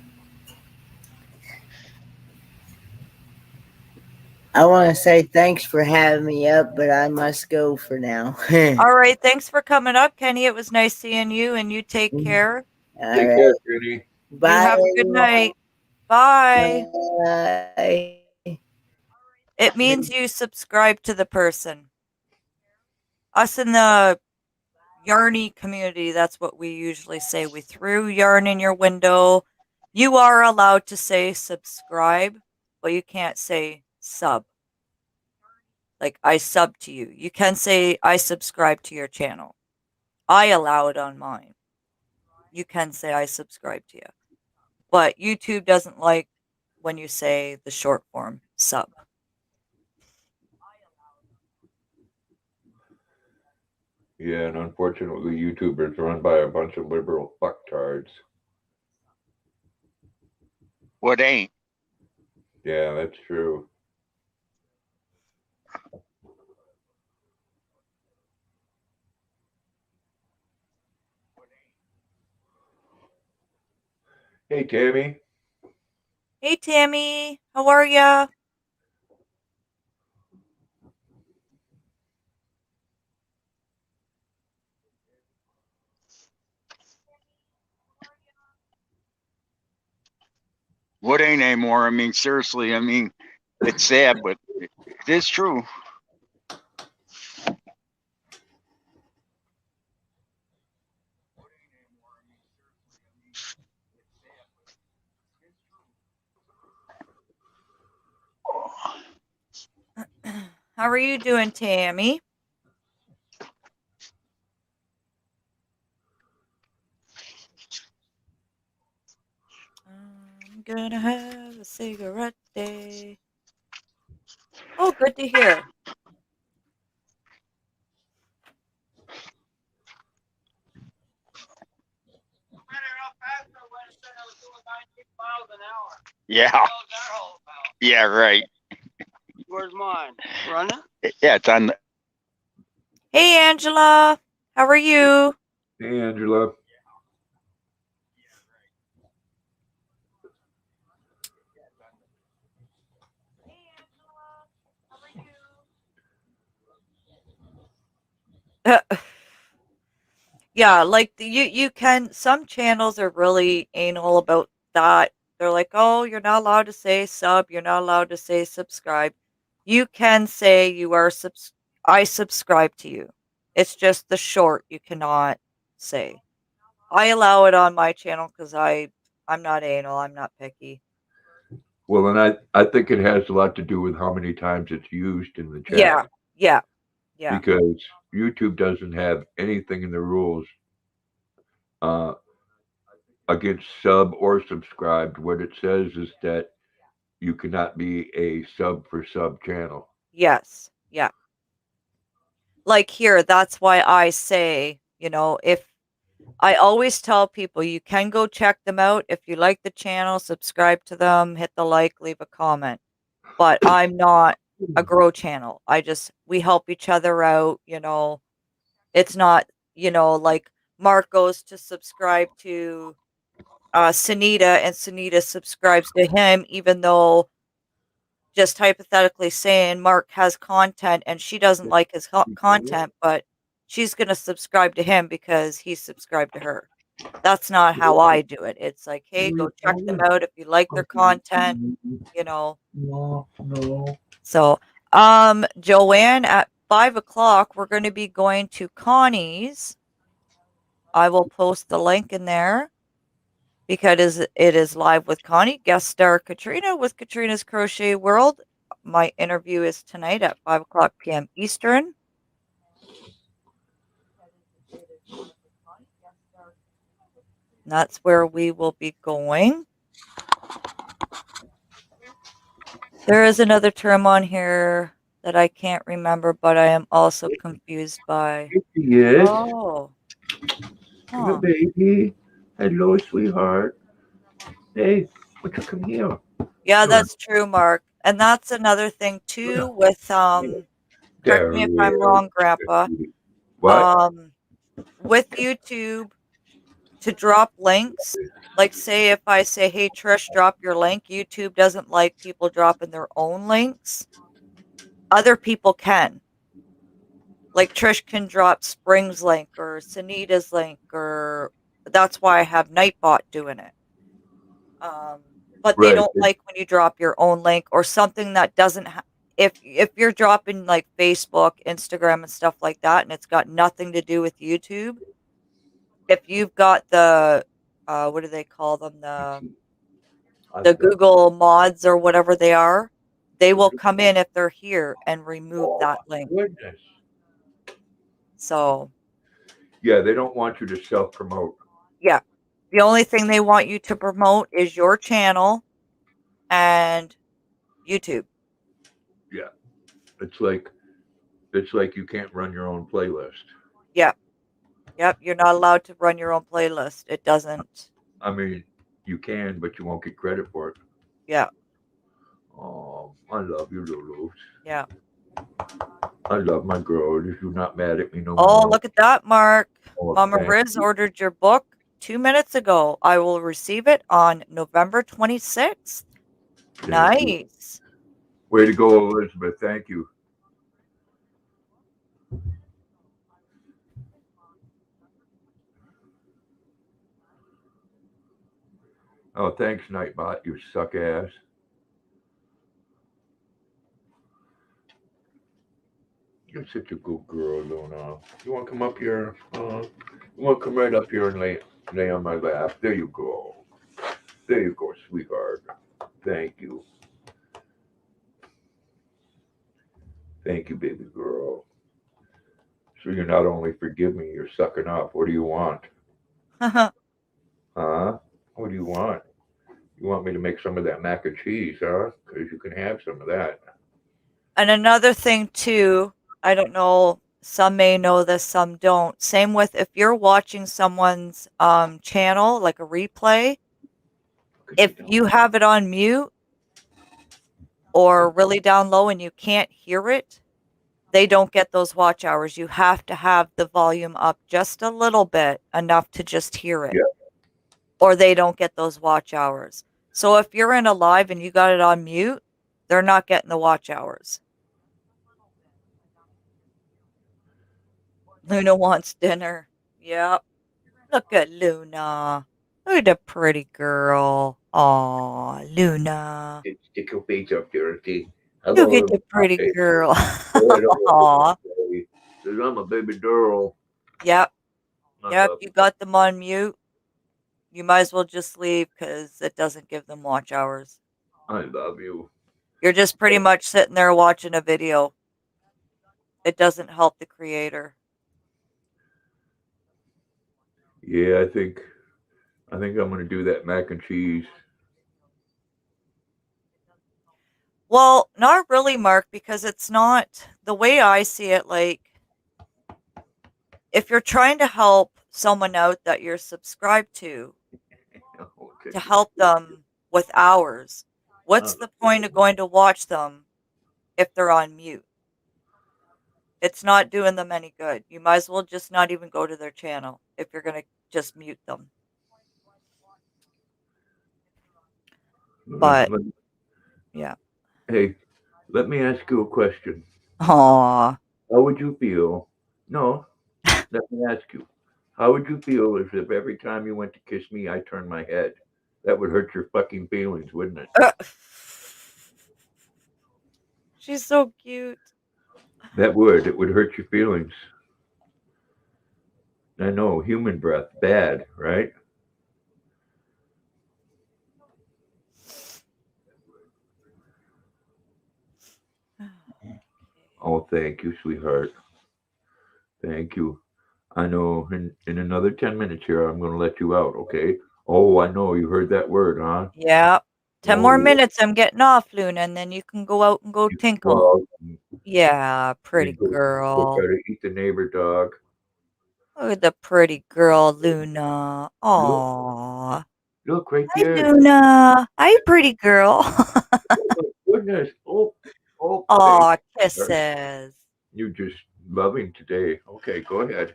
E: I want to say thanks for having me up, but I must go for now.
A: All right. Thanks for coming up, Kenny. It was nice seeing you, and you take care.
E: All
B: Take
E: right.
B: care, Kenny.
E: Bye.
A: You have a good night. Bye.
E: Bye.
A: It means you subscribe to the person. Us in the Yarny community, that's what we usually say. We threw yarn in your window. You are allowed to say subscribe, but you can't say sub. Like, I sub to you. You can say, I subscribe to your channel. I allow it on mine. You can say, I subscribe to you. But YouTube doesn't like when you say the short form sub.
B: Yeah, and unfortunately, YouTubers run by a bunch of liberal fucktards.
C: What ain't?
B: Yeah, that's true. Hey, Tammy.
A: Hey, Tammy. How are ya?
C: What ain't anymore? I mean, seriously, I mean, it's sad, but it is true.
A: How are you doing, Tammy? I'm gonna have a cigarette day. Oh, good to hear.
C: Yeah. Yeah, right.
G: Where's mine? Running?
C: Yeah, it's on.
A: Hey, Angela. How are you?
B: Hey, Angela.
A: Yeah, like you can some channels are really anal about that. They're like, "Oh, you're not allowed to say sub, you're not allowed to say subscribe." You can say you are I subscribe to you. It's just the short you cannot say. I allow it on my channel cuz I'm not anal, I'm not picky.
B: Well, and I think it has a lot to do with how many times it's used in the chat.
A: Yeah. Yeah. Yeah.
B: Because YouTube doesn't have anything in the rules uh, against sub or subscribed. What it says is that you cannot be a sub for sub channel.
A: Yes. Yeah. Like here, that's why I say, if I always tell people you can go check them out. If you like the channel, subscribe to them, hit the like, leave a comment. But I'm not a grow channel. We help each other out, It's not, like Mark goes to subscribe to Sunita and Sunita subscribes to him, even though just hypothetically saying Mark has content and she doesn't like his content, but she's going to subscribe to him because he's subscribed to her. That's not how I do it. It's like, hey, go check them out if you like their content,
B: No, no.
A: So, Joanne, at 5 o'clock, we're going to be going to Connie's. I will post the link in there because it is live with Connie, guest star Katrina with Katrina's Crochet World. My interview is tonight at 5 o'clock p.m. Eastern. That's where we will be going. There is another term on here that I can't remember, but I am also confused by.
B: Yes.
A: Oh.
B: Hello,
A: Huh.
B: baby. Hello, sweetheart. Hey, won't you come here?
A: Yeah,
B: Come on.
A: that's true, Mark. And that's another thing too with correct
B: There
A: me if
B: it
A: I'm
B: is.
A: wrong, Grandpa.
B: What?
A: With YouTube to drop links, like say if I say, "Hey Trish, drop your link," YouTube doesn't like people dropping their own links. Other people can. Like Trish can drop Spring's link or Sunita's link, or that's why I have Nightbot doing it. But they
B: Right.
A: don't like when you drop your own link or something that doesn't if you're dropping like Facebook, Instagram and stuff like that and it's got nothing to do with YouTube. If you've got the what do they call them? The Google mods or whatever they are, they will come in if they're here and remove
B: Oh
A: that
B: my
A: link.
B: goodness.
A: So,
B: Yeah, they don't want you to self promote.
A: yeah. The only thing they want you to promote is your channel and YouTube.
B: Yeah. It's like you can't run your own playlist.
A: Yeah. Yep, you're not allowed to run your own playlist. It doesn't.
B: I mean, you can, but you won't get credit for it.
A: Yeah,
B: Oh, I love you, Lulu.
A: yeah.
B: I love my girl. You're not mad at me no
A: Oh,
B: more.
A: look at that, Mark.
B: Oh,
A: Mama
B: thank
A: Riz
B: you.
A: ordered your book 2 minutes ago. I will receive it on November 26th.
B: Thank you.
A: Nice.
B: Way to go, Elizabeth. Thank you. Oh, thanks, Nightbot, you suck ass. You're such a good girl, Luna. You want to come up here? You want to come right up here and lay on my lap? There you go. There you go, sweetheart. Thank you. Thank you, baby girl. So you not only forgive me, you're sucking up. What do you want? Huh? What do you want? You want me to make some of that mac and cheese, huh? Because you can have some of that.
A: And another thing too, I don't know, some may know this, some don't. Same with if you're watching someone's channel, like a replay, if you have it on mute or really down low and you can't hear it, they don't get those watch hours. You have to have the volume up just a little bit, enough to just hear it.
B: Yeah.
A: Or they don't get those watch hours. So if you're in a live and you got it on mute, they're not getting the watch hours. Luna wants dinner. Yep. Look at Luna. Look at the pretty girl. Aw, Luna.
B: Stick your face up there, okay?
A: Look at the pretty girl. Aw.
B: Says I'm a baby girl.
A: Yep.
B: I
A: Yep.
B: love
A: You got them on mute. You might as well just leave because it doesn't give them watch hours.
B: I love you.
A: You're just pretty much sitting there watching a video. It doesn't help the creator.
B: Yeah, I think I'm gonna do that mac and cheese.
A: Well, not really, Mark, because it's not the way I see it. Like, if you're trying to help someone out that you're subscribed to
B: Okay.
A: help them with hours, what's the point of going to watch them if they're on mute? It's not doing them any good. You might as well just not even go to their channel if you're going to just mute them. But, yeah.
B: Hey, let me ask you a question.
A: Aw.
B: How would you feel? No, let me ask you. How would you feel as if every time you went to kiss me, I turned my head? That would hurt your fucking feelings, wouldn't it?
A: She's so cute.
B: That would. It would hurt your feelings. I know, human breath, bad, right? Oh, thank you, sweetheart. Thank you. I know in another 10 minutes here, I'm going to let you out, okay? Oh, I know. You heard that word, huh?
A: Yeah. 10 more
B: Oh,
A: minutes, I'm getting off, Luna, and then you can go out and go
B: you
A: tinkle.
B: go out
A: Yeah, pretty
B: and go
A: girl.
B: try to eat the neighbor dog.
A: Look at the pretty girl, Luna. Aw.
B: Look right
A: Hi,
B: there.
A: Luna. Hi, pretty girl.
B: Oh, my goodness. Oh,
A: Aw,
B: thank you.
A: kisses.
B: You're just loving today. Okay, go ahead.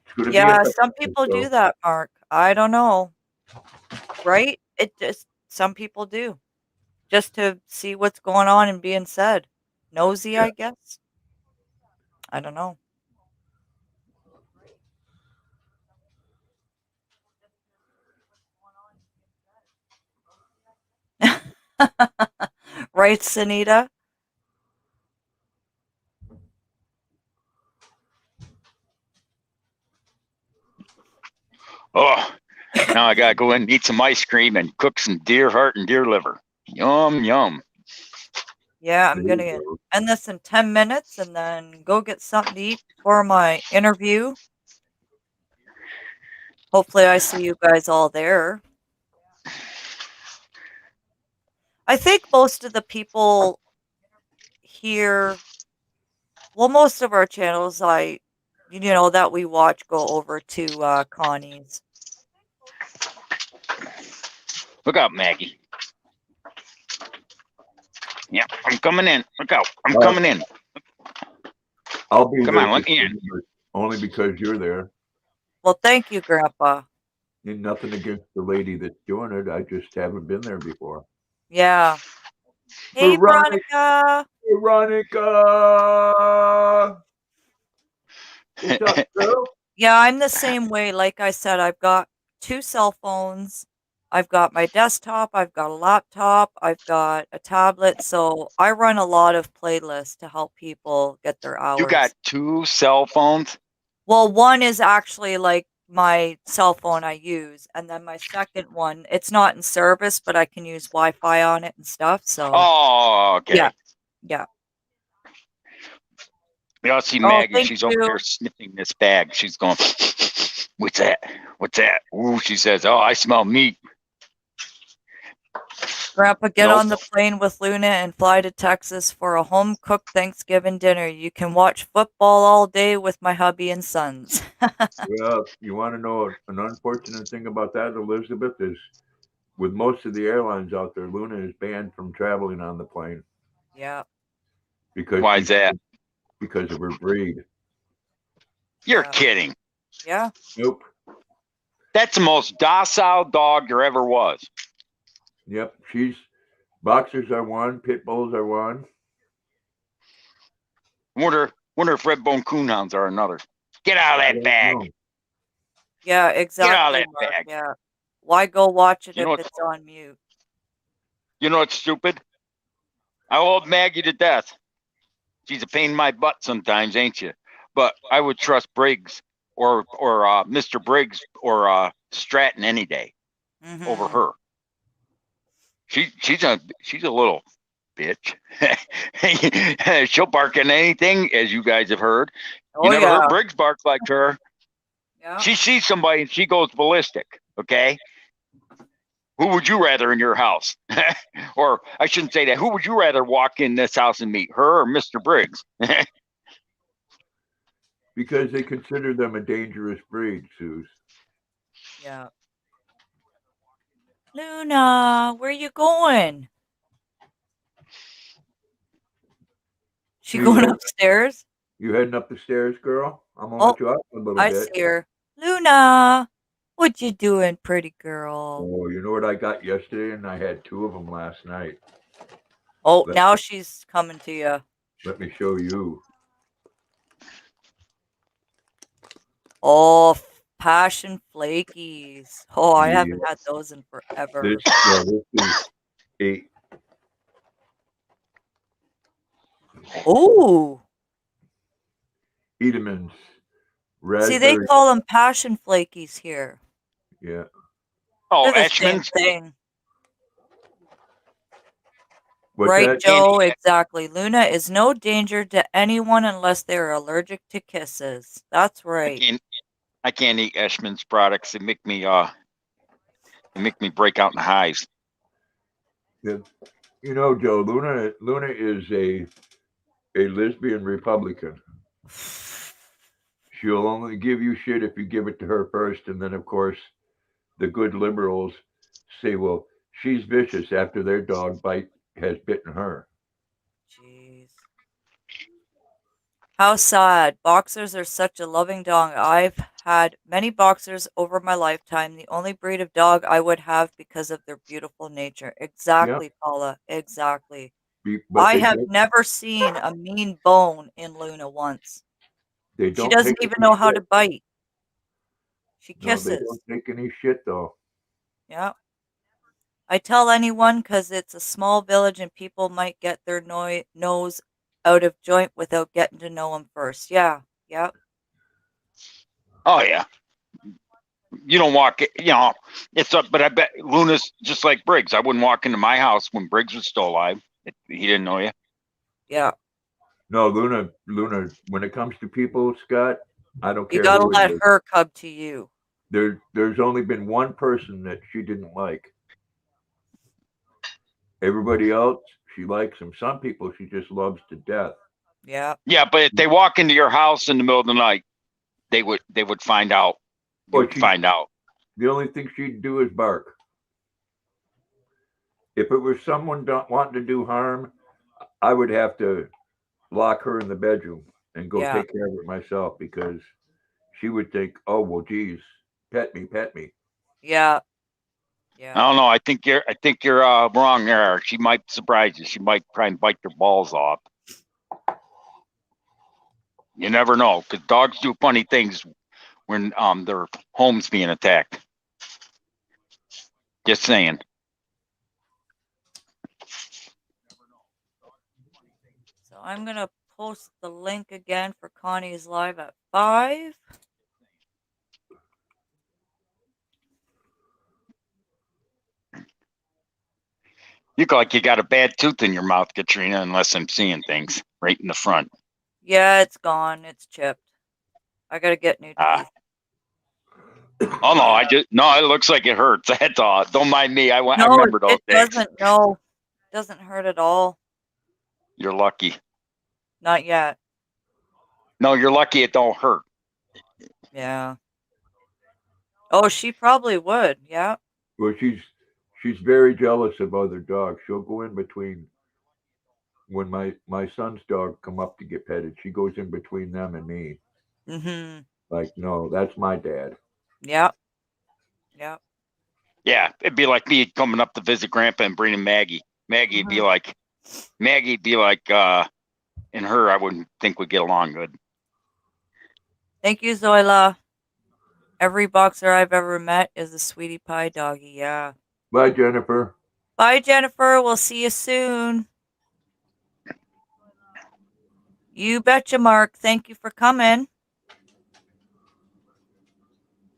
B: It's going to be a
A: Yeah,
B: couple
A: some
B: minutes,
A: people do
B: though.
A: that, Mark. I don't know. Right? It just, some people do. Just to see what's going on and being said. Nosy,
B: Yeah.
A: I guess. I don't know. Right, Sunita?
C: Oh, now I gotta go in and eat some ice cream and cook some deer heart and deer liver. Yum, yum.
A: Yeah, I'm
B: There
A: going
B: you
A: to
B: go.
A: end this in 10 minutes and then go get something to eat for my interview. Hopefully, I see you guys all there. I think most of the people here, well, most of our channels, that we watch go over to Connie's.
C: Look out, Maggie. Yeah, I'm coming in. Look out. I'm
B: Uh,
C: coming in.
B: I'll be
C: Come
B: there
C: on, let
B: just
C: me in.
B: only because you're there.
A: Well, thank you, Grandpa.
B: And nothing against the lady that's doing it. I just haven't been there before.
A: Yeah. Hey, Veronica.
B: Veronica! What's up, girl?
A: Yeah, I'm the same way. Like I said, I've got 2 cell phones. I've got my desktop, I've got a laptop, I've got a tablet. So I run a lot of playlists to help people get their
C: You got
A: hours.
C: 2 cell phones?
A: Well, one is actually like my cell phone I use, and then my second one, it's not in service, but I can use Wi-Fi on it and stuff. So
C: Oh, okay.
A: yeah, yeah.
C: You all see
A: Oh,
C: Maggie.
A: thank
C: She's over
A: you.
C: here sniffing this bag. She's going, what's that? What's that? Ooh, she says, oh, I smell meat.
A: Grandpa, get
C: Nope.
A: on the plane with Luna and fly to Texas for a home-cooked Thanksgiving dinner. You can watch football all day with my hubby and sons.
B: Well, you want to know an unfortunate thing about that, Elizabeth, is with most of the airlines out there, Luna is banned from traveling on the plane
A: Yeah,
B: because
C: Why is that?
B: because of her breed.
C: You're
A: yeah,
C: kidding.
A: yeah.
B: Nope.
C: That's the most docile dog there ever was.
B: Yep. Boxers are one, pit bulls are one.
C: Wonder if red bone coonhounds are another. Get out of
B: I
C: that
B: don't
C: bag.
B: know.
A: Yeah,
C: Get out of
A: exactly,
C: that
A: Mark.
C: bag.
A: Yeah. Why go watch it
C: You
A: if
C: know what?
A: it's on mute?
C: You know what's stupid? I love Maggie to death. She's a pain in my butt sometimes, ain't you? But I would trust Briggs or Mr. Briggs or Stratton any day over
A: Mm-hmm.
C: her. She's a little bitch. She'll bark at anything, as you guys have heard.
A: Oh,
C: You never
A: yeah.
C: heard Briggs bark like her.
A: Yeah.
C: She sees somebody and she goes ballistic. Okay. Who would you rather in your house? Or I shouldn't say that. Who would you rather walk in this house and meet, her or Mr. Briggs?
B: Because they consider them a dangerous breed, Suze.
A: Yeah. Luna, where you going? She
B: You
A: going
B: head,
A: upstairs?
B: you heading up the stairs, girl? I'm gonna
A: Oh,
B: let you out a little
A: I
B: bit.
A: see her. Luna, what you doing, pretty girl?
B: Oh, you know what I got yesterday, and I had 2 of them last night.
A: Oh,
B: Let,
A: now she's coming to you.
B: let me show you.
A: Oh, passion flakies. Oh, I haven't
B: Yeah,
A: had those in forever.
B: this is a
A: Oh,
B: Edamans
A: see, they
B: raspberry.
A: call them passion flakies here.
B: Yeah.
C: Oh,
A: They're the same
C: Ashman's.
A: thing.
B: What's
A: Right,
B: that?
A: Joe? Exactly. Luna is no danger to anyone unless they are allergic to kisses. That's right.
C: I can't eat Ashman's products. They make me break out in hives.
B: Yeah. You know, Joe, Luna is a lesbian Republican. She'll only give you shit if you give it to her first, and then of course the good liberals say, well, she's vicious after their dog bite has bitten her.
A: Jeez. How sad. Boxers are such a loving dog. I've had many boxers over my lifetime. The only breed of dog I would have because of their beautiful nature.
B: Yeah.
A: Exactly, Paula. Exactly.
B: But
A: I have never seen a mean bone in Luna once.
B: they
A: She
B: don't
A: doesn't
B: take
A: even
B: any
A: know how
B: shit.
A: to bite. She
B: No, they
A: kisses.
B: don't take any shit though.
A: Yeah. I tell anyone because it's a small village and people might get their nose out of joint without getting to know them first. Yeah. Yep.
C: Oh yeah. You don't walk. It's up. But I bet Luna's just like Briggs. I wouldn't walk into my house when Briggs was still alive. He didn't know you.
A: Yeah.
B: No, Luna. When it comes to people, Scott, I don't
A: You
B: care
A: gotta
B: who it
A: let
B: is.
A: her come to you.
B: There's only been one person that she didn't like. Everybody else, she likes them. Some people she just loves to death.
A: Yeah.
C: Yeah, but if they walk into your house in the middle of the night, they would find out. You
B: Or
C: would find out.
B: the only thing she'd do is bark. If it was someone wanting to do harm, I would have to lock her in the bedroom and go
A: Yeah.
B: take care of it myself because she would think, oh well, geez, pet me.
A: Yeah.
C: I
A: Yeah.
C: don't know. I think you're wrong there. She might surprise you. She might try and bite your balls off. You never know, because dogs do funny things when their home's being attacked. Just saying.
A: So I'm going to post the link again for Connie's live at 5.
C: You look like you got a bad tooth in your mouth, Katrina, unless I'm seeing things right in the front.
A: Yeah, it's gone. It's chipped. I got to get new teeth.
C: Oh no, it looks like it hurts. That's all. Don't mind me. I remember those days.
A: Doesn't hurt at all.
C: You're lucky.
A: Not yet.
C: No, you're lucky it don't hurt.
A: Yeah. Oh, she probably would. Yeah.
B: Well, she's very jealous of other dogs. She'll go in between. When my son's dog come up to get petted, she goes in between them and me.
A: Mm-hmm.
B: Like, no, that's my dad.
A: Yep. Yep.
C: Yeah, it'd be like me coming up to visit Grandpa and bringing Maggie. Maggie'd be like, and her, I wouldn't think would get along good.
A: Thank you, Zoila. Every boxer I've ever met is a sweetie pie doggy. Yeah.
B: Bye, Jennifer.
A: Bye, Jennifer. We'll see you soon. You betcha, Mark. Thank you for coming.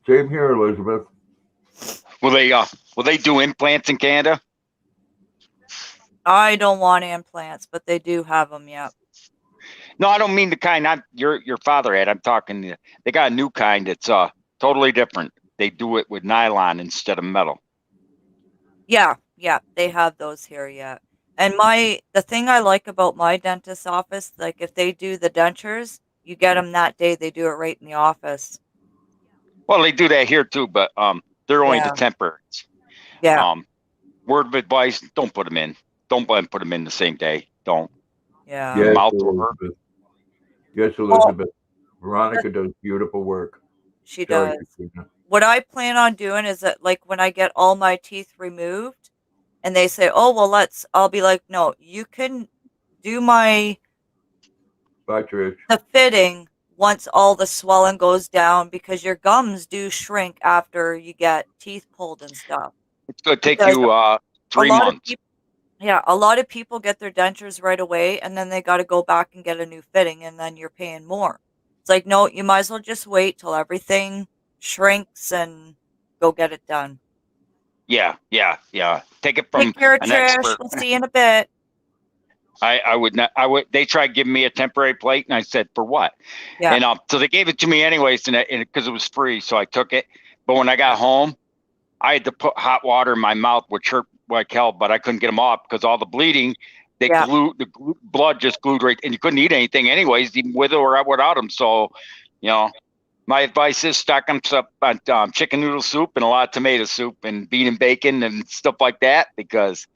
B: Same here, Elizabeth.
C: Will they do implants in Canada?
A: I don't want implants, but they do have them. Yep.
C: No, I don't mean the kind not your father had. I'm talking. They got a new kind. It's totally different. They do it with nylon instead of metal.
A: Yeah, they have those here. Yeah. And the thing I like about my dentist's office, like if they do the dentures, you get them that day. They do it right in the office.
C: Well, they do that here too, but they're only the
A: Yeah.
C: temporaries.
A: Yeah.
C: Word of advice: don't put them in. Don't put them in the same day. Don't.
A: Yeah.
B: Yes,
C: Mouth will hurt.
B: Elizabeth. Yes, Elizabeth. Veronica does beautiful work.
A: She
B: Sorry,
A: does.
B: Katrina.
A: What I plan on doing is that, like, when I get all my teeth removed and they say, oh, well, I'll be like, no, you can do
B: Bye, Trish.
A: the fitting once all the swelling goes down, because your gums do shrink after you get teeth pulled and stuff.
C: It's going to take
A: Because
C: you 3 months.
A: A lot of people get their dentures right away, and then they got to go back and get a new fitting, and then you're paying more. It's like, no, you might as well just wait till everything shrinks and go get it done.
C: Yeah. Take it from
A: Take care,
C: an
A: Trish.
C: expert.
A: We'll see you in a bit.
C: I would not. They tried giving me a temporary plate, and I said, for what?
A: Yeah.
C: And so they gave it to me anyways, and because it was free, so I took it. But when I got home, I had to put hot water in my mouth, which hurt like hell, but I couldn't get them off because all the bleeding, blood just glued right, and you couldn't eat anything anyways, even with or without them. So, my advice is stock them up on chicken noodle soup and a lot of tomato soup and bean and bacon and stuff like that, because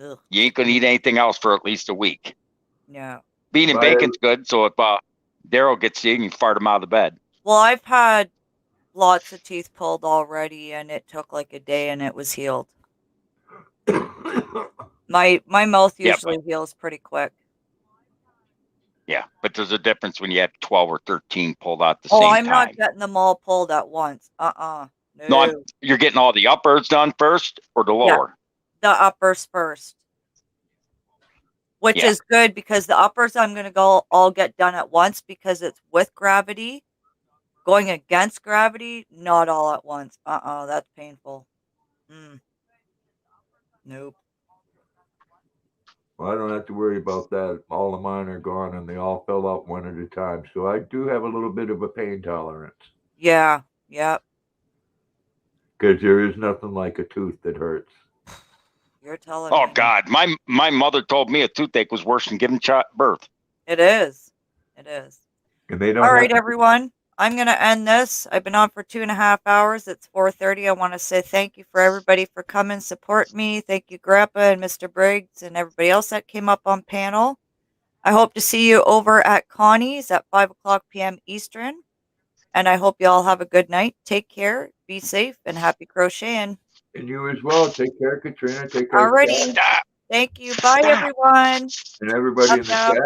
A: Ugh.
C: you ain't gonna eat anything else for at least a week.
A: Yeah.
C: Bean and bacon's good, so if Daryl gets you, you can fart him out of the bed.
A: Well, I've had lots of teeth pulled already, and it took like a day, and it was healed. My mouth usually heals pretty quick.
C: Yeah, but there's a difference when you have 12 or 13 pulled out at the same time.
A: Oh, I'm not getting them all pulled at once.
C: No, you're getting all the uppers done first or the lower?
A: The uppers first. Which is good, because the uppers I'm going to go all get done at once, because it's with gravity. Going against gravity, not all at once. That's painful. Nope.
B: Well, I don't have to worry about that. All of mine are gone, and they all fell out one at a time. So I do have a little bit of a pain tolerance.
A: Yeah. Yep.
B: Because there is nothing like a tooth that hurts.
A: You're telling me.
C: Oh God, my mother told me a toothache was worse than giving birth.
A: It is. It is.
B: And they don't.
A: All right, everyone. I'm going to end this. I've been on for 2.5 hours. It's 4:30. I want to say thank you for everybody for coming, support me. Thank you, Grandpa and Mr. Briggs and everybody else that came up on panel. I hope to see you over at Connie's at 5:00 p.m. Eastern. And I hope you all have a good night. Take care, be safe, and happy crocheting.
B: And you as well. Take care, Katrina. Take care.
A: Alrighty. Thank you. Bye, everyone.
B: And everybody in the chat.